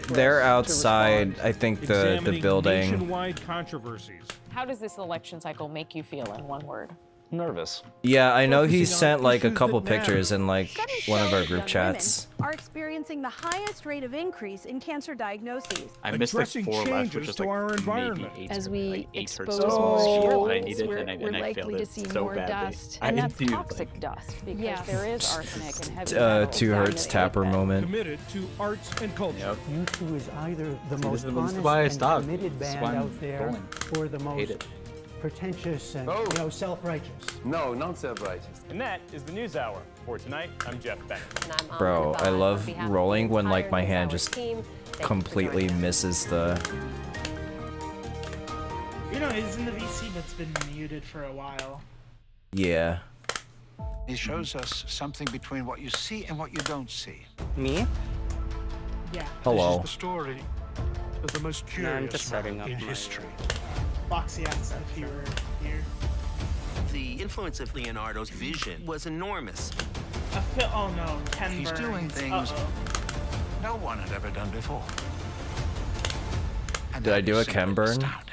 they're outside. I think the Examining building. nationwide controversies. How does this election cycle make you feel in one word? nervous? Yeah, I know he sent like a couple pictures in like one of our group chats. Are experiencing the highest rate of increase in cancer diagnoses. I missed like 4 left, which is like our environment. As we expose more more I needed, we're and I likely failed to it see so more badly. dust. I And that's do, toxic dust because there is arsenic and heavy 2 Hertz tapper moment. Committed to arts and culture. U2 is either the See, most this is honest why I and stopped. committed This is band why I'm out there, going. or the most it. pretentious and self-righteous. No, not self-righteous. And that is the News Hour. For tonight, I'm Jeff Bennett. Bro, I love rolling when like my hand just completely misses the. You know, it's in the VC that's been muted for a while. Yeah. It shows us something between what you see and what you don't see. Me? Yeah. Hello. This is the story of the most No, I'm curious just setting man up in my- history. Foxy asked if you were here. The influence of Leonardo's vision was enormous. Oh no, Ken He's Burns. doing things Uh-oh. no one had ever done before. And Did I that do is a chem simply burn? astounding.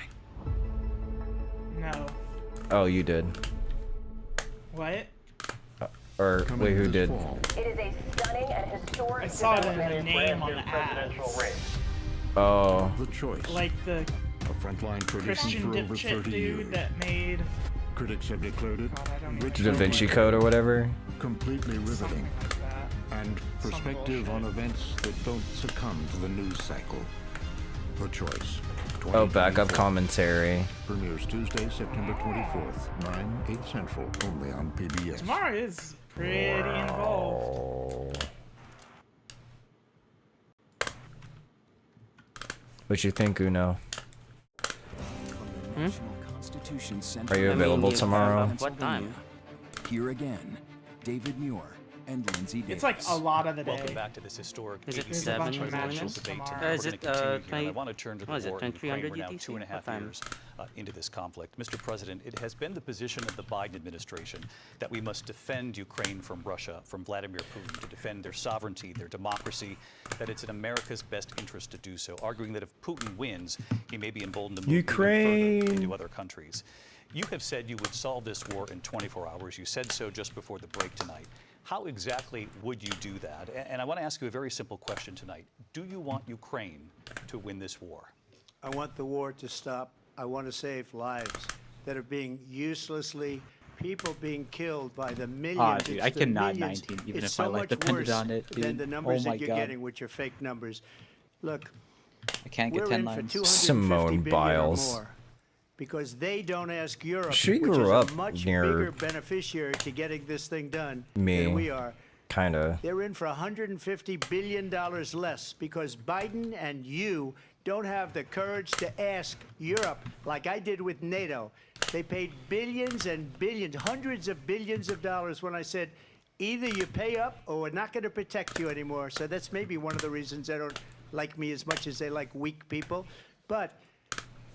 No. Oh, you did. What? Or wait, who did? It is a stunning and historic I saw it in the name on the ads. Oh. The choice. Like the A frontline tradition Christian for over dipshit 30 dude years. that made Critics have declared it rich Da Vinci Code or whatever. completely riveting, that. and perspective on events that don't succumb to the news cycle. The choice. Oh, backup 2024. commentary. Premieres Tuesday, September 24th, 9, 8 Central, only on PBS. Tomorrow is pretty involved. What you think, Uno? Constitution Are you available tomorrow? What time? Here again, David Muir and Lindsay Davis. It's like a lot of the day. Welcome back to this historic Is it ABC 7 presidential in the morning? debate. Tomorrow. We're Is gonna it, continue here, and I 20 want to turn to the what is it, war in 2300 Ukraine. We're now UTC? 2.5 What time? years into this conflict. Mr. President, it has been the position of the Biden administration that we must defend Ukraine from Russia, from Vladimir Putin, to defend their sovereignty, their democracy, that it's in America's best interest to do so, arguing that if Putin wins, he may be emboldened to move even Ukraine. further into other countries. You have said you would solve this war in 24 hours. You said so just before the break tonight. How exactly would you do that? And I want to ask you a very simple question tonight. Do you want Ukraine to win this war? I want the war to stop. I want to save lives that are being uselessly, people being killed by the millions. Ah, dude, It's I the cannot millions. 19, even It's if my so life much depended worse on it, than dude. the numbers Oh my that you're God. getting, which are fake numbers. Look, I can't get we're 10 in for lines. 250 Simone billion Biles. or more because they don't ask Europe, She which grew is up a much near bigger beneficiary to getting this thing done me. than we are. Kinda. They're in for $150 billion less because Biden and you don't have the courage to ask Europe like I did with NATO. They paid billions and billions, hundreds of billions of dollars when I said, either you pay up or we're not going to protect you anymore. So that's maybe one of the reasons they don't like me as much as they like weak people. But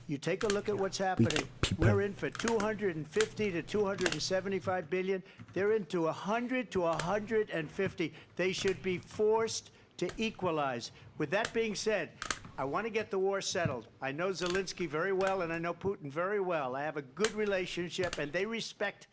you take a look at what's happening. We're in for 250 to 275 billion. They're into 100 to 150. They should be forced to equalize. With that being said, I want to get the war settled. I know Zelensky very well, and I know Putin very well. I have a good relationship, and they respect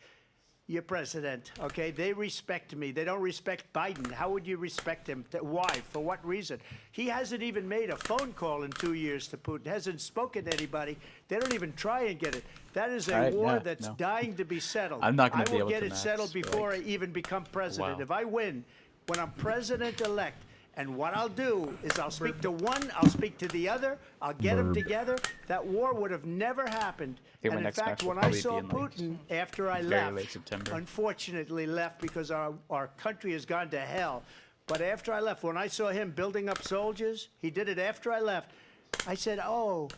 your president, okay? They respect me. They don't respect Biden. How would you respect him? Why? For what reason? He hasn't even made a phone call in 2 years to Putin, hasn't spoken to anybody. They don't even try and get it. That is a war that's dying to be settled. I'm not going to be I able will to get it settled before I even become president. If I win, when I'm president-elect, and what I'll do is I'll speak to one, I'll speak to the other, I'll get them together. That war would have never happened. think my And in next fact, match will when I probably saw be in, like, Putin after I very left, late September. unfortunately left because our country has gone to hell. But after I left, when I saw him building up soldiers, he did it after I left, I said, oh,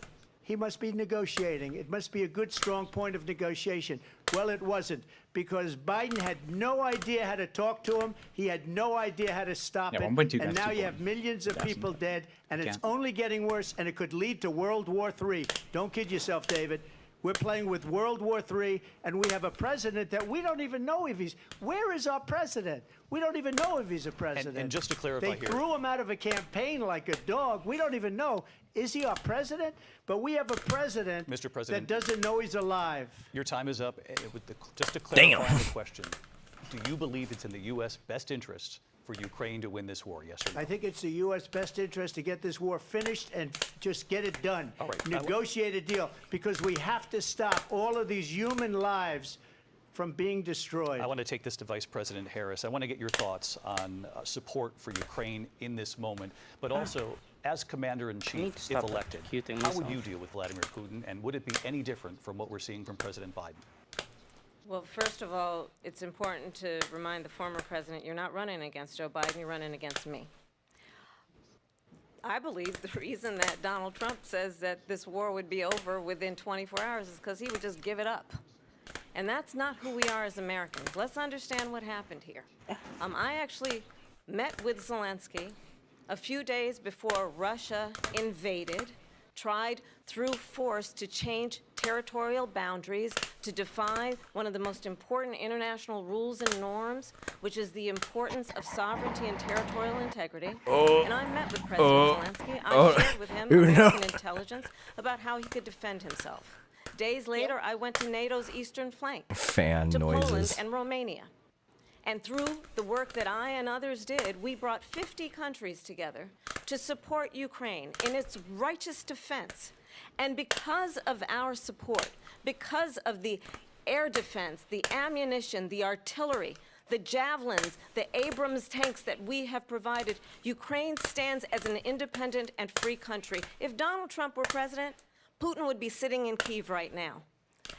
he must be negotiating. It must be a good, strong point of negotiation. Well, it wasn't, because Biden had no idea how to talk to him. He had no idea how to stop it. 1.2 And guys now too you boring. have millions of people dead, and it's Can't. only getting worse, and it could lead to World War III. Don't kid yourself, David. We're playing with World War III, and we have a president that we don't even know if he's... Where is our president? We don't even know if he's a president. And just to clarify they here... threw him out of a campaign like a dog. We don't even know. Is he our president? But we have a president, Mr. President, that doesn't know he's alive. Your time is up. Just to clarify the question, do you believe it's in the U.S. best interest for Ukraine to win this war, yes or no? I think it's the U.S. best interest to get this war finished and just get it done. All right. Negotiate a deal, because we have to stop all of these human lives from being destroyed. I want to take this to Vice President Harris. I want to get your thoughts on support for Ukraine in this moment, but also as Commander-in-Chief, if elected, how would you deal with Vladimir Putin, and would it be any different from what we're seeing from President Biden? Well, first of all, it's important to remind the former president you're not running against Joe Biden, you're running against me. I believe the reason that Donald Trump says that this war would be over within 24 hours is because he would just give it up. And that's not who we are as Americans. Let's understand what happened here. I actually met with Zelensky a few days before Russia invaded, tried through force to change territorial boundaries, to defy one of the most important international rules and norms, which is the importance of sovereignty and territorial integrity. And I met with President Zelensky. I shared with him American intelligence about how he could defend himself. Days later, I went to NATO's eastern flank, Fan to noises. Poland and Romania. And through the work that I and others did, we brought 50 countries together to support Ukraine in its righteous defense. And because of our support, because of the air defense, the ammunition, the artillery, the javelins, the Abrams tanks that we have provided, Ukraine stands as an independent and free country. If Donald Trump were president, Putin would be sitting in Kyiv right now.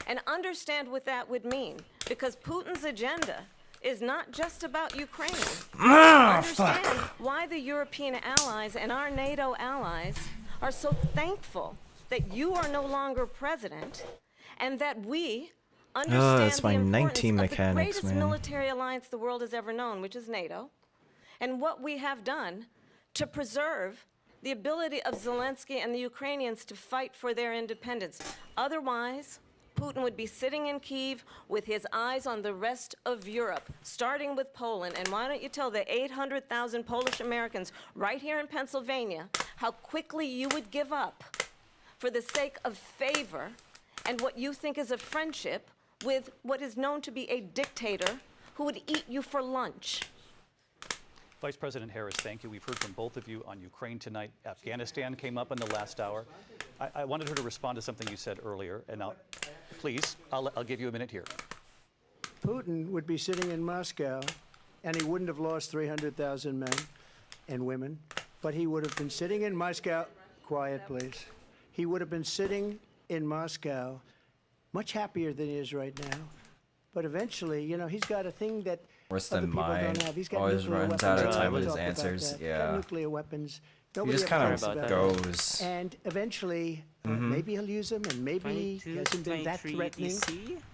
And understand what that would mean, because Putin's agenda is not just about Ukraine. Understand why the European allies and our NATO allies are so thankful that you are no longer president, and that we understand that's my the importance 19 of mechanics, the greatest man. military alliance the world has ever known, which is NATO, and what we have done to preserve the ability of Zelensky and the Ukrainians to fight for their independence. Otherwise, Putin would be sitting in Kyiv with his eyes on the rest of Europe, starting with Poland. And why don't you tell the 800,000 Polish Americans right here in Pennsylvania how quickly you would give up for the sake of favor and what you think is a friendship with what is known to be a dictator who would eat you for lunch. Vice President Harris, thank you. We've heard from both of you on Ukraine tonight. Afghanistan came up in the last hour. I wanted her to respond to something you said earlier, and please, I'll give you a minute here. Putin would be sitting in Moscow, and he wouldn't have lost 300,000 men and women, but he would have been sitting in Moscow. Quiet, please. He would have been sitting in Moscow much happier than he is right now. But eventually, you know, he's got a thing that Worse other than people mine. don't have. He's got Always nuclear runs weapons. out of Nobody time with his talk about answers. that. He's got Yeah. nuclear weapons. He Nobody just ever kind talks of about goes. that. And eventually, maybe he'll use them, and maybe he hasn't been that threatening.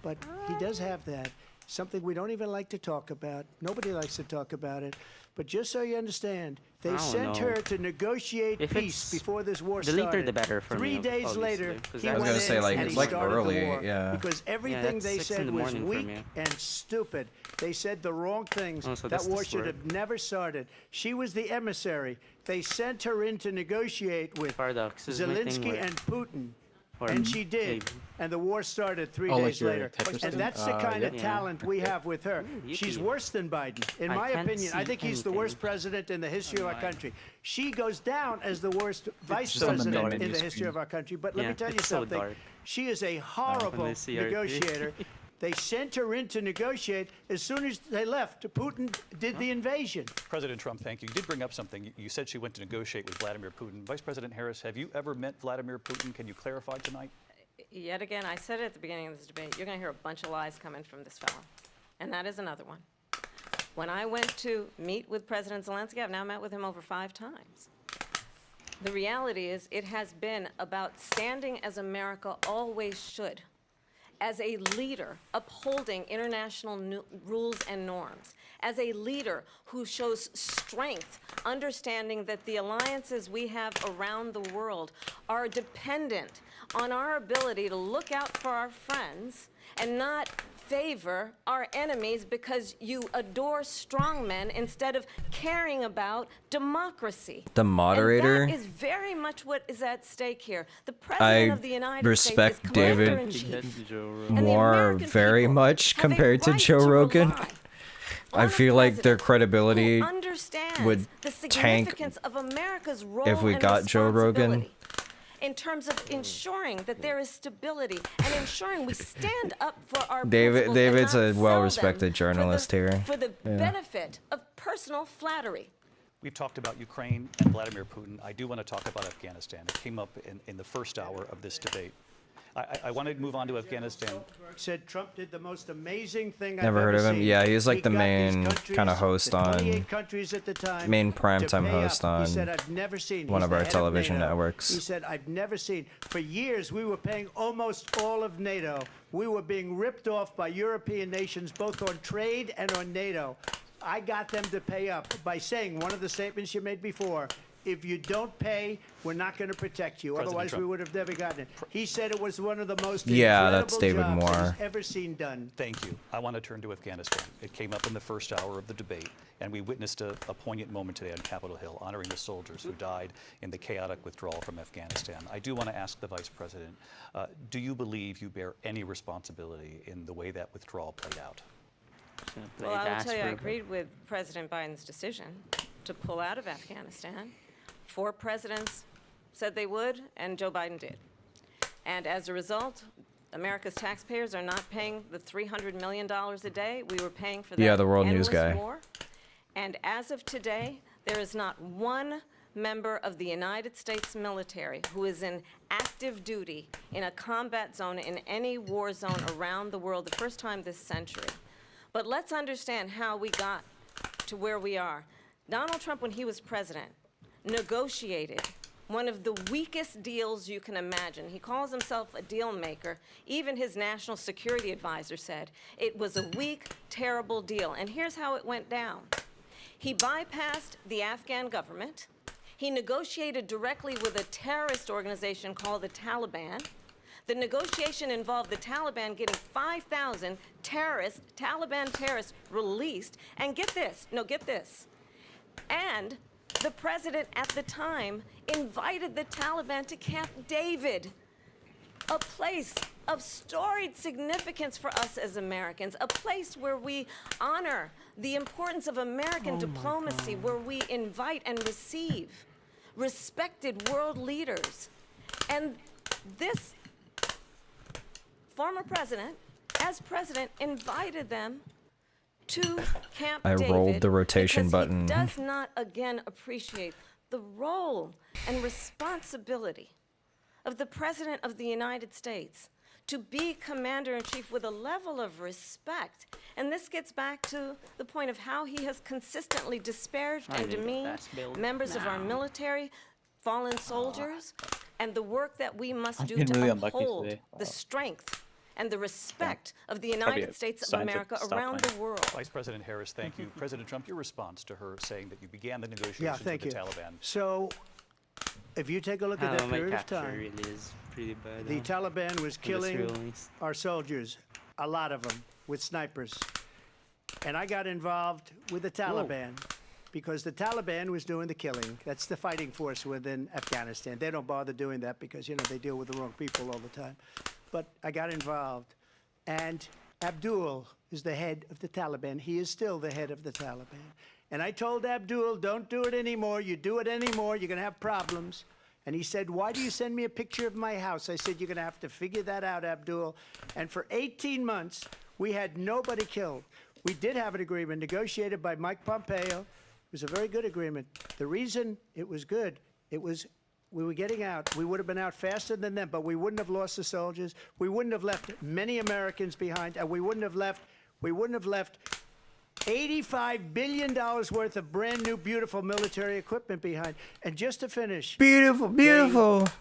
But he does have that. Something we don't even like to talk about. Nobody likes to talk about it. But just so you understand, they sent her to negotiate peace before this war started. The later the better for 3 me, days obviously, later, 'cause he I was went gonna say, in like, and it's he like started early, the war. yeah. Because everything that's they 6 in said the was morning for weak me. and stupid. They said the wrong things. Oh, so that that's war the should story. have never started. She was the emissary. They sent her in to negotiate with Paradox is my thing Zelensky where- and Putin. And she did. And the war started 3 days later. And that's the kind of talent we have with her. She's worse than Biden. In my opinion, I think he's the worst president in the history of our country. She goes down as the worst vice president in the history of our country. But let me tell you something. She is a horrible negotiator. They sent her in to negotiate. As soon as they left, Putin did the invasion. President Trump, thank you. You did bring up something. You said she went to negotiate with Vladimir Putin. Vice President Harris, have you ever met Vladimir Putin? Can you clarify tonight? Yet again, I said it at the beginning of this debate, you're going to hear a bunch of lies coming from this fellow. And that is another one. When I went to meet with President Zelensky, I've now met with him over 5 times. The reality is it has been about standing as America always should, as a leader upholding international rules and norms, as a leader who shows strength, understanding that the alliances we have around the world are dependent on our ability to look out for our friends and not favor our enemies because you adore strongmen instead of caring about democracy. The moderator. And that is very much what is at stake here. The President of the United respect States is David more very much compared to Joe Rogan. I feel like their credibility would tank if we got Joe Rogan. In terms of ensuring that there is stability and ensuring we stand up for our David's a well-respected journalist here. For the benefit of personal flattery. We've talked about Ukraine and Vladimir Putin. I do want to talk about Afghanistan. It came up in the first hour of this debate. I want to move on to Afghanistan. Said Trump did the most amazing thing Never heard of him. Yeah, he's like the main kind of host on, main primetime host on one of our television networks. He said, I've never seen. For years, we were paying almost all of NATO. We were being ripped off by European nations, both on trade and on NATO. I got them to pay up by saying one of the statements you made before, if you don't pay, we're not going to protect you. President Otherwise, Trump. we would have never gotten it. He said it was one of the most that's incredible David jobs Moore. he's ever seen done. Thank you. I want to turn to Afghanistan. It came up in the first hour of the debate, and we witnessed a poignant moment today on Capitol Hill, honoring the soldiers who died in the chaotic withdrawal from Afghanistan. I do want to ask the Vice President, do you believe you bear any responsibility in the way that withdrawal played out? Well, I will tell you, I agreed with President Biden's decision to pull out of Afghanistan. 4 presidents said they would, and Joe Biden did. And as a result, America's taxpayers are not paying the $300 million a day we were paying for that the world news guy. war. And as of today, there is not one member of the United States military who is in active duty in a combat zone in any war zone around the world, the first time this century. But let's understand how we got to where we are. Donald Trump, when he was president, negotiated one of the weakest deals you can imagine. He calls himself a deal maker. Even his national security advisor said it was a weak, terrible deal. And here's how it went down. He bypassed the Afghan government. He negotiated directly with a terrorist organization called the Taliban. The negotiation involved the Taliban getting 5,000 Taliban terrorists released. And get this, and the president at the time invited the Taliban to Camp David, a place of storied significance for us as Americans, a place where we honor the importance of American diplomacy, where we invite and receive respected world leaders. And this former president, as president, invited them to Camp David. I rolled the rotation button. He does not again appreciate the role and responsibility of the President of the United States to be commander-in-chief with a level of respect. And this gets back to the point of how he has consistently disparaged and demeaned members of our military, fallen soldiers, and the work that we must do to uphold the strength and the respect of the United States of America around the world. Vice President Harris, thank you. President Trump, your response to her saying that you began the negotiations with the Taliban. So, if you take a look at that period of time, really is pretty bad, the Taliban was killing our soldiers, a lot of them, with snipers. And I got involved with the Taliban. because the Taliban was doing the killing. That's the fighting force within Afghanistan. They don't bother doing that because, you know, they deal with the wrong people all the time. But I got involved. And Abdul is the head of the Taliban. He is still the head of the Taliban. And I told Abdul, don't do it anymore. You do it anymore, you're going to have problems. And he said, why do you send me a picture of my house? I said, you're going to have to figure that out, Abdul. And for 18 months, we had nobody killed. We did have an agreement negotiated by Mike Pompeo. It was a very good agreement. The reason it was good, we were getting out. We would have been out faster than them, but we wouldn't have lost the soldiers. We wouldn't have left many Americans behind, and we wouldn't have left $85 billion worth of brand new, beautiful military equipment behind. And just to finish, Beautiful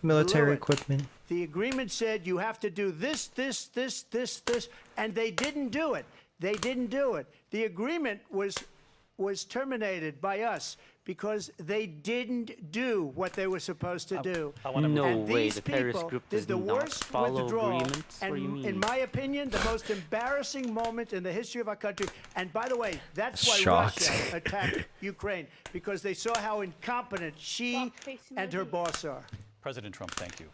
military equipment. the agreement said you have to do this, this, this, this, this, and they didn't do it. They didn't do it. The agreement was terminated by us because they didn't do what they were supposed to do. No And way, these the Paris people group is does the not worst follow withdrawal, agreements. What do you and mean? in my opinion, the most embarrassing moment in the history of our country. And by the way, that's why Shocked. Russia attacked Ukraine, because they saw how incompetent she and her boss are. President Trump, thank you.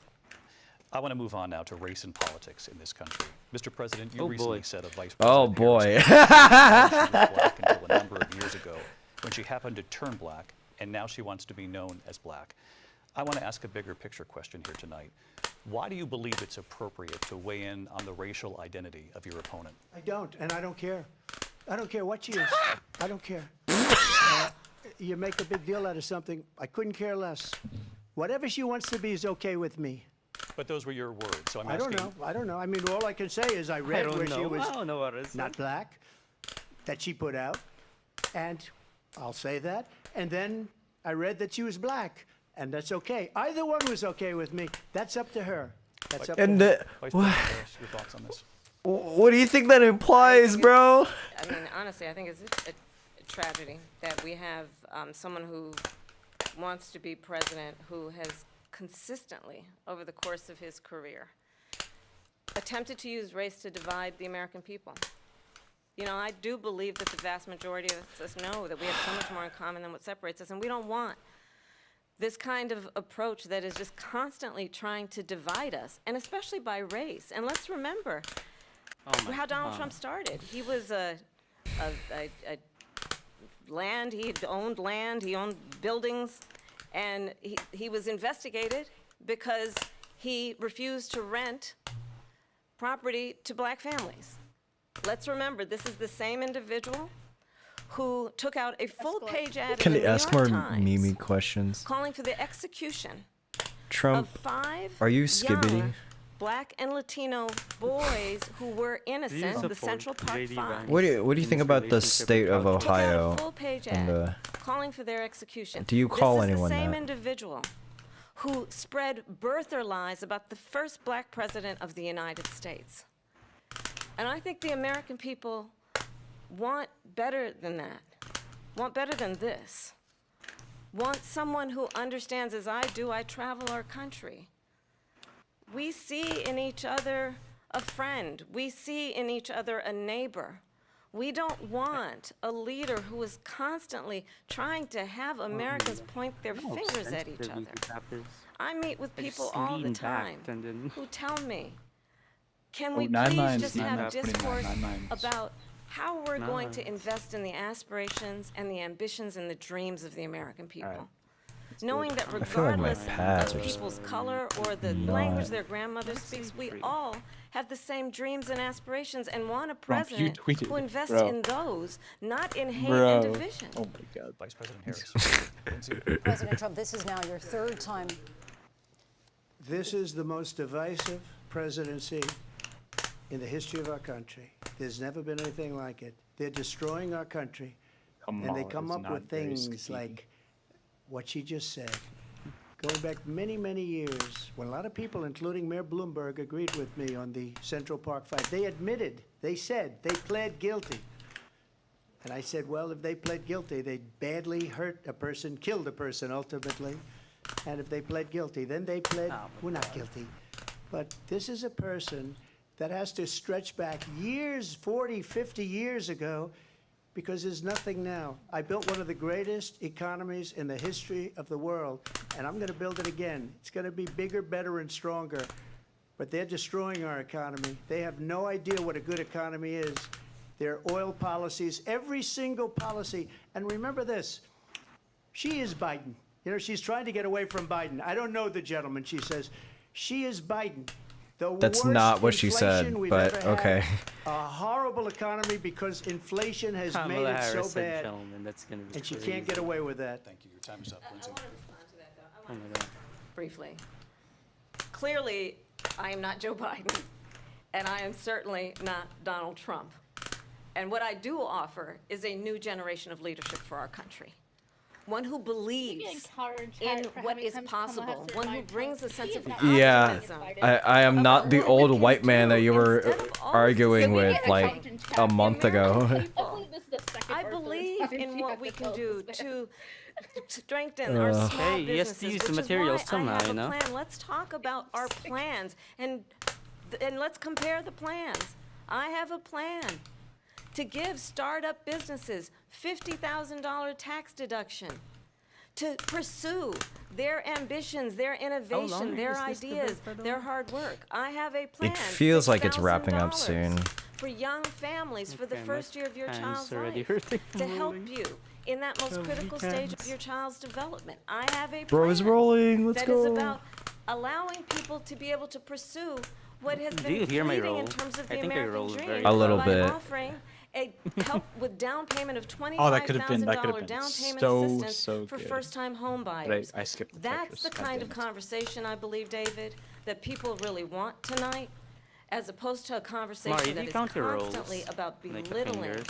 I want to move on now to race and politics in this country. Mr. President, you Oh, recently boy. said of Vice Oh, President boy. Harris that she was black until a number of years ago when she happened to turn black, and now she wants to be known as black. I want to ask a bigger picture question here tonight. Why do you believe it's appropriate to weigh in on the racial identity of your opponent? I don't, and I don't care. I don't care what she is. I don't care. You make a big deal out of something. I couldn't care less. Whatever she wants to be is okay with me. But those were your words, so I'm I asking. don't know. I don't know. I mean, all I can say is I read where she was not black, that she put out, and I'll say that. And then I read that she was black, and that's okay. Either one was okay with me. That's up to her. That's up And to her. Vice President Harris, your thoughts on this? What do you think that implies, bro? I mean, honestly, I think it's a tragedy that we have someone who wants to be president who has consistently, over the course of his career, attempted to use race to divide the American people. You know, I do believe that the vast majority of us know that we have so much more in common than what separates us, and we don't want this kind of approach that is just constantly trying to divide us, and especially by race. And let's remember how Donald Trump started. He was land, he owned buildings, and he was investigated because he refused to rent property to black families. Let's remember, this is the same individual who took out a full-page ad Can in I the New ask York more Times Mimi questions? calling for the execution Trump, of 5 are you skibbity? young black and Latino boys who were innocent, the Central Park Five. What do you think about the state of Took out a Ohio full-page and ad calling for their execution. Do you call anyone This is the same that? individual who spread birther lies about the first black president of the United States. And I think the American people want better than that, want better than this, want someone who understands, as I do, I travel our country. We see in each other a friend. We see in each other a neighbor. We don't want a leader who is constantly trying to have Americans point their fingers at each other. I meet with people all the time who tell me, can we please just have discourse about how we're going to invest in the aspirations and the ambitions and the dreams of the American people? Knowing that I feel like my regardless pads of are just people's color or the language their grandmother speaks, we all have the same dreams and aspirations and want a president who invests in those, not in hate and division. Oh my God. Vice President Harris. President Trump, this is now your third time. This is the most divisive presidency in the history of our country. There's never been anything like it. They're destroying our country, and they come up with things like what she just said. Going back many, many years, when a lot of people, including Mayor Bloomberg, agreed with me on the Central Park Five, they admitted, they said, they pled guilty. And I said, well, if they pled guilty, they badly hurt a person, killed a person ultimately. And if they pled guilty, then they pled, we're not guilty. But this is a person that has to stretch back years, 40, 50 years ago, because there's nothing now. I built one of the greatest economies in the history of the world, and I'm going to build it again. It's going to be bigger, better, and stronger. But they're destroying our economy. They have no idea what a good economy is. Their oil policies, every single policy. And remember this, she is Biden. You know, she's trying to get away from Biden. I don't know the gentleman, she says. She is Biden. That's not what she said, but okay. A horrible economy because inflation has Kamala made it so Harris said bad, gentleman. That's gonna be and she crazy. can't get away with that. Thank you. Your time is up, Lindsay. Oh my God. Briefly. Clearly, I am not Joe Biden, and I am certainly not Donald Trump. And what I do offer is a new generation of leadership for our country. One who believes in what is possible, one who brings a sense of Yeah, optimism. I am not the old white man that you were arguing with like a month ago. I believe in what we can do to strengthen our small Hey, you have businesses, to use which the is materials why I somehow, have a you know? plan. Let's talk about our plans and let's compare the plans. I have a plan to give startup businesses $50,000 tax deduction, to pursue their ambitions, their innovation, their ideas, their hard work. I have a plan. It feels like it's wrapping up $6,000 soon. for young families for the Okay, first my year of your hand's child's already life hurting to from help rolling. you in that most So critical weak stage of hands. your child's development. I have a Bro is rolling. Let's that go. is about allowing people to be able to pursue what has Do been you hear my fleeting roll? in terms of I the think I American rolled dream very A little by bit. offering a help with down payment of Oh, that could have been $25,000 down payment so assistance for good. first-time home But buyers. I skipped the That's Tetris. the God kind damn of it. conversation, I believe, David, that people really want tonight, as opposed to a conversation Mari, do that you is count your rolls? constantly about Like the belittling fingers?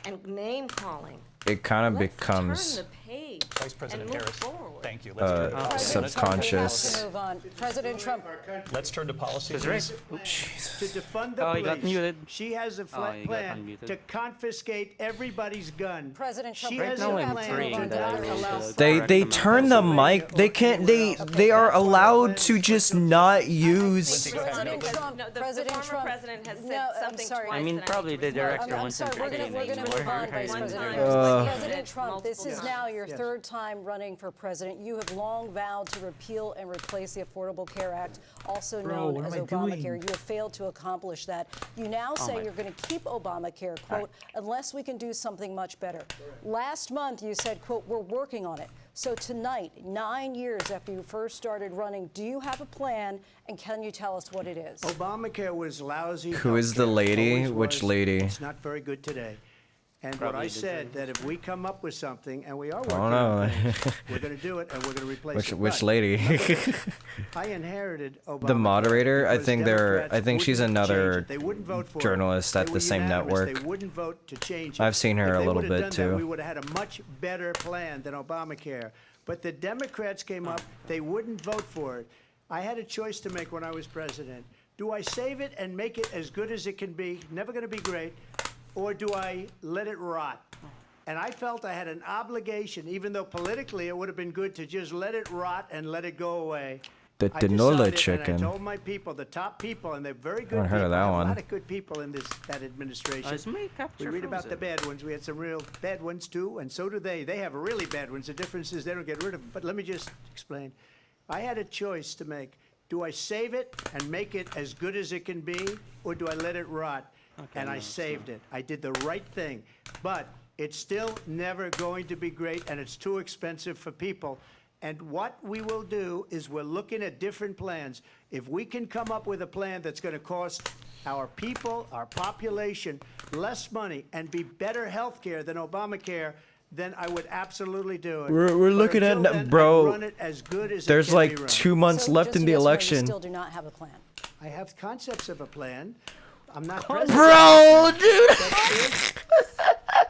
and name-calling. It kind of Let's becomes turn the page Vice President and move Harris, forward. thank you. Let's turn to policy. subconscious. Move on. President Trump. Let's turn to policy. That's please. right. To defund the Oh, he got police, muted. she has a Oh, he got plan unmuted. to confiscate everybody's gun. President Trump. She Right has now a I'm plan praying to that I not roll allow the They correct amount. turn the mic. They can't. They are allowed to just not use. President Trump. No, the President former Trump. president has said No, I'm something sorry. twice I mean, that probably the think was not director I'm wants sorry, to we're gonna entertain move anymore. on, Vice One President. time. President Trump, this is Multiple now times. your third time running for president. You have long vowed to repeal and replace the Affordable Care Act, also known as Obamacare. You have failed to accomplish that. You now say my- you're going to keep Obamacare, quote, unless we can do something much better. Last month you said, quote, we're working on it. So tonight, 9 years after you first started running, do you have a plan, and can you tell us what it is? Obamacare was lousy. Who is the healthcare, lady? always Which was. lady? It's not very good today. And what Probably I the said, that if we come up with something, and we are working don't on know. things, we're going to do it, and we're going to replace it. Which But lady? I inherited Obamacare. The moderator. I because think Democrats I think she's wouldn't change another it. They wouldn't vote for it. journalist They at were the same unanimous. network. They wouldn't vote to change it. I've seen her If a they little would've bit done that, too. we would have had a much better plan than Obamacare. But the Democrats came up. They wouldn't vote for it. I had a choice to make when I was president. Do I save it and make it as good as it can be? Never going to be great. Or do I let it rot? And I felt I had an obligation, even though politically it would have been good to just let it rot and let it go away. The I tinola decided, chicken. And I told my people, the top people, and they're very good Haven't people. heard of that I have one. A lot of good people in that administration. Is my capture We read about frozen? the bad ones. We had some real bad ones too, and so do they. They have really bad ones. The difference is they don't get rid of them. But let me just explain. I had a choice to make. Do I save it and make it as good as it can be, or do I let it rot? And I saved it. I did the right thing. But it's still never going to be great, and it's too expensive for people. And what we will do is we're looking at different plans. If we can come up with a plan that's going to cost our people, our population, less money and be better health care than Obamacare, then I would absolutely do it. We're But looking at until then, I'd bro. run it as good as it There's can like be run. 2 months So left just in the yes or no, election. You still do not have a plan. I have concepts of a plan. I'm not president. Bro, dude.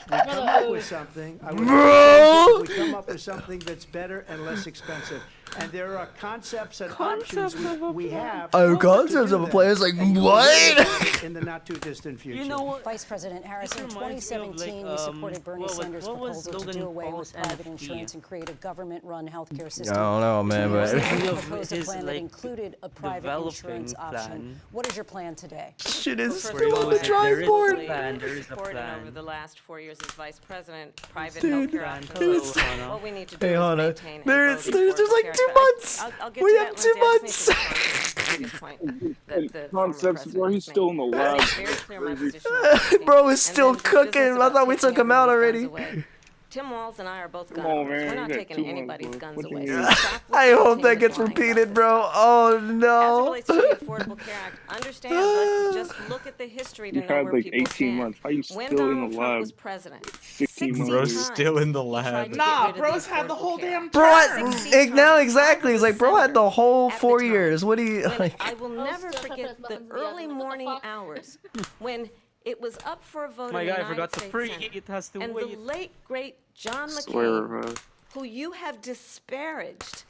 We come up with something. I would Bro! appreciate it if we come up with something that's better and less expensive. And there are concepts and options we have. Concepts of a play is like, what? In the not too distant future. You know what? Vice President Harris, in 2017, you supported Bernie Sanders' proposal to do away with private insurance and create a government-run healthcare system. I don't know, man, but You proposed a plan that included a private insurance option. What is your plan today? Shit is First still of all, on the drawing board. Supported over the last 4 years as vice president, private healthcare options. What we need to do Hey, is Hannah, maintain there's affordable like care. 2 months. I'll get We to have that, 2 Lindsay. I months. just need to respond to this point that the Concepts, bro. He's still in the lab. very clear my position on this. Bro is And still then the business cooking. I about thought we taking took him out everyone's already. guns away. Tim Walz and I are both gun Come on, owners. man. We're not You got taking 2 months, anybody's bro. guns What do you away. mean? So stop with I the hope that continued gets lying about repeated, this bro. stuff. Oh As it no. relates to the Affordable Care Act, understand, let's just look at the history to You know had where like people 18 stand. months. How you When still in Donald the Trump lab? was president, 16 months. Bro's later. still in the tried lab. to get Nah, rid of bro's the had the Affordable whole Care damn Act. Bro, term. 60 now times. exactly. I It's was like, a bro had the senator whole at the 4 time. years. What do you When like? I will never forget the early morning hours when it was up for a vote My in the guy United forgot to States free. Senate. It has to And wait. the late, great John Swear, McCain, bro. who you have disparaged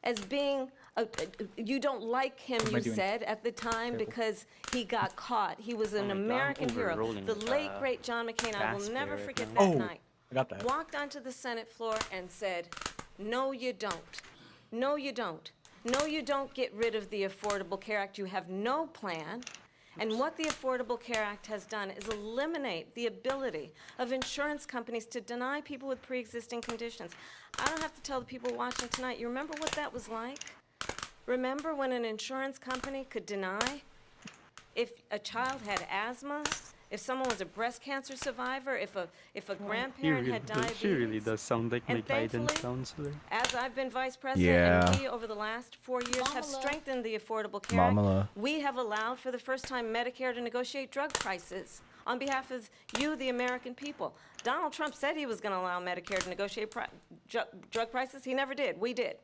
as being, you don't like him, What am I you doing? said at the time because he got caught. He was an my God, I'm American hero. overrolling, The late, great John McCain, I will fast never here forget right that Oh, night. I got that. Walked onto the Senate floor and said, no, you don't. No, you don't. No, you don't get rid of the Affordable Care Act. You have no plan. And what the Affordable Care Act has done is eliminate the ability of insurance companies to deny people with pre-existing conditions. I don't have to tell the people watching tonight, you remember what that was like? Remember when an insurance company could deny if a child had asthma, if someone was a breast cancer survivor, if a grandparent had diabetes? She really does sound like my And guidance thankfully, counselor. As I've been vice president, Yeah. and we, over the last 4 years, have strengthened the Affordable Care Act. Mamala. We have allowed, for the first time, Medicare to negotiate drug prices on behalf of you, the American people. Donald Trump said he was going to allow Medicare to negotiate drug prices. He never did. We did.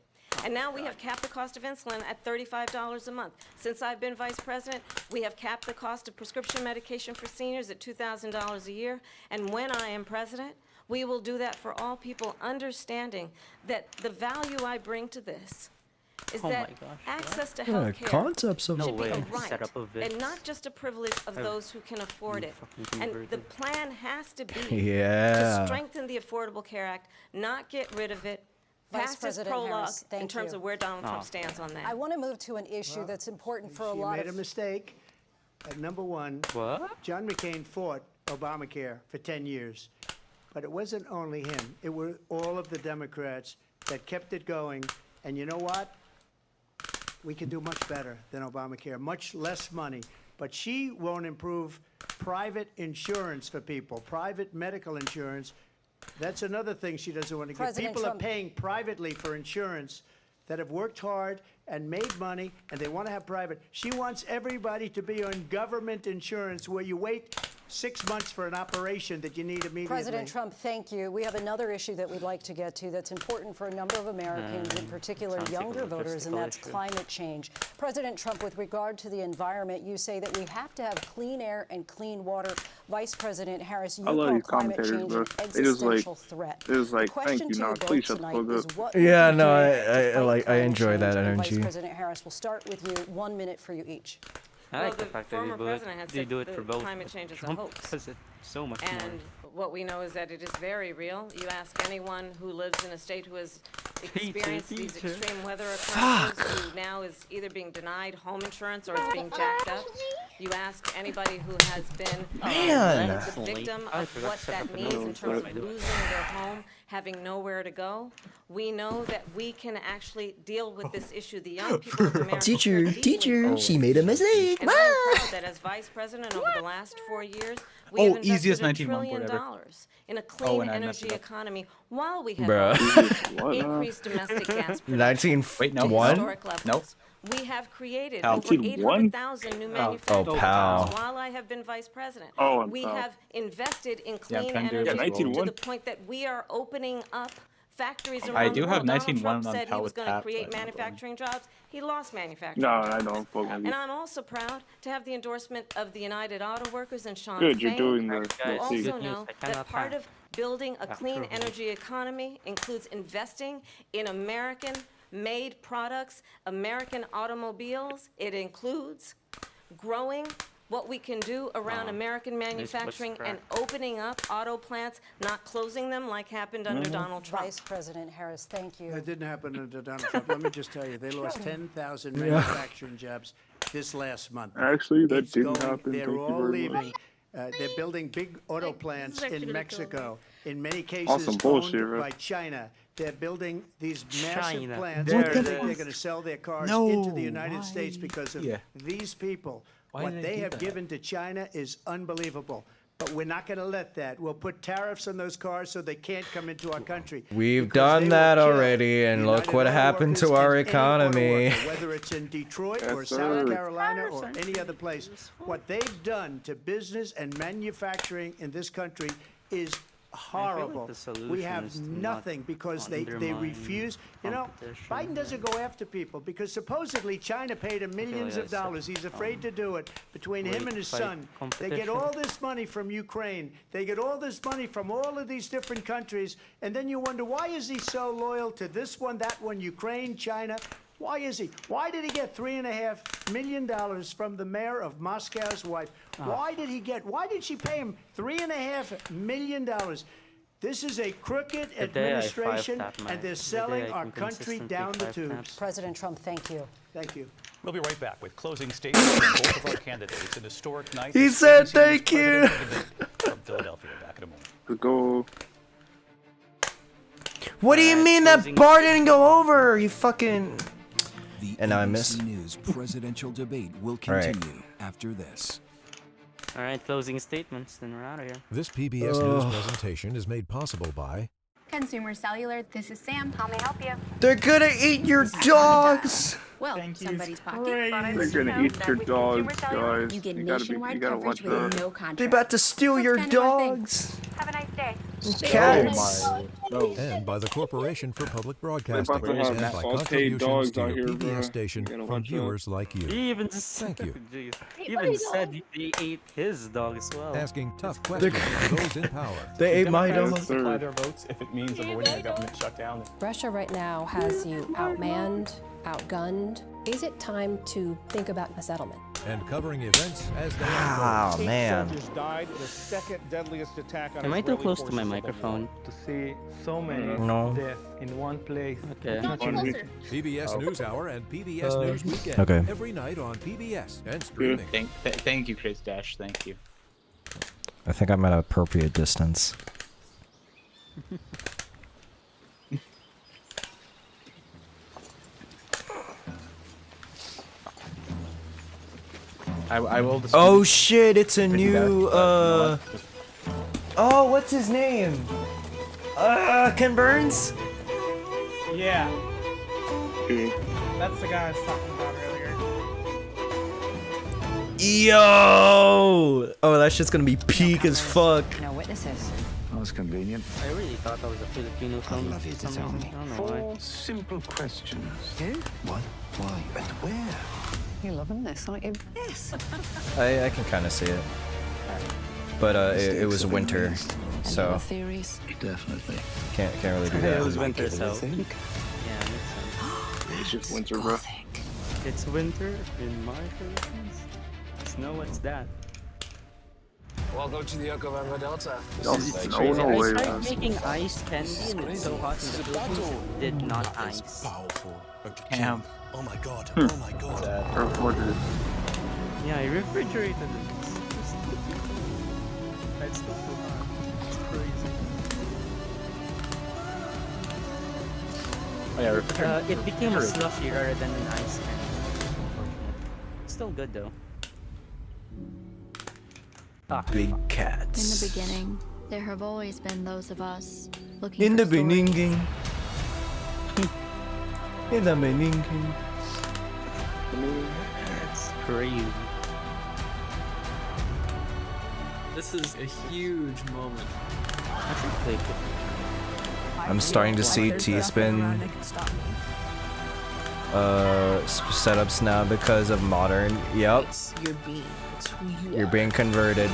And now we have capped the cost of insulin at $35 a month. Since I've been vice president, we have capped the cost of prescription medication for seniors at $2,000 a year. And when I am president, we will do that for all people, understanding that the value I bring to this is Oh my that gosh, access to Yeah, health care concepts of should be a way. right Setup of it. and not just a privilege of I've those who can afford it. fucking And the converted. plan has to be Yeah. to strengthen the Affordable Care Act, not get rid of it. Vice Past is President prologue Harris, in thank terms you. of where Donald Trump Oh. stands on that. I want to move to an issue that's important for a She lot made of a mistake. At number one, What? John McCain fought Obamacare for 10 years. But it wasn't only him. It were all of the Democrats that kept it going. And you know what? We can do much better than Obamacare, much less money. But she won't improve private insurance for people, private medical insurance. That's another thing she doesn't want to give. President People Trump- are paying privately for insurance that have worked hard and made money, and they want to have private. She wants everybody to be on government insurance where you wait 6 months for an operation that you need immediately. President Trump, thank you. We have another issue that we'd like to get to that's important for a number of Americans, in particular sounds like a younger voters, and logistical that's issue. climate change. President Trump, with regard to the environment, you say that we have to have clean air and clean water. Vice President Harris, you I love call these climate commentators, change bro. an They just like, existential threat. they just like, The question thank you, to nah, you both please shut the tonight fuck is up. what Yeah, would you no, do I to fight like, I climate enjoy that change? And energy. Vice President Harris, we'll start with you. 1 minute for you each. I Well, like the the fact that former president had they said do it the for both. climate change is a Trump hoax. does it so much more. And what we know is that it is very real. You ask anyone who lives in a state who has experienced these teacher. extreme weather occurrences, who now is either being denied home insurance or is being jacked up. You ask anybody who has been Man. the victim I of forgot what to set that up the means in notes. terms of losing their home, having nowhere to go. We know that we can actually deal with this issue. The young people of America care deeply she made a mistake. and I'm proud that as vice president over the last 4 years, we have easiest invested $1 19-month trillion word ever. in a clean and I messed energy it up. economy while we have Bruh. increased domestic gas production 19 to one? historic levels. Nope. We have created Pal. over 1901? 800,000 new manufacturing pal. jobs while I have been vice president. Oh, we pal. have invested in Yeah, clean 10 years energy ago. to 1901? the point that we are opening up factories around I the do world. have Donald 1901 Trump on said he pal was with going to Pat, create but not manufacturing jobs. He lost manufacturing No, jobs. I don't fuck with And you. I'm also proud to have the endorsement of the United Auto Workers and Sean Good, you're Fain, doing the who thing. also Good news, know I that cannot part have. of building a clean true. energy economy includes investing in American made products, American automobiles. It includes growing what we can do around American manufacturing and opening up auto plants, not closing them like happened under Donald Trump. Vice President Harris, thank you. That didn't happen under Donald Trump. Let me just tell you, they lost 10,000 manufacturing jobs this last month. Actually, that It's didn't going- happen. They're Thank you all very leaving. much. They're building big auto plants in Mexico. In many cases, Awesome bullshit, owned bro. by China. They're building these massive China. plants. There They it think is. they're going to sell their cars No, into the United States because of Yeah. these people. Why What did they do have that? given to China is unbelievable. But we're not going to let that. We'll put tariffs on those cars so they can't come into our country. We've because done they will that kill already, and look United what Auto happened to Workers our and any auto economy. worker, whether it's in Detroit or Yes, South sir. Carolina or any other place. What they've done to business and manufacturing in this country is horrible. the solution We have is to not nothing because they undermine refuse. You know, competition. Biden doesn't go after people because supposedly China paid him millions of dollars. He's afraid to do it. Between him and his fight son, they get competition. all this money from Ukraine. They get all this money from all of these different countries. And then you wonder, why is he so loyal to this one, that one, Ukraine, China? Why is he? Why did he get $3.5 million from the mayor of Moscow's wife? Why did she pay him $3.5 million? This is a crooked The day I administration, five-tap my- and they're the day selling I our can country consistently down the five-tap. tubes. President Trump, thank you. Thank you. We'll be right back with closing statements from both of our candidates. An historic night. He as said ABC's thank you. President from Philadelphia. Back in a moment. The goal. What do you mean that bar didn't go over? You fucking. The And I ABC miss. News presidential debate will Right. continue after this. All right, closing statements, then we're out of here. This PBS News presentation is made possible by Consumer Cellular, this is Sam. How may I help you? They're gonna eat your dogs. Well, Thank you. somebody's pocket. Great. Thought I They're let you gonna know eat that your with dogs, Consumer Cellular, guys. You get You gotta nationwide watch coverage with that. no contract. They about to steal your That's kind of our thing. dogs. Have a nice day. Cats. and by the Corporation for Public Broadcasting about to have and by sauteed contributions dogs to out your here, PBS bro. station You gotta from watch that. viewers like you. He even Thank you. Jeez. He even said they ate his dog as well. Asking tough questions to those in power. They ate my Democrats dog. supply their votes if it means avoiding a government shutdown. Russia right now has you outmanned, outgunned. Is it time to think about a settlement? And covering events as they Oh unfold. man. died in the second deadliest attack on Am I too Israeli close to my forces microphone? To see so many No. deaths in one place. Okay. PBS NewsHour and PBS News Weekend. Okay. Every night on PBS and streaming. Thank you, Chris Dash. Thank you. I think I'm at an appropriate distance. I will. Oh shit! It's a new that, Oh, what's his name? Ken Burns? Yeah. That's the guy I was talking about earlier. Yo! Oh, that shit's gonna be peak as fuck. No witnesses. That was convenient. I really thought that was a Filipino film. love you to for some tell reason. me. I don't know why. 4 simple questions. What, why, and where? You're loving this, aren't you? Yes. I can kind of see it. But it was winter, so Theories? Definitely. can't really do It that. was winter, What do you so. think? Yeah, makes sense. It's just winter, bro. It's winter in my Philippines. Snow, what's that? Welcome to the Yokohama Delta. No, no I way, tried man. making ice candy and it's so hot in the Philippines, it did not ice. Powerful. Damn. Oh my god. Oh my god. Yeah, I refrigerated it. It's still too hot. It's crazy. Oh yeah, refrigerator. It became a slushy rather than an ice candy. Unfortunately. Still good though. Big In cats. the beginning, there have always been those of us looking In for the beginning. In the beginning. It's crazy. This is a huge moment. I should play it. I'm starting to see T-Spin setups now because of modern. Yep. You're being. It's who you You're being converted.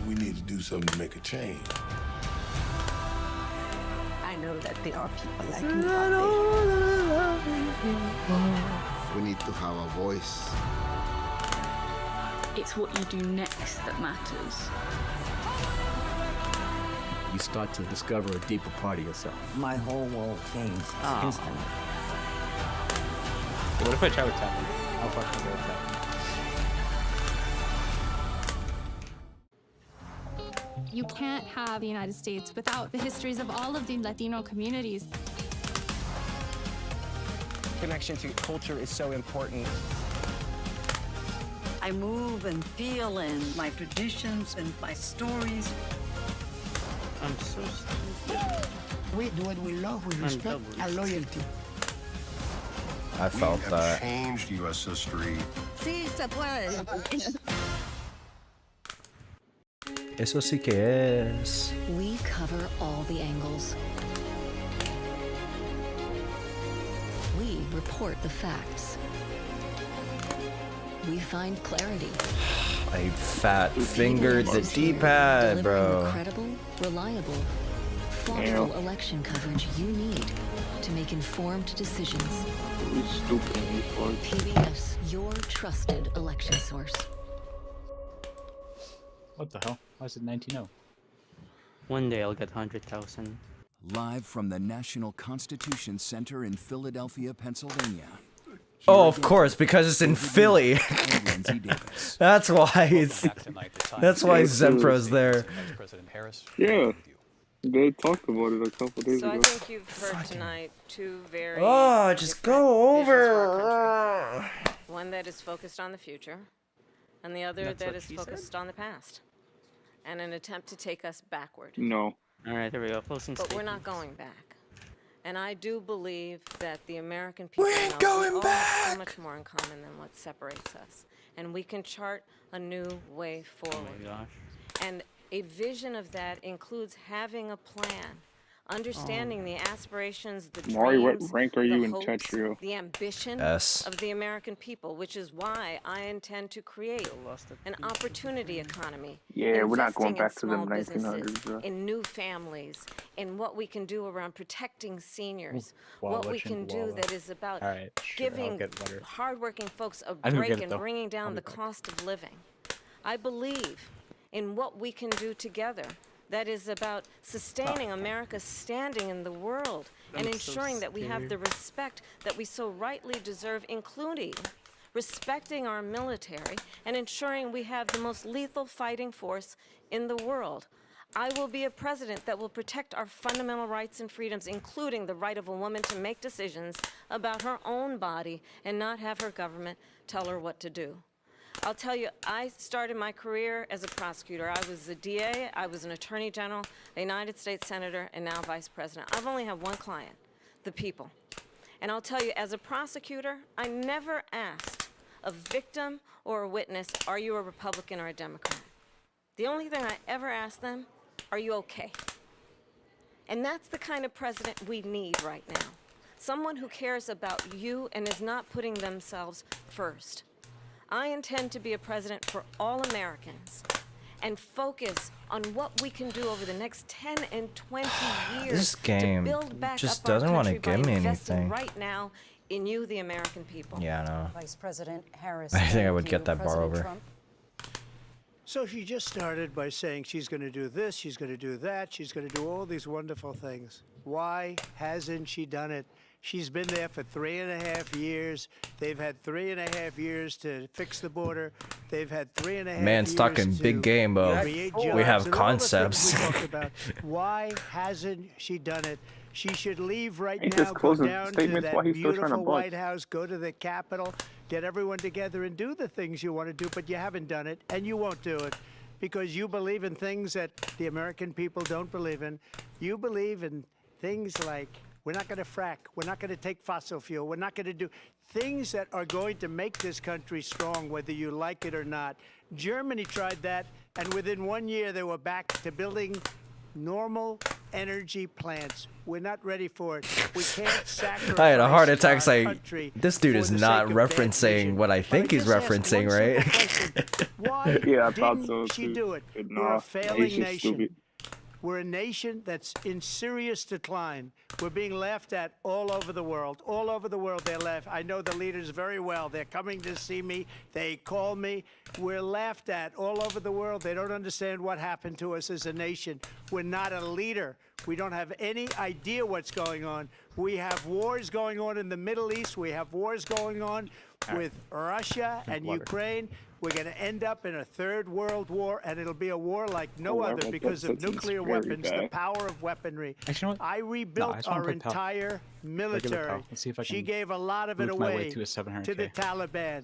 We need to do something to make a change. I know know that there are people like me out there. We need to have a voice. It's what you do next that matters. You start to discover a deeper part of yourself. My whole world changed instantly. What if I try with tapping? How far can I go with tapping? You can't have the United States without the histories of all of the Latino communities. Connection to culture is so important. I move and feel in my traditions and my stories. I'm so stupid. We do what we love with respect and loyalty. I felt we that. have changed U.S. history. Sí, se puede. Eso sí que es. We cover all the angles. We report the facts. We find clarity. I fat fingered the D-pad, bro. Credible, reliable, thoughtful election coverage you need to make informed decisions. PBS, your trusted election source. What the hell? Why is it 19-0? One day I'll get 100,000. Live from the National Constitution Center in Philadelphia, Pennsylvania. Oh, of course, because it's in Philly. That's why it's. That's why Zempro's there. Yeah, they talked about it a couple days So ago. I think you've heard tonight two very Oh, just go visions for over. our country. One that is focused on the future, and the other That's that what is she focused on the past, and an attempt to take us backward. No. All right, there we go. Closing But we're not statements. going back. And I do believe that the American people know going we all have so much more in common than what separates us. And we can chart a new way forward. Oh my gosh. And a vision of that includes having a plan, understanding the aspirations, the Mari, what dreams, rank are the you in hopes, Tetris? the ambition S. of the American people, which is why I intend to create an opportunity economy. Yeah, we're not going investing in back to them small businesses, 1900s, bro. in new families, in what we can do around protecting seniors, Wow, what we legend, can do wow. that is about All right, sure, I'll giving get better. hardworking folks a I don't break get it, and though. bringing down I'll the be back. cost of living. I believe in what we can do together that is about sustaining America's standing in the world and I'm so ensuring that we have scared. the respect that we so rightly deserve, including respecting our military and ensuring we have the most lethal fighting force in the world. I will be a president that will protect our fundamental rights and freedoms, including the right of a woman to make decisions about her own body and not have her government tell her what to do. I'll tell you, I started my career as a prosecutor. I was a DA, I was an attorney general, a United States senator, and now vice president. I've only had one client, the people. And I'll tell you, as a prosecutor, I never asked a victim or a witness, are you a Republican or a Democrat? The only thing I ever asked them, are you okay? And that's the kind of president we need right now. Someone who cares about you and is not putting themselves first. I intend to be a president for all Americans and focus on what we can do over the next 10 and 20 years This game to build back just up our doesn't want to country by give me investing anything. right now in you, the American people. Yeah, no. Vice President Harris. I think I thank would you. get that bar President over. Trump. So she just started by saying she's going to do this, she's going to do that, she's going to do all these wonderful things. Why hasn't she done it? She's been there for 3.5 years. They've had 3.5 years to fix the border. They've had 3.5 years Man's talking to big game, bro. create We jobs have and all the things concepts. we talked about. Why hasn't she done it? She should leave right He now, just go closes down to statements while that he's still trying to beautiful buzz. White House, go to the Capitol, get everyone together and do the things you want to do, but you haven't done it, and you won't do it because you believe in things that the American people don't believe in. You believe in things like we're not going to frack, we're not going to take fossil fuel, we're not going to do things that are going to make this country strong, whether you like it or not. Germany tried that, and within 1 year they were back to building normal energy plants. We're not ready for it. We can't sacrifice I had a heart attack our saying, country this dude for is the not sake of that referencing vision. what I But think he's just ask referencing, one right? simple question. Why Yeah, I thought so didn't she too. do it? But We're nah, a failing he's just nation. stupid. We're a nation that's in serious decline. We're being laughed at all over the world. All over the world, they're laughed. I know the leaders very well. They're coming to see me. They call me. We're laughed at all over the world. They don't understand what happened to us as a nation. We're not a leader. We don't have any idea what's going on. We have wars going on in the Middle East. We have wars going on with Russia and Ukraine. We're going to end up in a third world war, and it'll be a war like no other because of nuclear weapons, the power of weaponry. I rebuilt our entire military. She gave a lot of it away to the Taliban.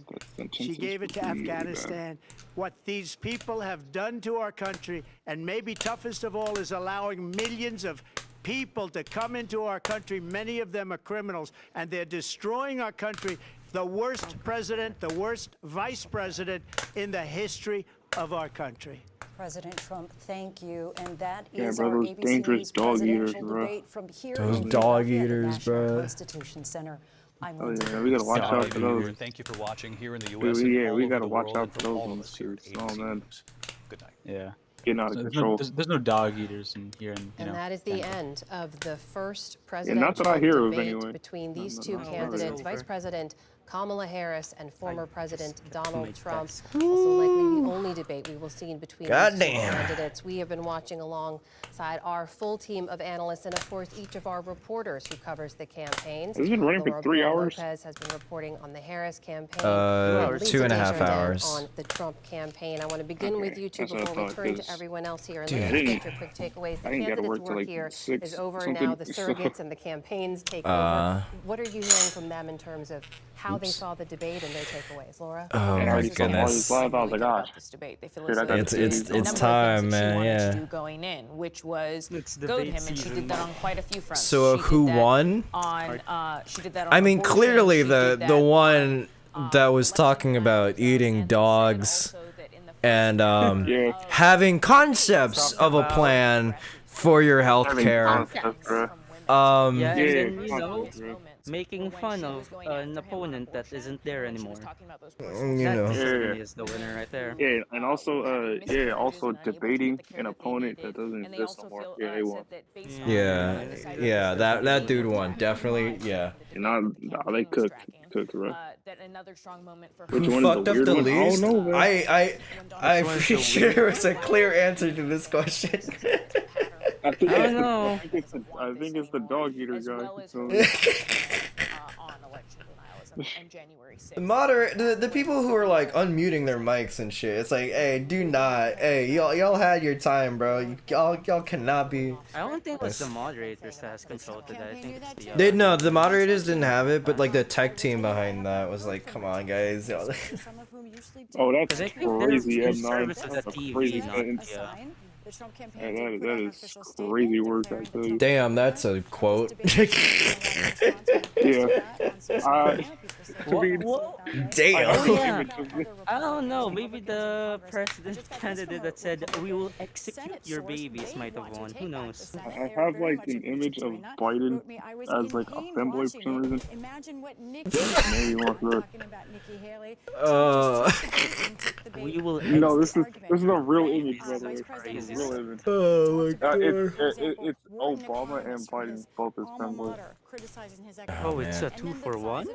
She gave it to Afghanistan. What these people have done to our country, and maybe toughest of all, is allowing millions of people to come into our country. Many of them are criminals, and they're destroying our country. The worst president, the worst vice president in the history of our country. President Trump, thank you. And that Yeah, is bro, our those ABC dangerous News dog eaters, presidential bro. debate from here Those in dog Philadelphia at the eaters, National bro. Constitution Center. I'm Oh Lindsay. yeah, we gotta watch out for those. Thank you for watching here in the Dude, U.S. and yeah, all we over gotta the watch world out and for from those all of ones, us here at dude. Oh ABC man, News. Good night. Yeah. getting out of control. There's no dog eaters in here. And that is the end of the first not presidential that I hear of debate anyway. between these two candidates, Vice President Kamala Harris and former President Donald Trump. Also likely the only debate we will see between these two candidates. We have been watching alongside our full team of analysts and, of course, each of our reporters who covers the campaigns. It's been running for 3 hours. Lopez has been reporting on the Harris campaign. 2.5 hours. On the Trump campaign. I want to begin with you two before we turn to everyone else here. And Dude. let's get your quick takeaways. The I didn't gotta candidates' work till work like here 6 is over something. now. The surrogates and the campaigns take over. What are you hearing from them in terms of how they saw the debate and their takeaways, Laura? Oh my goodness. I was like, gosh. It's time, man. Yeah. Going in, which was goad him, and she did that on quite a few fronts. So who won? She did that on I mean, abortion, clearly she the did that one that was talking about eating dogs and having concepts of a plan for your health care. Yeah, and then, you know, making fun of an opponent that isn't there anymore. That is the winner right there. Yeah, and also, also debating an opponent that doesn't exist no more. Yeah, they won. Yeah, that dude won, definitely. Yeah. And they cooked, bro. Who fucked up the least? I'm pretty sure there was a clear answer to this question. I don't know. think it's the dog eater guy. The people who are like unmuting their mics and shit. It's like, hey, do not. Hey, y'all had your time, bro. Y'all cannot be. I don't think it's the moderators that has control today. I think it's the the moderators didn't have it, but like the tech team behind that was like, come on, guys. Oh, that's crazy. M9. That's crazy. That is crazy work, I tell you. Damn, that's a quote. Yeah. Damn. I don't know. Maybe the president candidate that said we will execute your babies might have won. Who knows? I have like an image of Biden as like a femboy for some reason. Maybe one for We will. No, this is a real image, by the way. It's a real image. Oh my god. It's Obama and Biden both as femboys. Oh, it's a 2-for-1?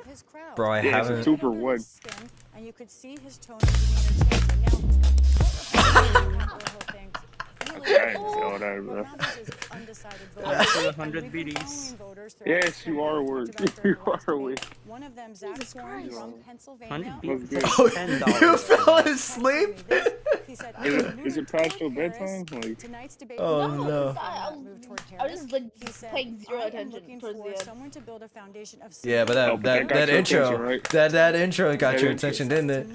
Bro, I Yeah, haven't. it's a 2-for-1. And you could see his tone of demeanor changing. That's 100 BDs. Yes, you are worth. You are worth. One of them, Zach Warren from Pennsylvania. You fell asleep? Is it past your bedtime? Like, tonight's debate. Oh no. I was just like paying zero attention towards the end. Someone to build a foundation of Yeah, but that intro, that intro got your attention, didn't it?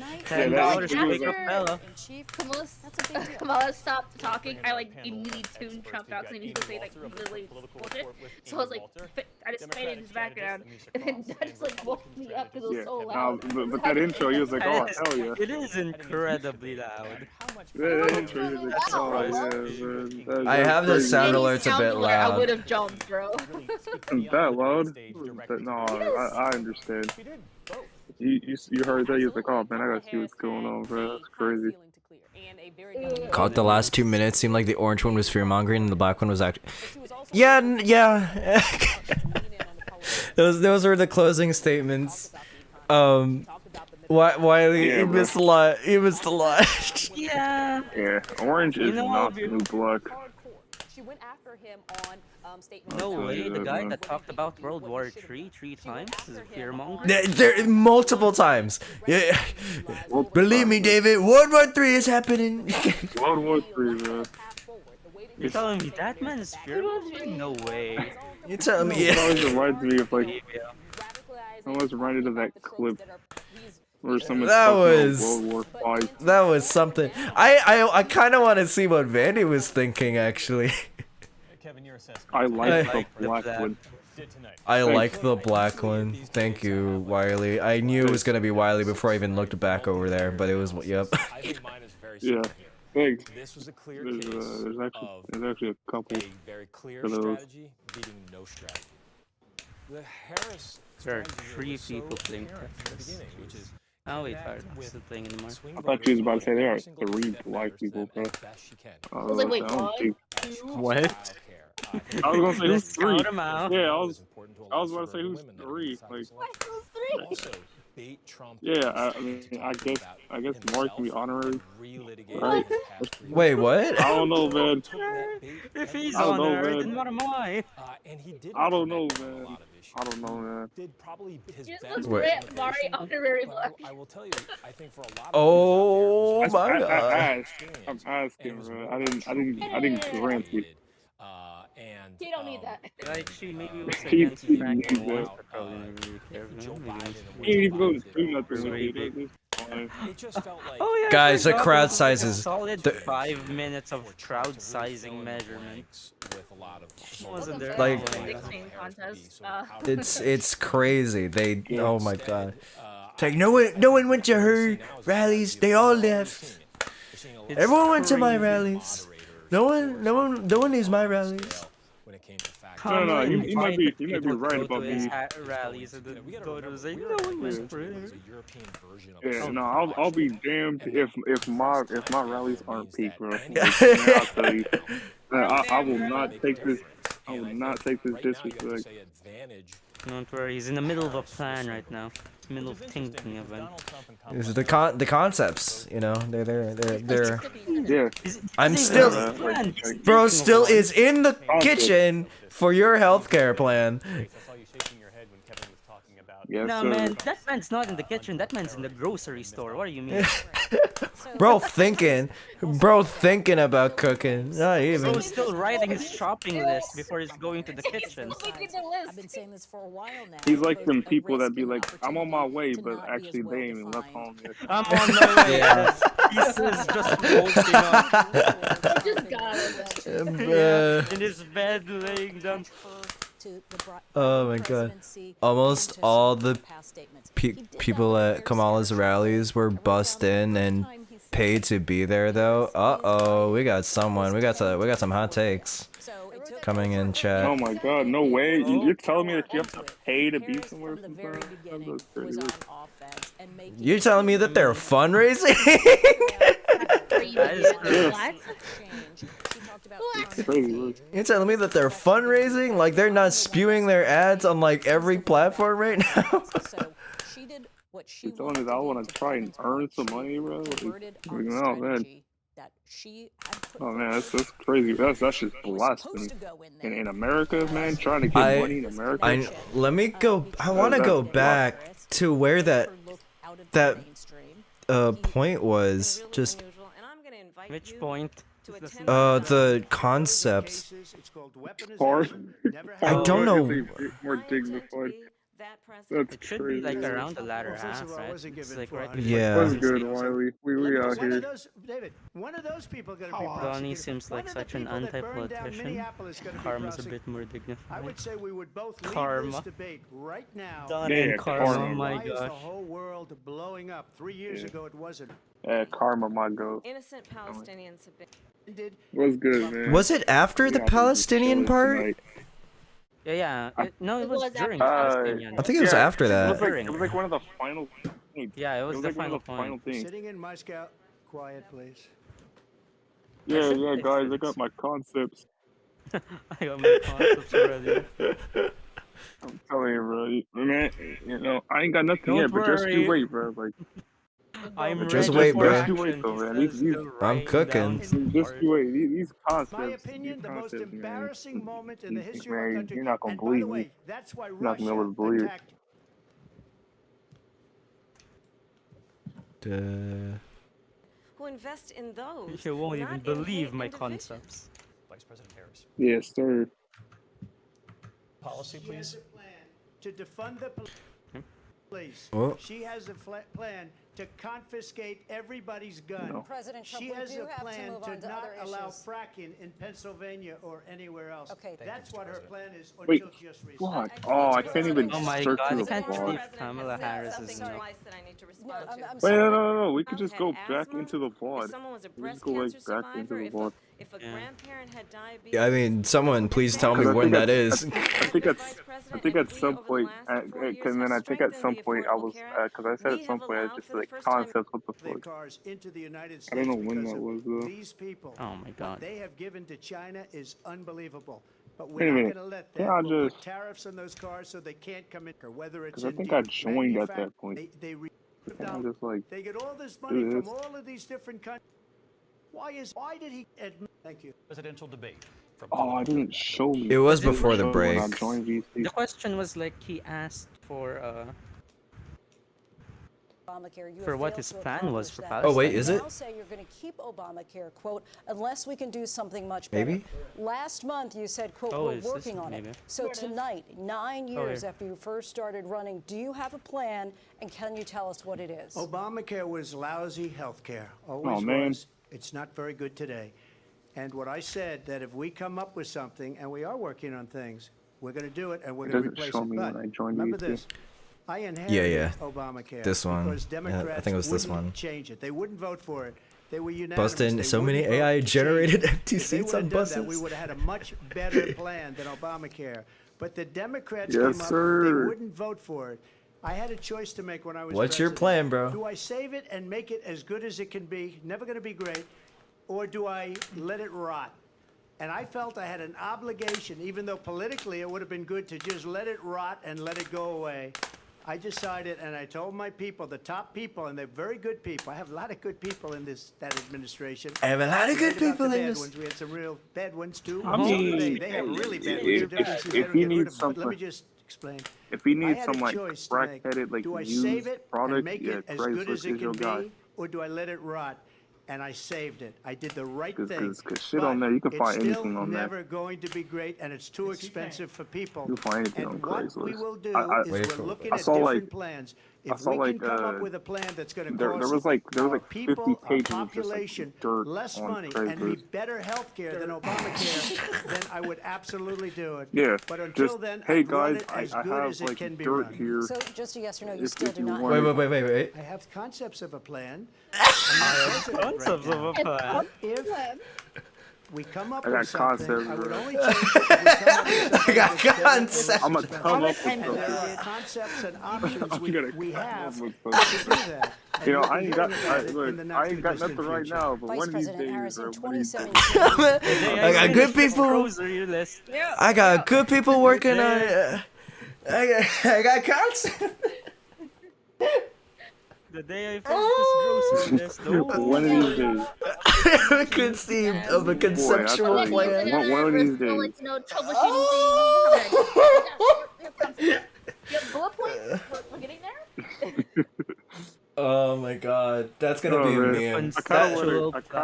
Kamala stopped talking. I like immediately tuned Trump out, so he needs to say like really bullshit. So I was like, I just faded in his background, and then that just like woke me up because it was so loud. but that intro, he was like, oh hell yeah. It is incredibly loud. That intro, he was like, oh yeah. I have the sound alerts a bit I loud. would have jumped, bro. That loud? No, I understand. You heard that? He was like, oh man, I gotta see what's going on, bro. That's crazy. Caught the last 2 minutes. Seemed like the orange one was fear mongering and the black one was actually. Yeah, yeah. Those were the closing statements. Wiley, Yeah, you bro. missed a lot. You missed a lot. Yeah. Yeah, orange is not the new black. No way, the guy man. that talked about World War III 3 times is a fearmonger. There multiple times. Yeah. Believe me, David. World War III is happening. World War III, man. You're telling me that man is fearmonger? No way. You're telling me? It always reminds me of like. I always reminded of that clip where someone's That talking was about World War V. that was something. I kind of want to see what Vandy was thinking actually. I like the black one. I like the black one. Thank you, Wiley. I knew it was gonna be Wiley before I even looked back over there, but it was yep. Yeah. Thanks. This was a clear There's, case there's actually a couple a very clear for those. strategy beating no strategy. The Harris There are strategy 3 was people so playing apparent from the Tetris. beginning, which is Oh wait, connect I'm with still playing anymore. swing I thought you was about to say there are voters, every 3 single black that people, matters bro. them as best she can. I was like, wait, don't what? think- What? I was gonna say who's Let's count 3. 'em out. Yeah, I was about to say who's 3. Like, Also, bait Trump yeah, I mean, I guess Mark can be honorary. Right? Wait, what? I don't know, man. If he's I don't know, honorary, man. then what am I? and he did I don't know, man. I don't know, man. did probably his Just best. looks Wait. great, Mari honorary black. I will tell you, I think for a lot of Oh my I god. asked. I'm asking, bro. I didn't grant it. and You don't need that. Like, she maybe was He- against he Frank needs and Walsh, that. but probably never really cared. Joe Maybe Biden it's- He ain't even going to do nothing with Maybe. it. It's fine. it just felt like Oh yeah, I Guys, the forgot crowd it was like a sizes. Solid The- 5 minutes of crowd sizing measurement. with a lot of Wasn't there? Like- that long. Nickname contest. It's crazy. They oh my god. It's like no one went to her rallies. They all left. It's Everyone went to my crazy. rallies. No one is my rallies. when it came to facts. No, Kamala you might be invited right people to go about to his me. rallies, and the voters like, no one went for it. Yeah, no, I'll be damned if my rallies aren't peak, bro. Like, man, I'll tell you, I will not take this. I will not take this disrespect. Don't worry, he's in the middle of a plan right now. Middle of thinking of it. This is the concepts, you know. They're. Yeah. I'm still, like, bro. Still is in the kitchen for your healthcare plan. Yes, No sir. man, that man's not in the kitchen. That man's in the grocery store. What do you mean? Bro thinking about cooking. Not even. He's still writing his shopping list before he's going to the kitchen. I've been saying this for a while now. He's like them people that be like, I'm on my way, but actually they ain't even left home yet. I'm on the way. Yeah. He's just walking up. Just got out of that. In his bed, laying down. Oh my god. Almost all the people at Kamala's rallies were bussed in and paid to be there though. Uh-oh, we got someone. We got some hot takes coming in chat. Oh my god, no way. You're telling me that you have to pay to be somewhere sometimes? That's crazy. You're telling me that they're fundraising? It's crazy, look. You're telling me that they're fundraising? Like they're not spewing their ads on like every platform right now? You're telling me that I want to try and earn some money, bro? Like, oh man. Oh man, that's crazy. That's just blasphemy. In America, man, trying to get money in America. I want to go back to where that point was. Just Which point? the concept. Or I don't know. More dignified. That's It should crazy. be like around the latter half, right? It's like right before Yeah. What's good, Wiley? We out here. David, one of those people going to be Donnie prosecuted. seems like One of the such an people that burned down anti-politician. Minneapolis gonna be Karma's a bit prosecuted. more I dignified. would say we would both leave Karma. this debate right now. Donnie Yeah, and Karma, Karma. oh my Why is the gosh. whole world blowing up? 3 years ago it wasn't. Karma, my go. Innocent Palestinians have been. What's good, man? Was it after We the out here just Palestinian chilling part? tonight. Yeah. No, it was during Uh, Palestinian. I think it was after that. It was like one of the final. Yeah, it was the like one final of the final point. things. Sitting in Moscow, quiet please. Yeah, yeah, guys, I got my concepts. I got my concepts already. I'm telling you, bro. Man, you know, I ain't got nothing Don't yet, but just you worry. wait, bro. Like, I'm Just ready wait, for bro. just you wait, action. though, He man. says, These still I'm writing cooking. down some just parts. you wait. These concepts. My opinion, these the most concepts, man. embarrassing moment in the history of Man, our country. you're not gonna And by believe the me. way, that's why You're not gonna be able Russia to believe it. attacked. Who invest in those? You won't not even in believe hate my and division. concepts. Vice President Harris. Yes, sir. Policy, She has please. a plan to defund the police. Oh. She has a plan to confiscate everybody's gun. No. President Trump, She we has do a have to plan move to on to not other allow issues. fracking in Pennsylvania or anywhere else. Okay. That's what her plan is Wait, until just recently. what? Oh, I can't even Oh my search god, through I the can't vlog. believe Kamala Harris is Something not. twice that I need to No, respond to. I'm Wait, sorry. no. We could just Had go back asthma, into the if vlog. someone was a We breast just go like cancer back into survivor, the vlog. if a Yeah. grandparent had diabetes. Yeah, I mean, someone please tell me Because when that is. I think at some point, and then I think at some point I was, because I said at some point I was just like concepts. What the Their fuck? cars into the United I don't States know when because that of was though. these people. Oh my god. What they have given to China is unbelievable. But Wait we're a not minute. going to let Can that. I We'll just? put tariffs on those cars so they can't come in. Whether it's Because I in think I joined at that point. they Can I just like They get all this money do from this? all of these different countries. Why did he admit? Thank you. Presidential debate. From Oh, I didn't show me. It was It didn't before the show when I break. joined VC. The question was like he asked for Obamacare. You for have what failed his to plan was accomplish for that. Palestine. Oh, wait, You is it? now say you're going to keep Obamacare, quote, unless we can do something much better. Maybe? Last month you said, quote, Oh, we're is this working on it. maybe? So tonight, 9 years yeah. after you first started running, do you have a plan, and can you tell us what it is? Obamacare was lousy health care. Always man. was. It's not very good today. And what I said, that if we come up with something, and we are working on things, we're going to do it, and we're It going to doesn't replace show it. me But when I joined remember VC. this. I inherited Yeah. Obamacare. This one. Because Yeah, I Democrats think it was this wouldn't one. change it. They wouldn't vote for it. They were unanimous. Busting They so many wouldn't vote AI to change generated it. empty If they seats would on have done that, we buses. would have had a much better plan than Obamacare. But the Democrats Yes, came up. sir. They wouldn't vote for it. I had a choice to make when I was What's your president. plan, bro? Do I save it and make it as good as it can be, never going to be great, or do I let it rot? And I felt I had an obligation, even though politically it would have been good to just let it rot and let it go away. I decided, and I told my people, the top people, and they're very good people. I have a lot of good people in that administration. I have a lot of good Forget about people the in bad this. ones. We had some real bad ones too. I So do mean, they have really bad ones. if- The difference is if they don't he get rid needs of them. But let me something- just explain. If he I needs had some a like choice to make. crack-headed like Do I used save it product, and make yeah, it as Craigslist good as is it your can guy. be, or do I let it rot? And I saved it. I did the right thing. Because shit on there, you can find it's still anything on there. never going to be great, and it's too expensive for people. You can find anything on And what we Craigslist. will do I- is we're looking I at saw, different like- plans. I If saw, we like, can come up with a plan that's going to there cost was like our 50 people, our pages of just like population, dirt less on money and be Craigslist. better health care than Obamacare, then I would absolutely do it. Yeah, But until just then, hey I'd run guys, it as I good have as it like can be dirt run. here. So just a yes or no, you If still you do not want have it. Wait. I have concepts of a plan. Concepts of a plan. If we come up I got with something, concepts, I would bro. only change it if we come up with something I got that's better and concepts. less I'ma expensive. come up with And something. there are concepts and options I'm we gonna have come to up with do that. And You know, we'll be I ain't got, hearing about it in look, the I not ain't too got distant nothing right future. now, but Vice one of these President days, Harris, in bro, one of these days. 2017. I got good people. Grocery list. I got good people working on it. I got concept. The day I finished this grocery list, One of these days. Conceived of a Boy, I conceptual tell you, plan. one of these days. Troubleshooting things. Yep, bullet points. We're getting there. Oh my god, that's gonna be a meme. I kind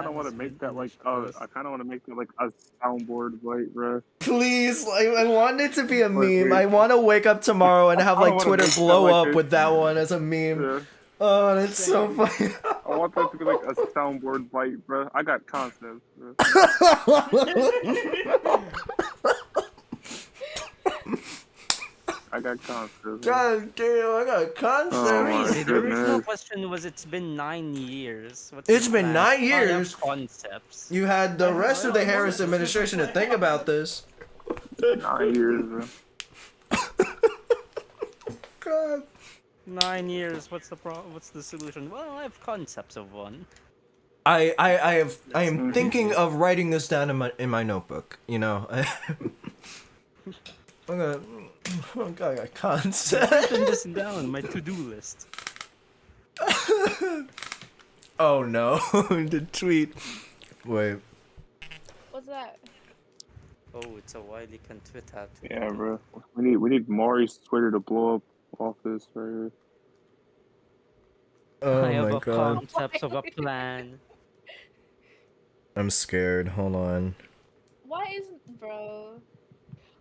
of want to make that like I kind of want to make that like a soundboard bite, bro. Please, like, I want it to be a meme. wait. I want to wake up tomorrow and have I like wanna Twitter make that, blow like, up with that one as a meme. Yeah. Oh, that's so funny. I want that to be like a soundboard bite, bro. I got concepts, bro. I got concepts. bro. God damn, I got concepts. Oh, my Crazy. The original goodness. question was, it's been 9 years. What's It's the been plan? 9 I have years? Concepts. You had the rest of the Harris administration to think about this. 9 years, bro. God. 9 years. What's the solution? Well, I have concepts of one. I am thinking of writing this down in my notebook. You know, I can't Writing this down, my to-do list. Oh no, the tweet. Wait. What's that? Oh, it's a Wiley can tweet out. Yeah, bro. We need Mari's Twitter to blow up off this right here. Oh I have my a god. concept of a plan. I'm scared. Hold on. Why isn't, bro?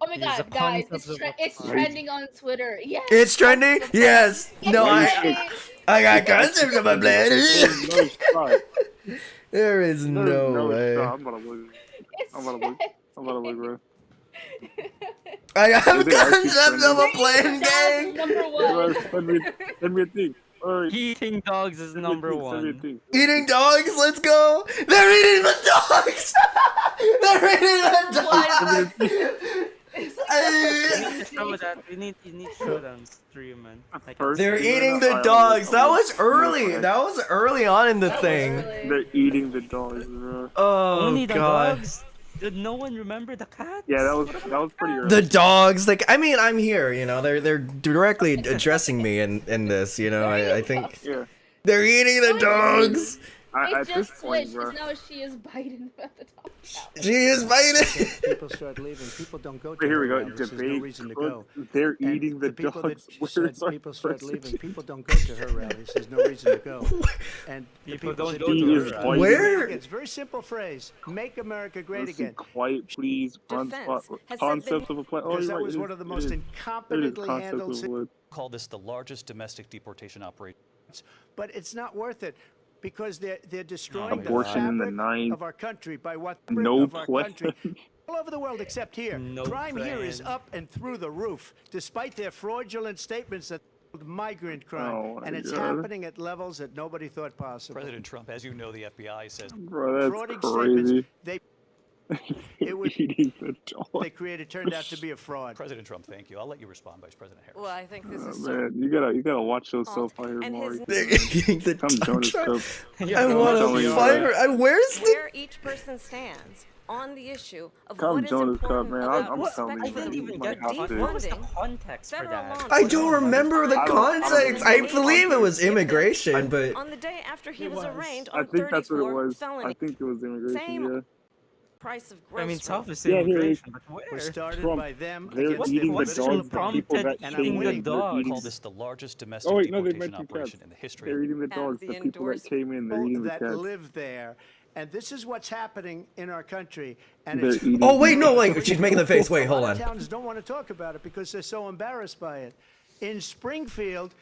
Oh my There's a god, guys, concept of a it's plan. trending on Twitter. Yes. It's trending. Yes. No, I got concepts of a plan. There is no way. I'm gonna look. I'm gonna look, bro. I got concepts of a plan, gang. Number one. Send me a thing. Right. Eating dogs is number one. Eating dogs, let's go. They're eating the dogs. They're eating the dogs. You need to show them stream, man. They're eating the dogs. That was early. That was early on in the thing. They're eating the dogs, bro. Oh Only the god. dogs? Did no one remember the cat? Yeah, that was pretty early. The dogs, like, I mean, I'm here, you know, they're directly addressing me in this, you know, I think they're eating the dogs. At this point, bro. Now she is biting at the top. She is biting. People start leaving. People don't go to Here we her go. rallies. There's no Debate. reason to go. They're And eating the people dogs. that Where said is our people start leaving. president? People don't go to her rallies. There's no reason to go. And the People people don't that go do to her her rallies- rallies. Where? It's a very simple phrase. Make America great Listen, again. quiet, please. Concepts of a plan. Oh, Because you're that right. was one of the most incompetently handled things. Call this the largest domestic deportation operation. But it's not worth it. Because they're destroying the Abortion in the fabric nine. of our country by what No of our plan. country. All over the world except here. No crime here is plan. up and through the roof, despite their fraudulent statements that migrant crime. Oh, my and it's God. happening at levels that nobody thought possible. President Trump, as you know, the FBI says. Bro, that's Frauding crazy. statements, it would, Eating the dog. they created turned out to be a fraud. President Trump, thank you. I'll let you respond, Vice President Harris. Well, I think this Oh, is so man, you gotta watch yourself out here, And Maury. his- They're eating the Come join us, dogs. Cup. I want to find her. Where's the? where each person stands on the issue of Come what is join us, Cup, important man. about I'm respect telling for you, the I didn't even people. get have deep. to. What was the Defunding context for federal that? law I don't enforcement. remember the I don't- context. I believe it was immigration, but On the day after he was arraigned I on think that's what it 34 was. I felony think it was immigration, Same yeah. price of I groceries. mean, South is Yeah, here it is. immigration, but Were where? started Trump, by them they're against eating their the What's original dogs. The prompted people that and came eating in, the they're dogs? eating. Call this the largest domestic Oh wait, no, they deportation meant two operation cats. in the history They're of eating the And dogs. the The people that endorsed came in, they're eating the that cats. live there. And this is what's happening in our country. And They're it's eating. oh wait, no, like she's making the face. Wait, a hold lot on. of towns don't want to talk about it because they're so embarrassed by it. In Springfield,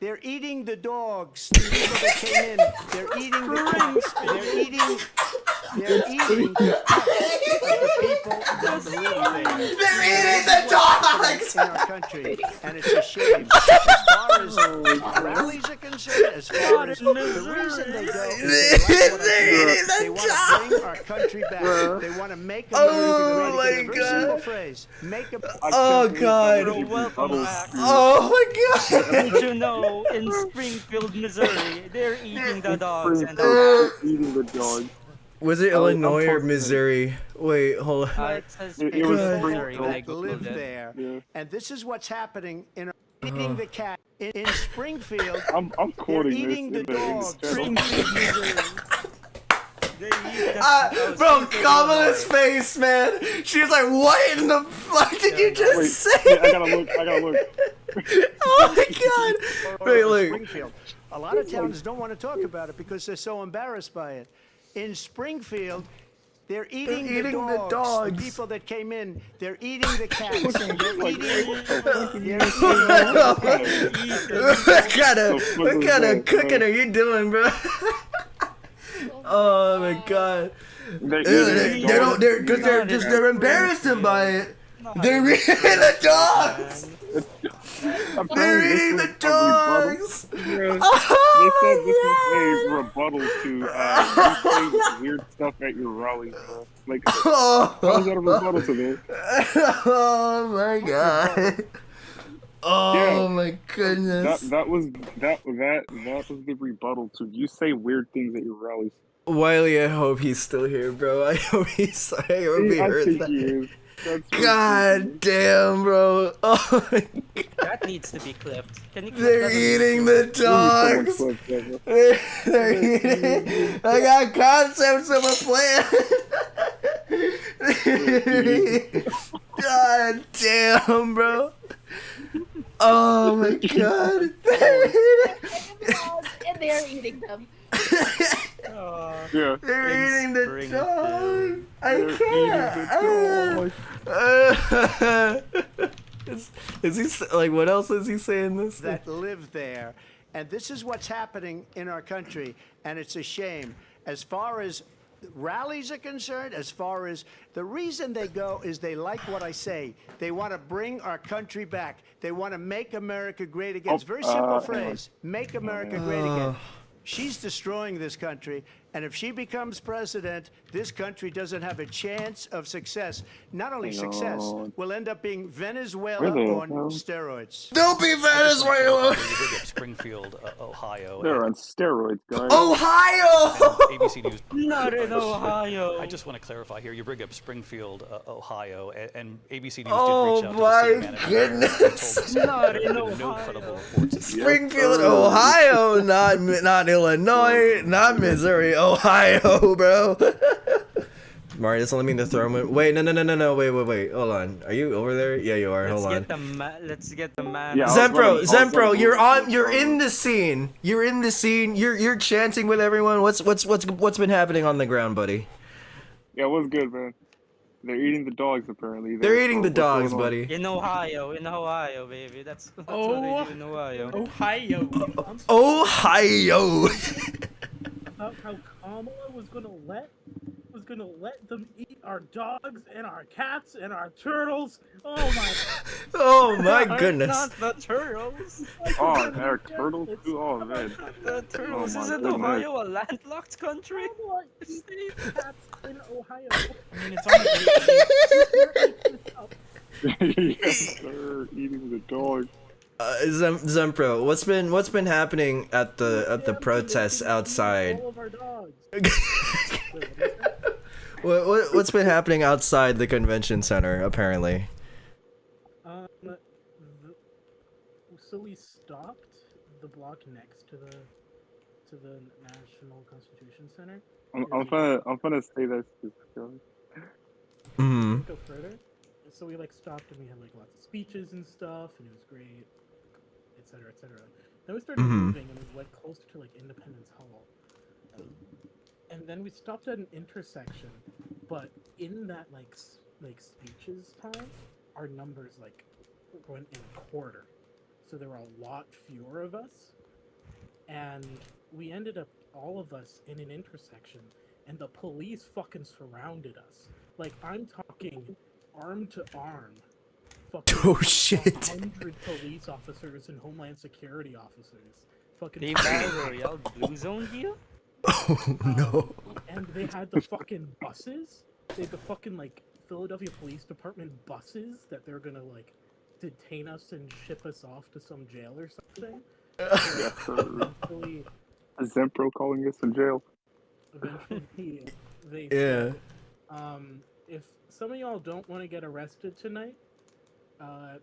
they're eating the dogs. The people that came in, they're eating the cats. They're eating the pets of the people that live there. They're eating the dogs. In our country, and it's a shame. As far as rallies are concerned, as far as the reason they go, is they want to bring our country back. They want to make America great again. A very simple phrase: make a. Oh god. Bro, welcome back. Oh my god. Did you know in Springfield, Missouri, they're eating the dogs and They're eating the dogs. Was it Illinois or Missouri? Wait, hold on. it says It was Missouri when I That googled live it. there, Yeah. and this is what's happening in our eating the cat in Springfield. I'm They're quoting eating this the in the dogs. channel. Springfield, Missouri. They eat the Bro, Kamala's face, man. She was like, "What in the fuck did you just Wait, say?" I gotta look. Oh my god. Wait, look. Springfield. A lot of towns don't want to talk about it because they're so embarrassed by it. In Springfield, they're eating, eating the the dogs. dogs. The people that came in, they're eating the cats. What kind of cooking are you doing, bro? Oh my god. They're embarrassed by it. They're eating the dogs. They're eating the dogs. They said this is a rebuttal to you saying weird stuff at your rallies, bro. Like, how is that a rebuttal to that? Oh my god. Oh Yeah. my goodness. That was the rebuttal to you say weird things at your rallies. Wiley, I hope he's still here, bro. I hope he heard think that. he is. That's God damn, bro. Oh my God. That needs to be clipped. Can you clip They're that on eating YouTube? the dogs. They're eating. I got concepts of a plan. God damn, bro. Oh my God. And they're eating them. Yeah. They're eating the dog. I can't. Is he like? What else is he saying? This that live there, and this is what's happening in our country, and it's a shame. As far as rallies are concerned, as far as the reason they go is they like what I say. They want to bring our country back. They want to make America great again. It's a very simple phrase: make America great again. She's destroying this country, and if she becomes president, this country doesn't have a chance of success. Not only success, we'll end up being Venezuela on steroids. Don't be Venezuela! Springfield, Ohio. They're on steroids, guys. Ohio! ABC News. Not in Ohio. I just want to clarify here. You bring up Springfield, Ohio, and ABC News Oh did reach out to the city my manager. goodness! Not in No Ohio. credible reports. Springfield, Ohio, not Illinois, not Missouri, Ohio, bro. Marius, let me throw him. Wait, no, wait. Hold on. Are you over there? Yeah, you are. Hold on. Let's get the man. Yeah, Zempro, you're in the scene. You're in the scene. You're chanting with everyone. What's been happening on the ground, buddy? Yeah, what's good, man? They're eating the dogs, apparently. They're eating the dogs, buddy. In Ohio, baby. That's what they do in Ohio. Ohio. Ohio. How Kamala was gonna let them eat our dogs and our cats and our turtles. Oh my. Oh my goodness. Not the turtles. Oh, they're turtles too? Oh, man. The turtles. Oh, my Isn't goodness. Ohio a landlocked country? Cats in Ohio. I mean, it's on Yes, they're eating the dogs. Zempro, what's been happening at the protests outside? All of our dogs. What's been happening outside the convention center? Apparently. So we stopped the block next to the National Constitution Center. I'm gonna say this. Mm-hmm. Go further. So we stopped and we had lots of speeches and stuff, and it was great, etc., etc. Then we started moving and we went closer to Independence Hall. And then we stopped at an intersection, but in that speeches time, our numbers went in a quarter. So there were a lot fewer of us, and we ended up all of us in an intersection, and the police fucking surrounded us. I'm talking arm to arm. Fucking oh shit! 100 police officers and Homeland Security officers. Fucking. They Battle Royale Blue Zone here? Oh no! And they had the fucking buses. They had the fucking Philadelphia Police Department buses that they're gonna detain us and ship us off to some jail or something. Eventually, Zempro calling us in jail. Eventually, they Yeah. said, if some of y'all don't want to get arrested tonight,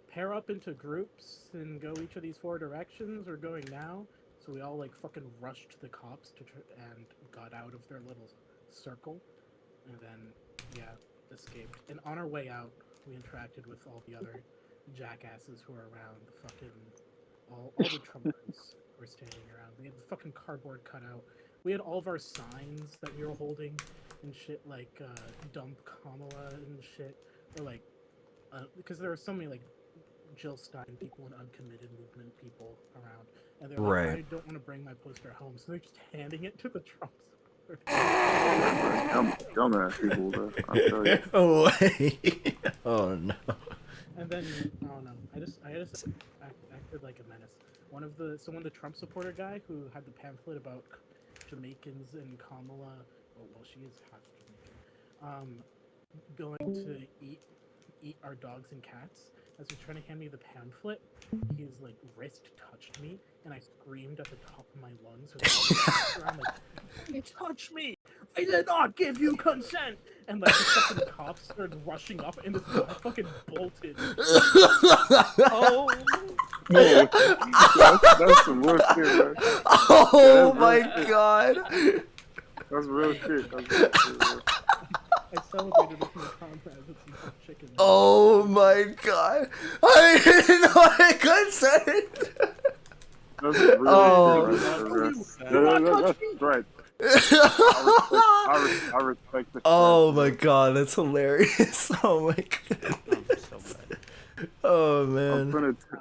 pair up into groups and go each of these 4 directions. We're going now. So we all fucking rushed the cops and got out of their little circle, and then escaped. And on our way out, we interacted with all the other jackasses who were around. All the Trumpers were standing around. We had the fucking cardboard cutout. We had all of our signs that we were holding and shit dump Kamala and shit, or because there were so many Jill Stein people and uncommitted movement people around, and they're Right. I don't want to bring my poster home, so they're just handing it to the Trump supporters. Dumbass people, though. I'll tell you. Oh wait. Oh no. And then I just acted like a menace. One of the Trump supporter guy who had the pamphlet about Jamaicans and Kamala, well she is half Jamaican, going to eat our dogs and cats. As he's trying to hand me the pamphlet, his wrist touched me, and I screamed at the top of my lungs. Around, you touch me! I did not give you consent. And like the fucking cops started rushing up, and this guy fucking bolted. Oh. That's some real shit, man. Oh my god. That's real shit. That's real shit, man. I celebrated with my comrades with some hot chicken. Oh my god. I didn't know I consented. That's really that's right. I respect the Oh my god, that's hilarious. Oh my goodness. Oh man.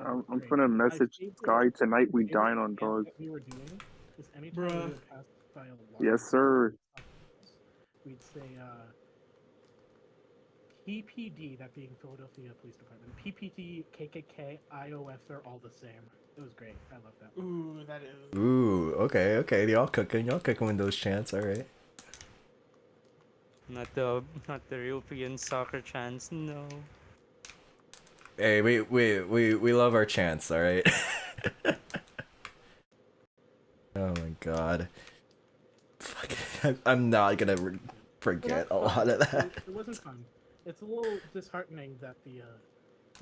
I'm gonna message Sky tonight. We dine on dogs. We were doing is anytime we would pass by a lot, Yes, sir. we'd say PPD, that being Philadelphia Police Department, PPD, KKK, IOF, they're all the same. It was great. I love that. Ooh, that is. Ooh, okay. Y'all cooking with those chants, alright. Not the European soccer chants, no. Hey, we love our chants, alright? Oh my god. Fuck, I'm not gonna forget a lot of that. It wasn't fun. It's a little disheartening that the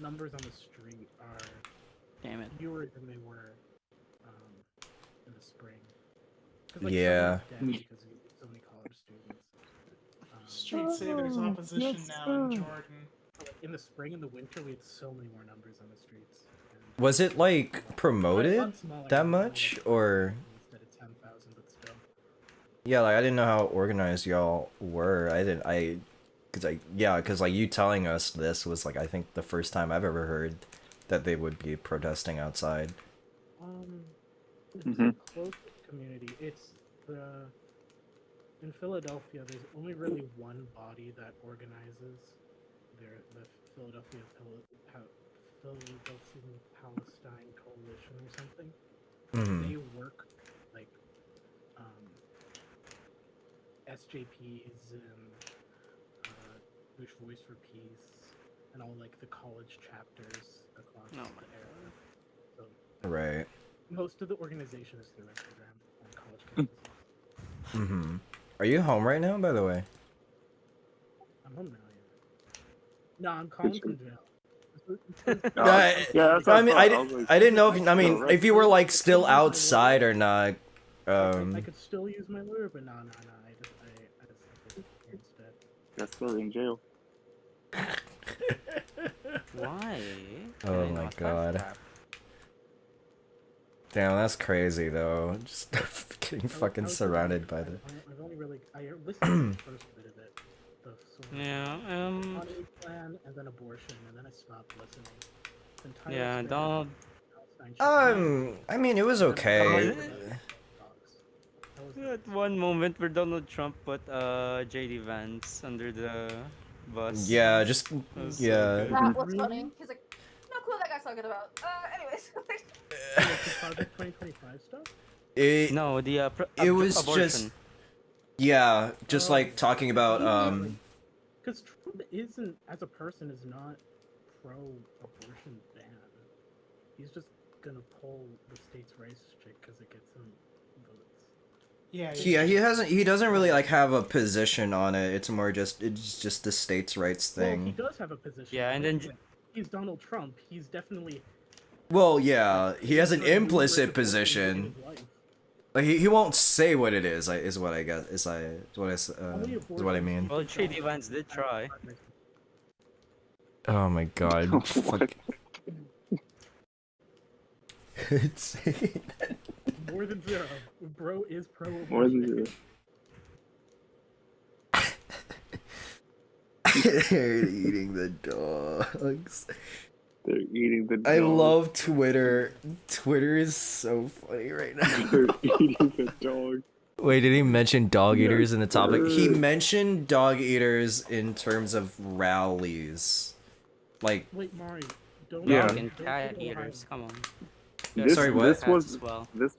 numbers on the street are fewer than they were in the spring. Like, yeah. Because we have so many college students. Streets say there's opposition now in Jordan. In the spring and the winter, we had so many more numbers on the streets. Was it like promoted that much, or? Instead of 10,000, but still. Yeah, like I didn't know how organized y'all were. Cause like you telling us this was like I think the first time I've ever heard that they would be protesting outside. It's a close community. It's in Philadelphia. There's only really one body that organizes. The Philadelphia Palestine Coalition or something. They work like SJPs and Bush Voice for Peace and all like the college chapters across the area. So Right. most of the organization is through Instagram and college campuses. Are you home right now, by the way? I'm home now. No, I'm calling from jail. I mean, I didn't know if if you were like still outside or not. I could still use my lure, but no. I just instead. Yes, sir, in jail. Why? Oh my god. Damn, that's crazy though. Just getting fucking surrounded by the. I've only really listened to the first bit of it. Yeah. Autonomy plan and then abortion, and then I stopped listening. Yeah, Donald. I mean, it was okay. At one moment where Donald Trump put JD Vance under the bus. Yeah, just yeah. That was funny. He's like, no clue what that guy's talking about. Anyways. Project 2025 stuff? No, the it was abortion. just just like talking about because Trump isn't as a person is not pro-abortion ban. He's just gonna pull the states' rights chick because it gets him votes. He doesn't really like have a position on it. It's more just the states' rights thing. Well, he does have a position. Yeah, and then he's Donald Trump. He's definitely. Well, yeah, he has an implicit position. Like he won't say what it is. Is what I guess. Is what I mean. Well, JD Vance did try. Oh my god. Fuck. Insane. More than zero. Bro is pro-abortion. More than zero. They're eating the dogs. They're eating the dogs. I love Twitter. Twitter is so funny right now. They're eating the dog. Wait, did he mention dog eaters in the topic? He mentioned dog eaters in terms of rallies. Like, wait, Mari, don't dog and cat eaters. Come on. Sorry, what? This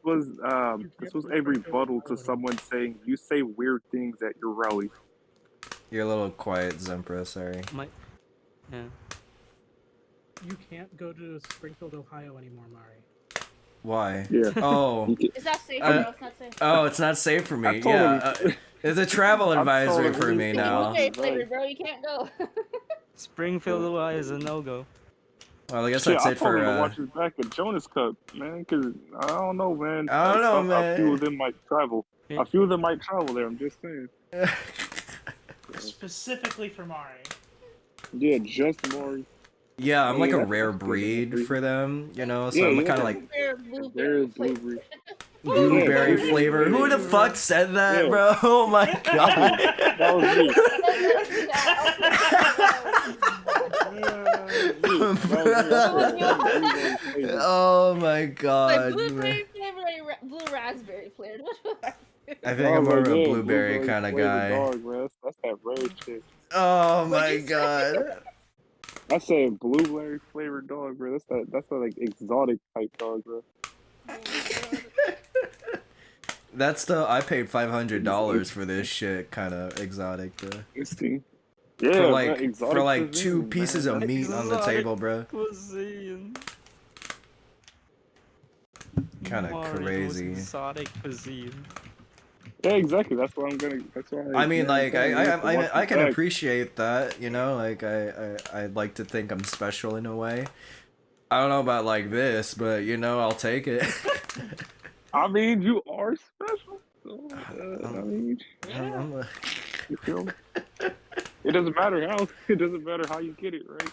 was a rebuttal to someone saying you say weird things at your rally. You're a little quiet, Zempra. Sorry. Yeah. You can't go to Springfield, Ohio anymore, Mari. Why? Yeah. Oh. Is that safe? No, it's not safe. Oh, it's not safe for me. Yeah. It's a travel advisory for me now. Okay, flavor, bro, you can't go. Springfield, Ohio is a no-go. Well, I guess Shit, that's I it told him to for. watch his back at Jonas Cup, man, because I don't know, man. I don't know, A few man. of them might travel. A few of them might travel there. I'm just saying. Specifically for Mari. Yeah, just Maury. Yeah, I'm like a Yeah, rare that's breed for them, you know. So Yeah, I'm kind of like Rare blueberry. blueberry Yeah, flavor. Who the fuck said that, Yeah. bro? Oh my god. That was me. Oh my god. Blueberry flavor, blue raspberry flavored. I think I'm more of a blueberry kind of guy. Dog, bro. That's that rare shit. Oh my god. I said blueberry flavored dog, bro. That's that like exotic type dog, bro. That's the I paid $500 for this shit kind of exotic, bro. Yeah, for bro, like exotic two cuisine, pieces man. of meat on the table, bro. Cuisine. Kind of crazy. Exotic cuisine. Yeah, exactly. That's what I'm gonna. That's why. I mean, like I can back. appreciate that, you know. Like I'd like to think I'm special in a way. I don't know about like this, but you know, I'll take it. I mean, you are special. So, I mean, you feel me? It doesn't matter how. It doesn't matter how you get it, right?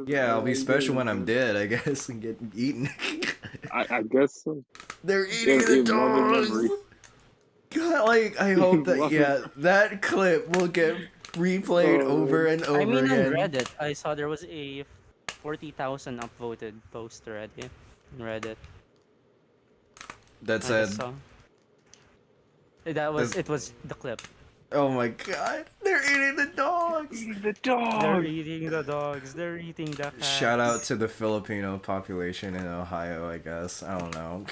Yeah, I'll be special when I'm dead, I guess, and get eaten. I guess so. They're eating the dogs. God, like I hope that that clip will get replayed over and over I mean, again. on Reddit, I saw there was a 40,000 upvoted post already on Reddit. That said, it was the clip. Oh my god, they're eating the dogs. Eating the dogs. They're eating the dogs. They're eating the cats. Shout out to the Filipino population in Ohio, I guess. I don't know.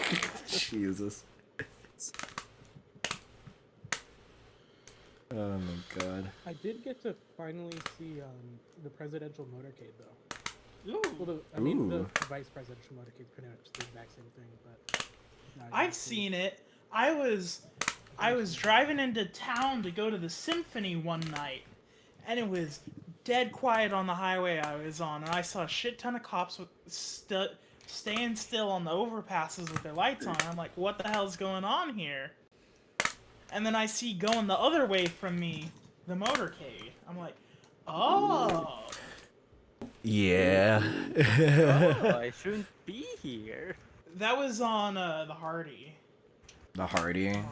Jesus. Oh my god. I did get to finally see the presidential motorcade though. Ooh. Well, the vice presidential motorcade is pretty much the exact same thing, but I've seen it. I was driving into town to go to the symphony one night, and it was dead quiet on the highway I was on, and I saw a shit ton of cops staying still on the overpasses with their lights on. I'm like, what the hell's going on here? And then I see going the other way from me, the motorcade. I'm like, oh. Yeah. Oh, I shouldn't be here. That was on the Hardy. The Hardy?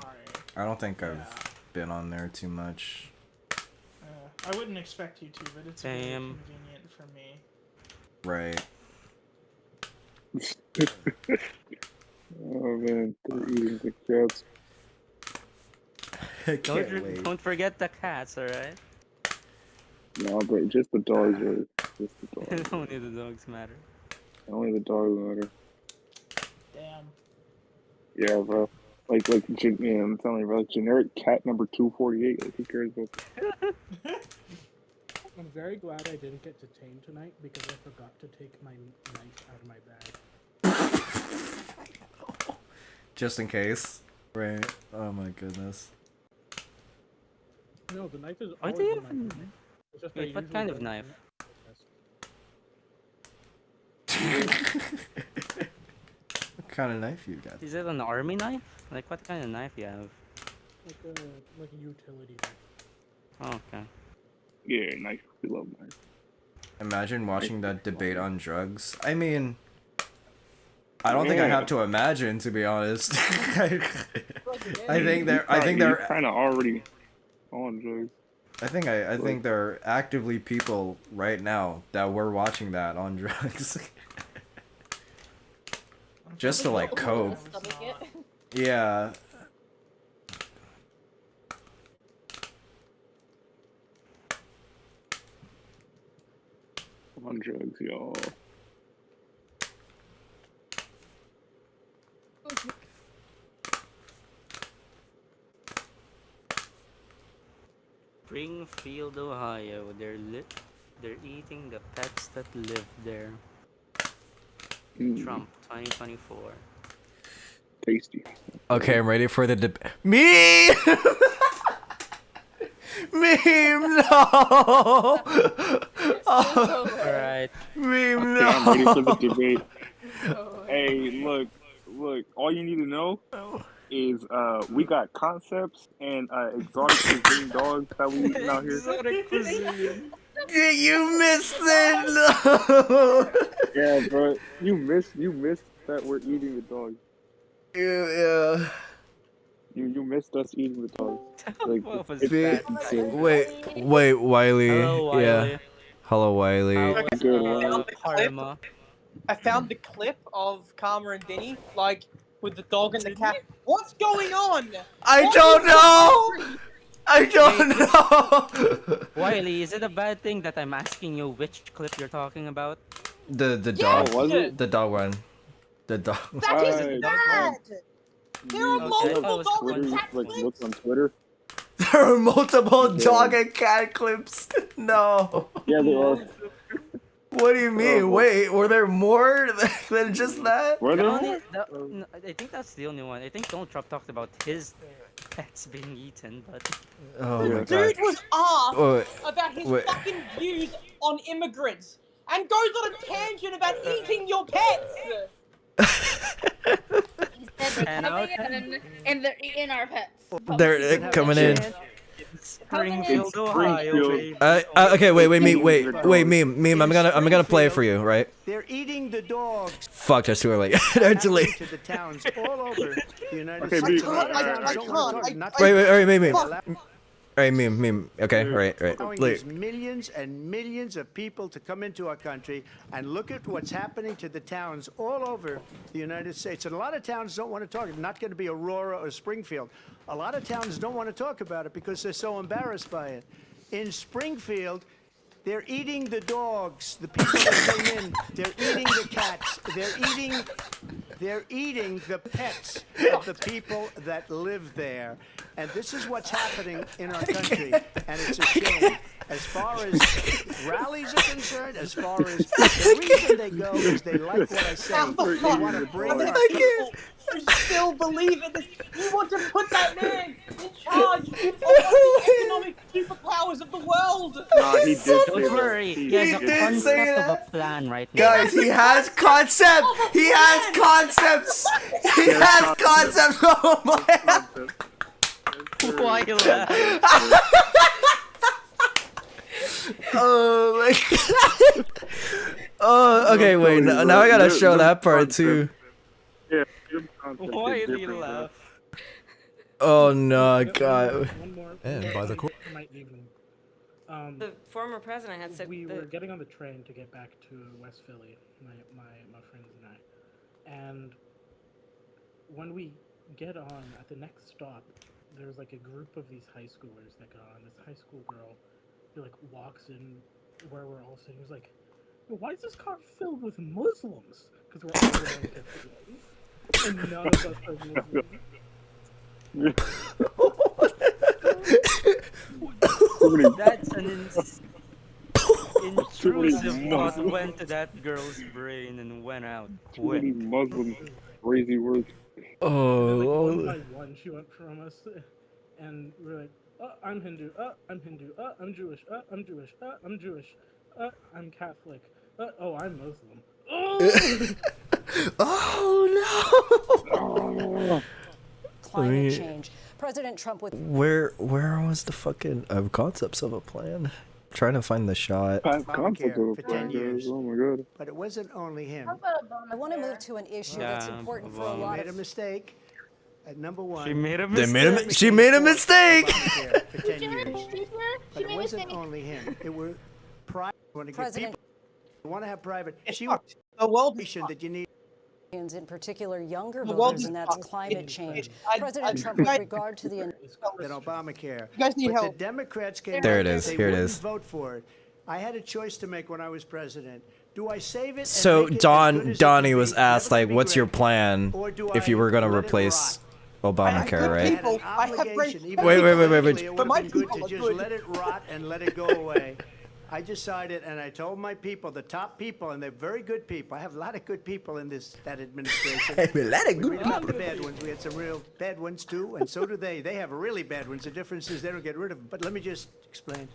I don't think I've been on there too much. I wouldn't expect you to, but it's very convenient for me. Right. Oh man, they're eating the cats. Don't forget the cats, alright? No, but just the dogs, right? Just the dogs. Only the dogs matter. Only the dogs matter. Damn. Yeah, bro. Like, yeah, I'm telling you, bro. Generic cat number 248. Like, who cares about that? I'm very glad I didn't get detained tonight because I forgot to take my knife out of my bag. Just in case. Right. Oh my goodness. No, the knife is Why always do you in my have bag. It's just I Wait, what usually kind of don't knife? What kind of knife you got? Is it an army knife? Like, what kind of knife you have? Like a utility knife. Oh, okay. Yeah, knife. We love knife. Imagine watching that debate on drugs. I mean, I don't think I have to imagine, to be honest. I think they're kind of already on drugs. I think there are actively people right now that were watching that on drugs. Just to like cope. Yeah. On drugs, y'all. Springfield, Ohio. They're eating the pets that live there. Trump 2024. Tasty. Okay, I'm ready for the debate. Me! Meme, no! Alright. Meme, Okay, I'm ready for the no! debate. Hey, look, all you need to know is we got concepts and exotic cuisine dogs that we eating out here. Exotic cuisine. You missed it! No! Yeah, bro, you missed that we're eating the dogs. Yeah. You missed us eating the dogs. Like, What was it's that? insane. Wait, Wiley. Hello, Wiley. Yeah. Hello, Wiley. Good one. Karma. I found the clip of Karma and Denny, like, with the dog and the cat. What's going on? I don't know! I don't know! Wiley, is it a bad thing that I'm asking you which clip you're talking about? The dog. was it? The dog one. The dog. That is bad! There are multiple dog Twitter, and cat like, clips! look on Twitter. There are multiple dog and cat clips. No. Yeah, there are. What do you mean? Wait, were there more than just that? Were there No, more? no, I think that's the only one. I think Donald Trump talked about his pets being eaten, but... Oh my god. Dude was asked Wait, about his wait. fucking views on immigrants and goes on a tangent about eating your pets! And out. And they're eating our pets. They're coming in. Springfield, Ohio, baby. Okay, wait, meme. I'm gonna play it for you, right? They're eating the dogs. Fuck, that's too early. That's too late. To the towns all over the United Okay, States. I Not- Wait, alright, meme. Alright, meme. Okay, right. Allowing these millions and millions of people to come into our country and look at what's happening to the towns all over the United States. And a lot of towns don't want to talk. It's not going to be Aurora or Springfield. A lot of towns don't want to talk about it because they're so embarrassed by it. In Springfield, they're eating the dogs, the people that came in. They're eating the cats. They're eating the pets of the people that live there. And this is what's happening in our country. And it's a shame. As far as rallies are concerned, as far as the reason they go is they like what I say. They want to bring our people. You still believe in this? You want to put that man in charge of the economic superpowers of the world? Nah, he did say Don't that. worry, He he has a did say concept of that. a plan right now. Guys, he has concept. He has concepts. He has concepts. Oh my. Why you laugh? Oh my god. Oh, okay, wait. Now I gotta show that part too. Yeah. Why do you laugh? Oh no, god. One more. And by the court. The former president had said we were getting on the train to get back to West Philly, my friends and I, and when we get on at the next stop, there's like a group of these high schoolers that got on. This high school girl, who like walks in where we're all sitting. He's like, "Why is this car filled with Muslims?" Because we're all wearing keffiyeh, and none of us are Muslim. That's an intrusive thought went to that girl's brain and went out quick. Muslim, crazy words. Oh. One by one, she went from us, and we're like, "Oh, I'm Hindu. Oh, I'm Hindu. Oh, I'm Jewish. Oh, I'm Jewish. Oh, I'm Jewish. Oh, I'm Catholic. Oh, I'm Muslim." Oh no! Climate change. President Trump with Where was the fucking concepts of a plan? Trying to find the shot. Concept of a for plan, 10 years. guys. Oh my god. But it wasn't only him. I want to move to an issue that's important for a He lot made a of mistake. At number one, She made a They mistake. she made a mistake. Obamacare for 10 years. But it wasn't only him. It was private. Want to get President- people who want to have private. She fucked. The world is was that you need. in particular younger The world voters, is and that's fucked. climate change. I- President I- Trump, with I- regard to the than Obamacare. You guys need but help. The Democrats came There out, it is. They Here it wouldn't is. vote for it. I had a choice to make when I was president. Do I save it? And So make it as good as it Donnie can was be, asked never like, be "What's your great, plan or do if I you were gonna let it replace rot? Obamacare?" good Right? people. I have great. Obligation, even Wait, if wait, it wait, was wait, ugly, wait. It But would my have been good people to are just good. let it rot and let it go away. I decided, and I told my people, the top people, and they're very good people. I have a lot of good people in that administration. A lot of We good read about the bad ones. We had some real bad ones too, and so do they. They have really bad ones. The difference is they don't get rid of them. But let me just explain.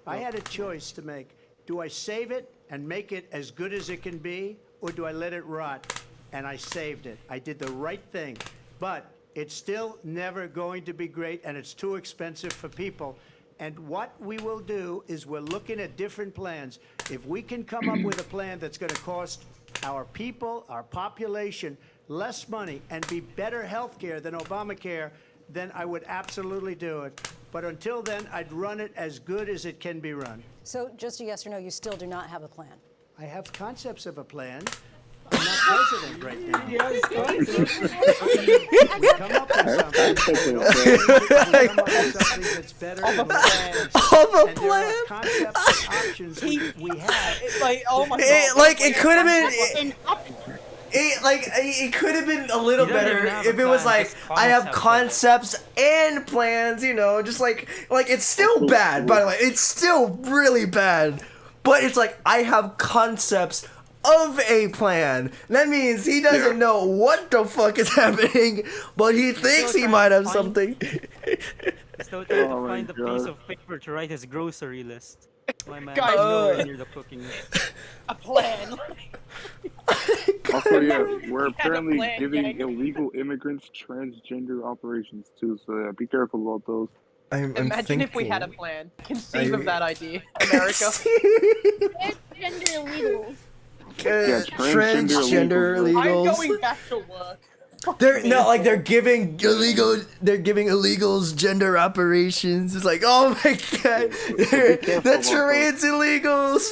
I had a choice to make. Do I save it and make it as good as it can be, or do I let it rot? And I saved it. I did the right thing. But it's still never going to be great, and it's too expensive for people. And what we will do is we're looking at different plans. If we can come up with a plan that's going to cost our people, our population, less money and be better health care than Obamacare, then I would absolutely do it. But until then, I'd run it as good as it can be run. So just a yes or no, you still do not have a plan? I have concepts of a plan. I'm not president right now. We come up with something. We come up with something that's better. Of a plan. And there are concepts and options we have. Like, oh my God. It could have been. It could have been a little better if it was like I have concepts and plans, you know, just like it's still bad, by the way. It's still really bad. But it's like I have concepts of a plan. That means he doesn't know what the fuck is happening, but he thinks he might have something. Still trying to find a piece of paper to write his grocery list. My man Guys, is nowhere near the cooking. A plan. Also, yeah, we're apparently giving illegal immigrants transgender operations too, so yeah, be careful about those. Imagine if we had a plan. Conceive of that idea, America. Transgender illegals. Yeah, Transgender illegals. I'm going back to work. They're giving illegals gender operations. It's like, oh my god, the trans illegals.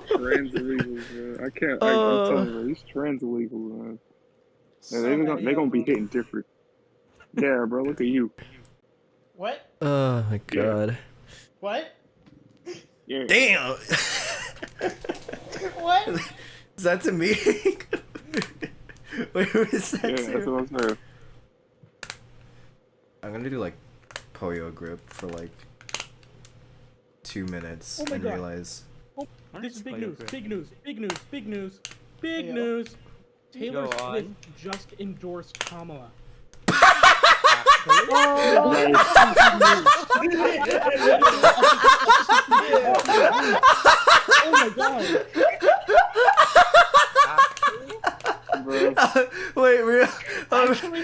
Trans illegals, man. I'm telling you, these trans illegals, man. Yeah, they're gonna be hitting different. Yeah, bro, look at you. What? Oh my god. What? Yeah. Damn. What? Is that to me? Wait, who is that Yeah, to? that's what I'm saying. I'm gonna do like Poyo grip for like 2 minutes Oh my and God. realize. Oh, this is big news, Grip? big news, big news, big news, big Yeah. news. Taylor Go Swift on. just endorsed Kamala. Oh my god. Wait, real? Actually,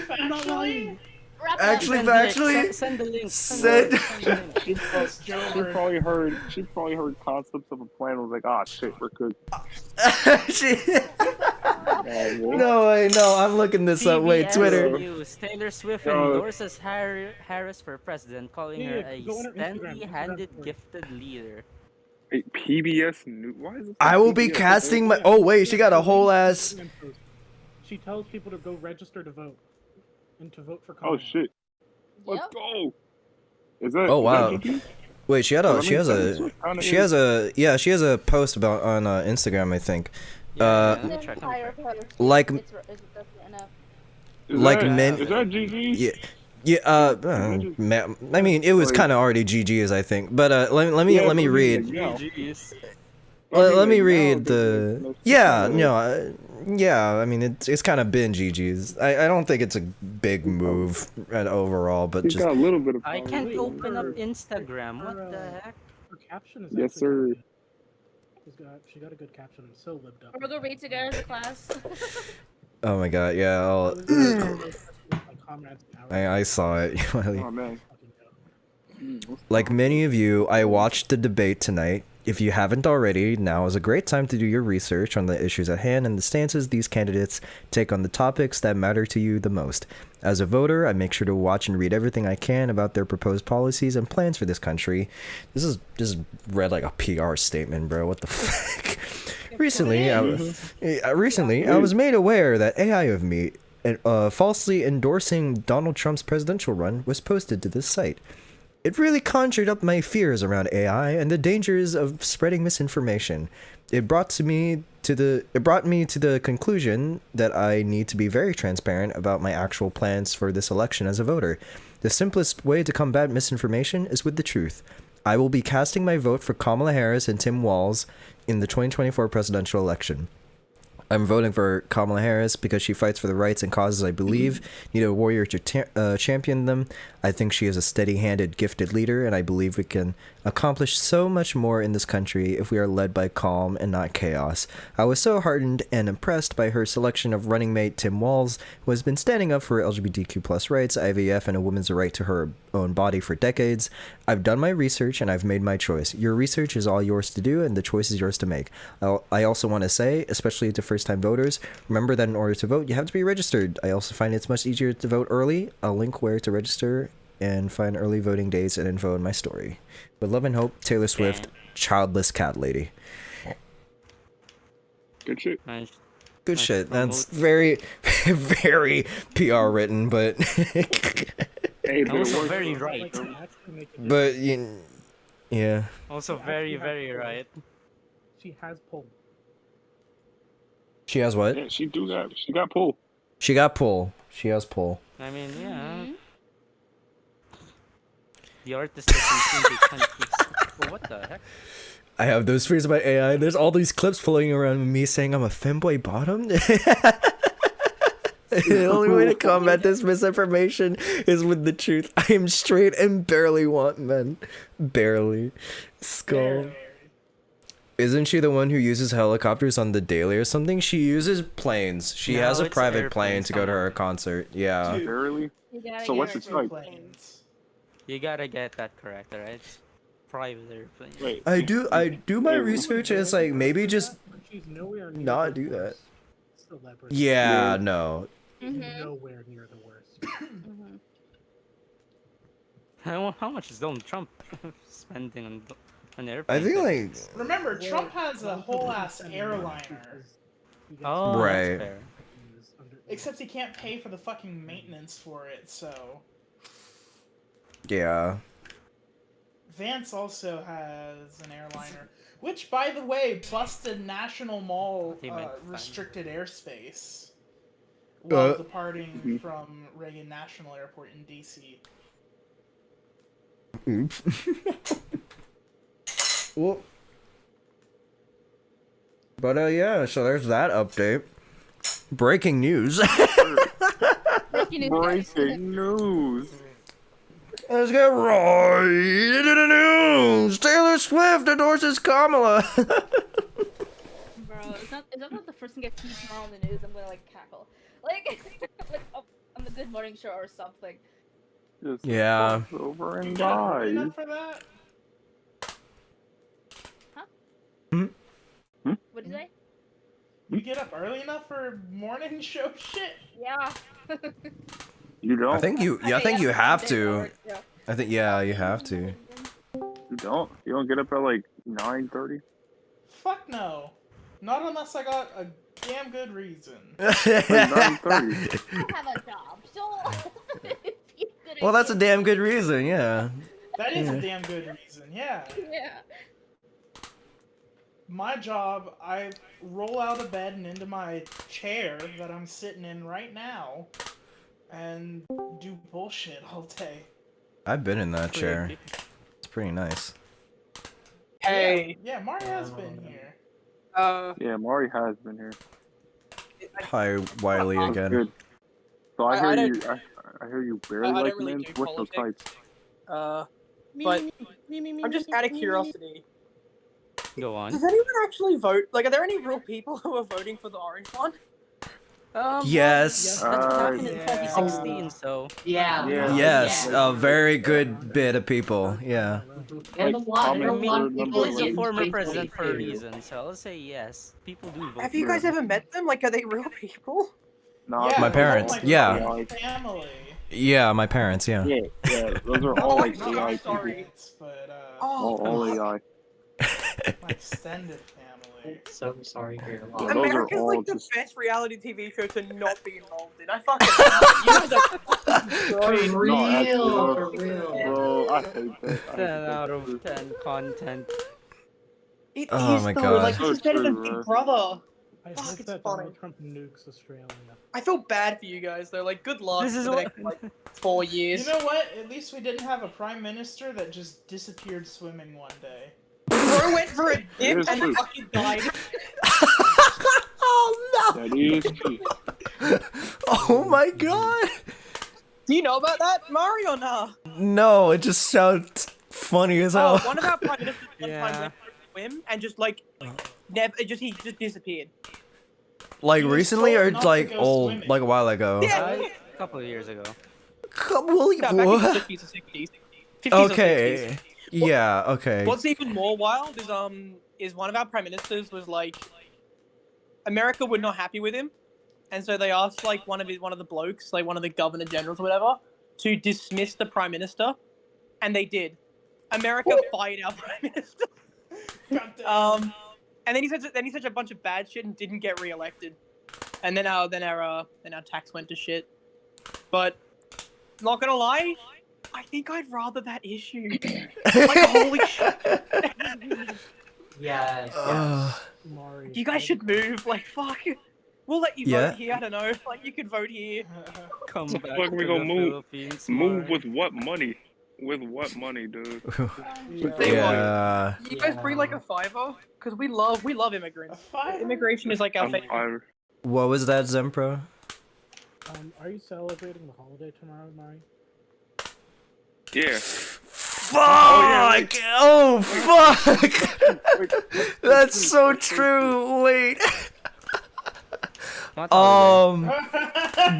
factually? Actually, Send the link. She probably heard concepts of a plan. Was like, ah, shit, we're good. No, I'm looking this up. Wait, CBS Twitter. News. Taylor Swift endorses Harris for president, calling her a go on her Instagram, steady-handed, Instagram. gifted leader. Hey, PBS News. Why is it? I will be PBS? casting my. Oh wait, she got a whole ass. She tells people to go register to vote and to vote for Oh Kamala. shit. Let's go. Is that? Oh wow. Is that GG? Wait, she has a post about on Instagram, I think. Like It's definitely enough. Is that GG? Yeah, I mean, it was kind of already GG's, I think. But let me read. Let me read the. Yeah, no, yeah. I mean, it's kind of been GG's. I don't think it's a big move overall, but He's just. got a little bit of. I power. can't open up Instagram. What the heck? Her caption is Yes, actually sir. good. She got a good caption. I'm so libbed up. We'll go read together as a class. Oh my god, yeah. I saw it. Oh man. Like many of you, I watched the debate tonight. If you haven't already, now is a great time to do your research on the issues at hand and the stances these candidates take on the topics that matter to you the most. As a voter, I make sure to watch and read everything I can about their proposed policies and plans for this country. This is just read like a PR statement, bro. What the fuck? Recently, I was made aware that AI of me falsely endorsing Donald Trump's presidential run was posted to this site. It really conjured up my fears around AI and the dangers of spreading misinformation. It brought me to the conclusion that I need to be very transparent about my actual plans for this election as a voter. The simplest way to combat misinformation is with the truth. I will be casting my vote for Kamala Harris and Tim Walz in the 2024 presidential election. I'm voting for Kamala Harris because she fights for the rights and causes I believe need a warrior to champion them. I think she is a steady-handed, gifted leader, and I believe we can accomplish so much more in this country if we are led by calm and not chaos. I was so heartened and impressed by her selection of running mate Tim Walz, who has been standing up for LGBTQ+ rights, IVF, and a woman's right to her own body for decades. I've done my research and I've made my choice. Your research is all yours to do, and the choice is yours to make. I also want to say, especially to first-time voters, remember that in order to vote, you have to be registered. I also find it's much easier to vote early. I'll link where to register and find early voting dates and info in my story. With love and hope, Taylor Swift, childless cat lady. Good shit. Good shit. That's very, very PR written, but... Hey, but Also very right. But, yeah. Also very, very right. She has pull. She has what? Yeah, she got pull. She got pull. She has pull. I mean, yeah. The artist doesn't seem to well, what the heck? I have those fears about AI. There's all these clips floating around with me saying I'm a femboy bottom. The only way to combat this misinformation is with the truth. I am straight and barely want men. Barely. Skull. Isn't she the one who uses helicopters on the daily or something? She uses planes. She has a private plane to go to her concert. Yeah. Barely? So what's its type? You gotta get that correct, alright? Private airplane. Wait. I do my research and it's like maybe just not do that. Yeah, no. Nowhere near the worst. How much is Donald Trump spending on airplanes? I think like Remember, Trump has a whole ass airliner. Oh, right. That's fair. Except he can't pay for the fucking maintenance for it, so. Yeah. Vance also has an airliner, which, by the way, busted National Mall restricted airspace while departing from Reagan National Airport in D.C. Oops. Well. But yeah, so there's that update. Breaking news. Breaking news. Let's get right into the news. Taylor Swift endorses Kamala. Bro, if that's not the first thing I see tomorrow on the news, I'm gonna like cackle. Like, on the Good Morning Show or something. Just yeah. Over and die. Enough for that? Huh? Hmm? What'd you say? You get up early enough for morning show shit? Yeah. You don't? I think you have to. I think you have to. You don't? You don't get up at like 9:30? Fuck no. Not unless I got a damn good reason. Like 9:30. I have a job, so. Well, that's a damn good reason, yeah. That is a damn good reason, yeah. Yeah. My job, I roll out of bed and into my chair that I'm sitting in right now and do bullshit all day. I've been in that chair. It's pretty nice. Hey. Yeah, Mario has been here. Yeah, Mari has been here. Hi, Wiley again. Good. So I I hear don't- you. I hear you barely I like don't really men. do What's the politics. types? But I'm just out of curiosity. Go on. Does anyone actually vote? Like, are there any real people who are voting for the orange one? Yes. That's what happened in 2016, so. Yeah. Yes, a very good bit of people. Yeah. And Like, people is a like- former president for a reason, so I'll say yes. People do vote. Have you guys ever met them? Like, are they real people? Nah, My parents, Like, yeah. my family. Yeah, my parents, yeah. Yeah, those are all like Not AI my people. parents, but All AI. my extended family. So sorry for your loss. Those are America's all like the just- best reality TV show to not be involved in. I fucking love it. You guys are fucking great. No, actually, For real. Bro, I hate that. I 10 hate out that. of 10 content. It Oh is my though. God. Like, this is better than So Big true, Brother. I Fuck, hope it's that funny. Donald Trump nukes Australia. I feel bad for you guys though. Like, good luck This is for the what- next like 4 years. You know what? At least we didn't have a prime minister that just disappeared swimming one day. Bro went for a dip It is and true. fucking died. Oh That is true. no! Oh my god! Do you know about that, Mari, or nah? No, it just sounds funny as Oh, hell. one of our prime ministers one Yeah. time went for a swim and just like never. He just disappeared. Like He was recently told or not to like go old, swimming. like a while ago? Yeah. A couple of years ago. Couple, No, back in the what? 50s or 60s. 50s or 60s. Okay. Yeah. Okay. What's even more wild is one of our prime ministers was like, America were not happy with him, and so they asked like one of the blokes, like one of the governor generals or whatever, to dismiss the prime minister, and they did. America fired our prime minister. And then he said a bunch of bad shit and didn't get reelected, and then our tax went to shit. But not gonna lie, I think I'd rather that issue. Like, holy shit. Yes. Mari, You guys should move. Like, fuck. We'll let you Yeah. vote here. I don't know. Like, you could vote here. Come How back the fuck to we the gonna move? Philippines, Move Mari. with what money? With what money, dude? Yeah. You guys bring like a $5, because we love immigrants. Immigration is like our favorite. What was that, Zempro? Are you celebrating the holiday tomorrow, Mari? Yeah. Fuck! Oh, fuck! That's so true. Wait.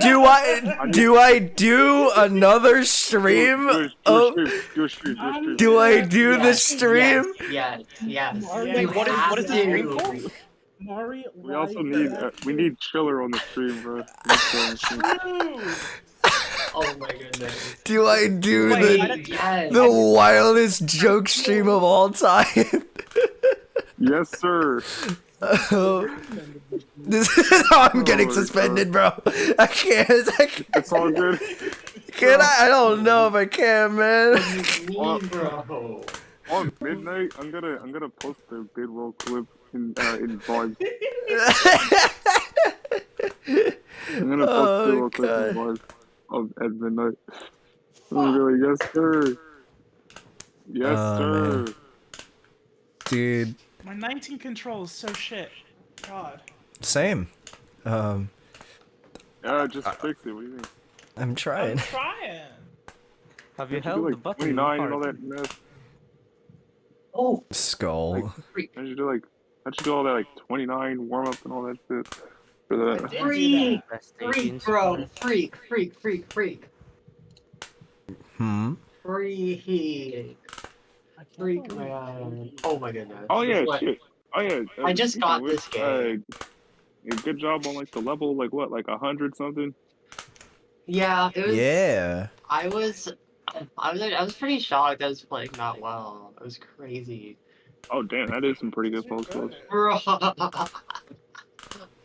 Do I do another stream? Oh, do I do the stream? Yes. Wait, what is the stream for? Mari, We also need Chiller on the stream, bro. Oh my goodness. Do I do Yes. the wildest joke stream of all time? Yes, sir. I'm getting suspended, bro. I can't. It's all good. Can I? I don't know if I can, man. Bro. On midnight, I'm gonna post the bid roll clip in vibes. I'm gonna post the roll clip in vibes at midnight. I'm gonna be like, yes, sir. Yes, sir. Man. Dude. My 19 control is so shit. God. Same. Yeah, just fix it. What do you think? I'm trying. I'm trying. Have you Don't held do, the like, button? 29 and all hard? that mess. Oh. Skull. How'd you do all that like 29 warm up and all that shit for the Freak, bro. Freak. Hmm. Freak, man. Oh my goodness. Oh yeah, What? shit. Oh yeah. I just got this game. Good job on like the level, like what, like 100 something. Yeah, it was. Yeah. I was pretty shocked. I was playing that well. It was crazy. Oh damn, that is some pretty good pulse close.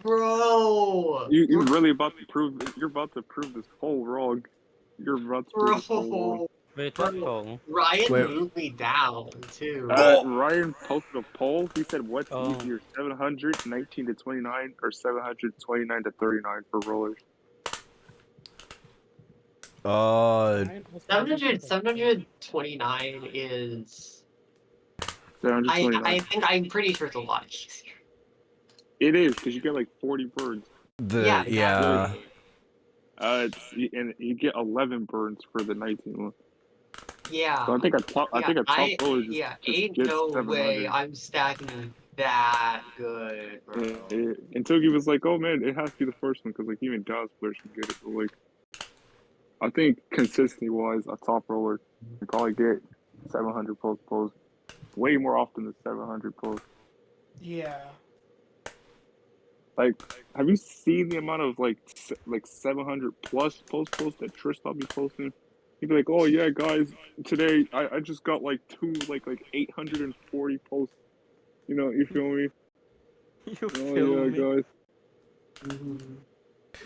Bro. You're really about to prove. You're about to prove this poll wrong. You're about to prove this poll wrong. Wait, what poll? Ryan moved me down too. Ryan posted a poll. He said, "What's easier, 719 to 29 or 729 to 39 for rollers?" 729 is. 729. I think I'm pretty sure it's a lot easier. It is because you get like 40 birds. Yeah. And you get 11 burns for the 19 one. Yeah. So I think a top roller just ain't gets no 700. way I'm stacking that good, bro. And Togi was like, "Oh man, it has to be the first one because like even Jaws players can get it." But like, I think consistency wise, a top roller can probably get 700 pulls way more often than 700 pulls. Yeah. Like, have you seen the amount of like 700 plus pulls that Tristan be posting? He'd be like, "Oh yeah, guys, today I just got like 840 posts." You know, you feel me? Guys.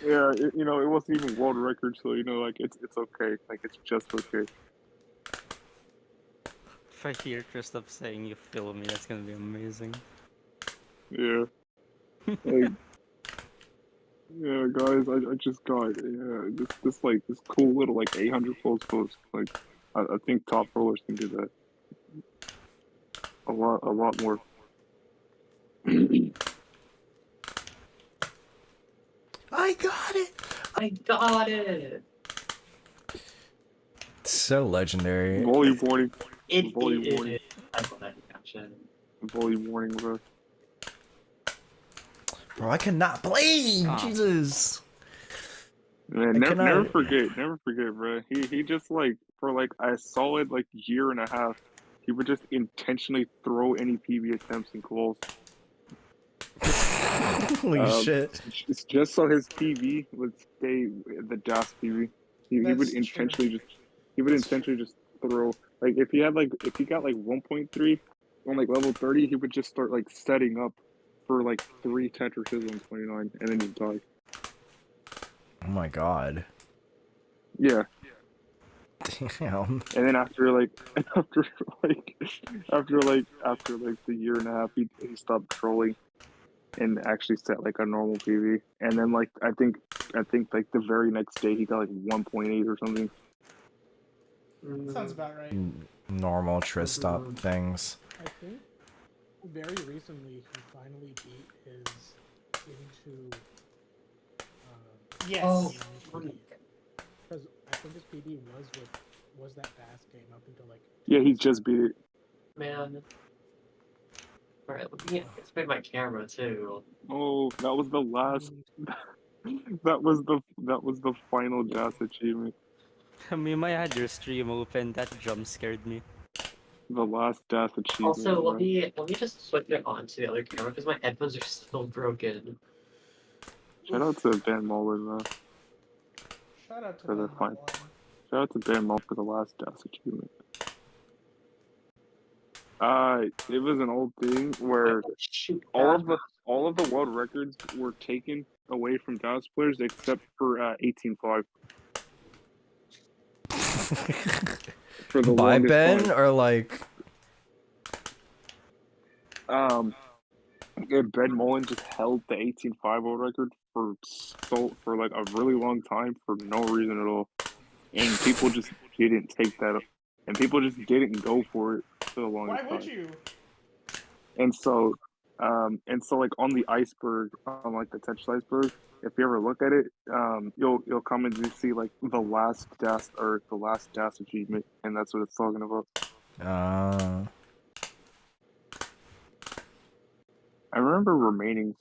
Yeah, it wasn't even world record, so like it's okay. Like it's just okay. If I hear Christoph saying you feel me, that's gonna be amazing. Yeah. Like, yeah, guys, I just got this cool little like 800 post. Like, I think top rollers can do that a lot more. I got it. I got it. So legendary. Volume warning. It Volume is. warning. I got that caption. Volume warning, bro. Bro, I cannot play. Jesus. Man, I never cannot- forget, bro. He just like for like a solid like year and a half, he would just intentionally throw any PB attempts in goals. Holy shit. It's just so his PB would stay the DAS PB. He would intentionally just throw like if he got like 1.3 on like level 30, he would just start like setting up for like 3 Tetrises on 29 and then just die. Oh my god. Yeah. Damn. And then after the year and a half, he stopped trolling and actually set like a normal PV. And then like I think like the very next day he got like 1.8 or something. Sounds about right. Normal Tristop things. I think very recently he finally beat his into. Yes. Oh, because I think his PB was that fast game up until like. Yeah, he just beat it. Man. Alright, let me expand my camera too. Oh, that was the last. that was the final DAS achievement. I mean, I had your stream open. That jump scared me. The last DAS achievement. Also, bro. let me just switch it onto the other camera because my headphones are still broken. Shout out to Ben Mullen, though. Shout out to For the fine. Shout out to Ben Mullen for the last DAS achievement. It was an old thing where all of the world records were taken away from DAS players except for 18.5. For the By longest Ben time. or like Yeah, Ben Mullen just held the 18.5 world record for like a really long time for no reason at all, and people just didn't take that up, and people just didn't go for it for the longest Why time. would you? And so like on the iceberg, on like the Tetris iceberg, if you ever look at it, you'll come and you see like the last DAS achievement, and that's what it's talking about. I remember Remainings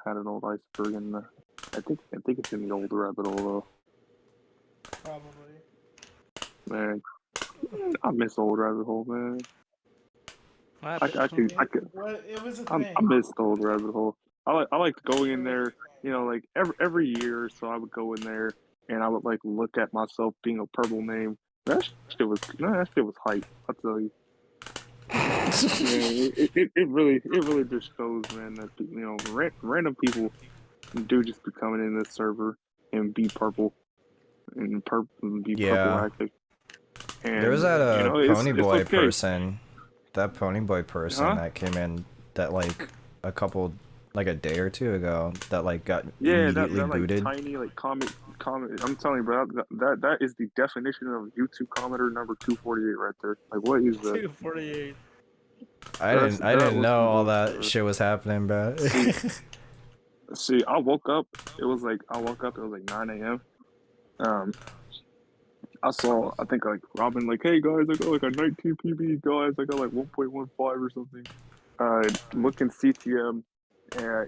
had an old iceberg in the. I think it's in the old rabbit hole though. Probably. Man, I miss old rabbit hole, man. I miss the old rabbit hole. I liked going in there. You know, like every year or so, I would go in there and I would like look at myself being a purple name. That shit was hype. I'll tell you. it really just shows, man, that you know random people do just be coming in this server and be purple and be purple active. And there was that Ponyboy okay. person, that Ponyboy person Huh? that came in that like a day or two ago that like got Yeah, immediately that like booted. tiny like comment. I'm telling you, bro, that is the definition of YouTube commenter number 248 right there. Like, what is that? 248. I didn't know all that shit was happening, bro. See, I woke up. It was like 9 a.m. I think like Robin, like, hey guys, I got like a 19 PB, guys, I got like 1.15 or something. Looking CTM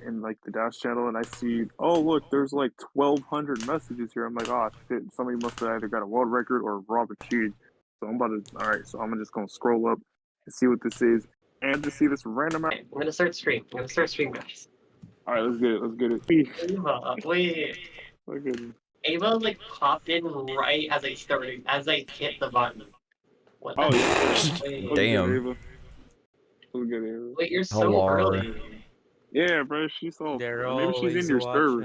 in like the Dash channel, and I see, oh look, there's like 1,200 messages here. I'm like, oh shit, somebody must have either got a world record or Robin cheated. So I'm just gonna scroll up and see what this is, and to see this random. Okay, we're gonna start stream, guys. All right, let's get it. Ava, wait. Look at it. Ava like popped in right as I hit the button. What the Oh heck? yeah. Wait. Damn. Look at it. Wait, you're so early. Yeah, bro, she's so. Maybe she's in your server.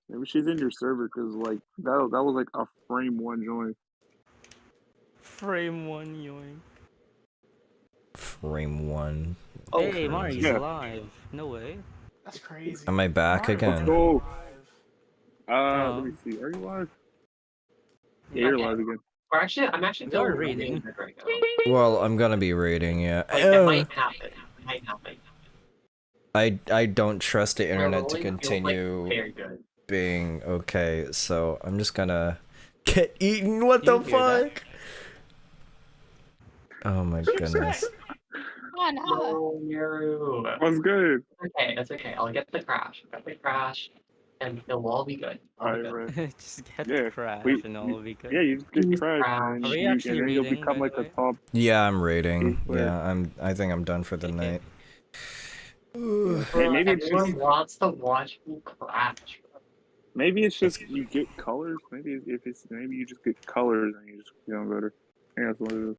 Maybe she's in your server because like that was like a frame one join. Frame one, yoink. Frame one. Hey, Mari's yeah. alive. No way. That's crazy. Am I back Let's again? go. Let me see. Are you live? Yeah, you're live again. I'm actually You're feeling really reading. good right now. Well, I'm gonna be raiding, yeah. Like, that might happen. It might happen. I don't trust the internet to rolling feels, like, continue very good. being okay, so I'm just gonna get eaten. What the You hear that? fuck? Oh my goodness. Oh no. Oh, no. What's good? Okay, that's okay. I'll get the crash. I'll get the crash, and it will all be good. All be Alright, good. right. Just get Yeah, the crash we- and all will be good. Yeah, you just get crashed, Are and, we you, and actually then you'll reading, become by like the a way? top. Yeah, I'm raiding. Where? Yeah, I think I'm done for the night. Hey, maybe it's Everyone just wants to watch me crash. maybe it's just you get colors. Maybe if it's maybe you just get colors and you just feel better. I think that's what it is.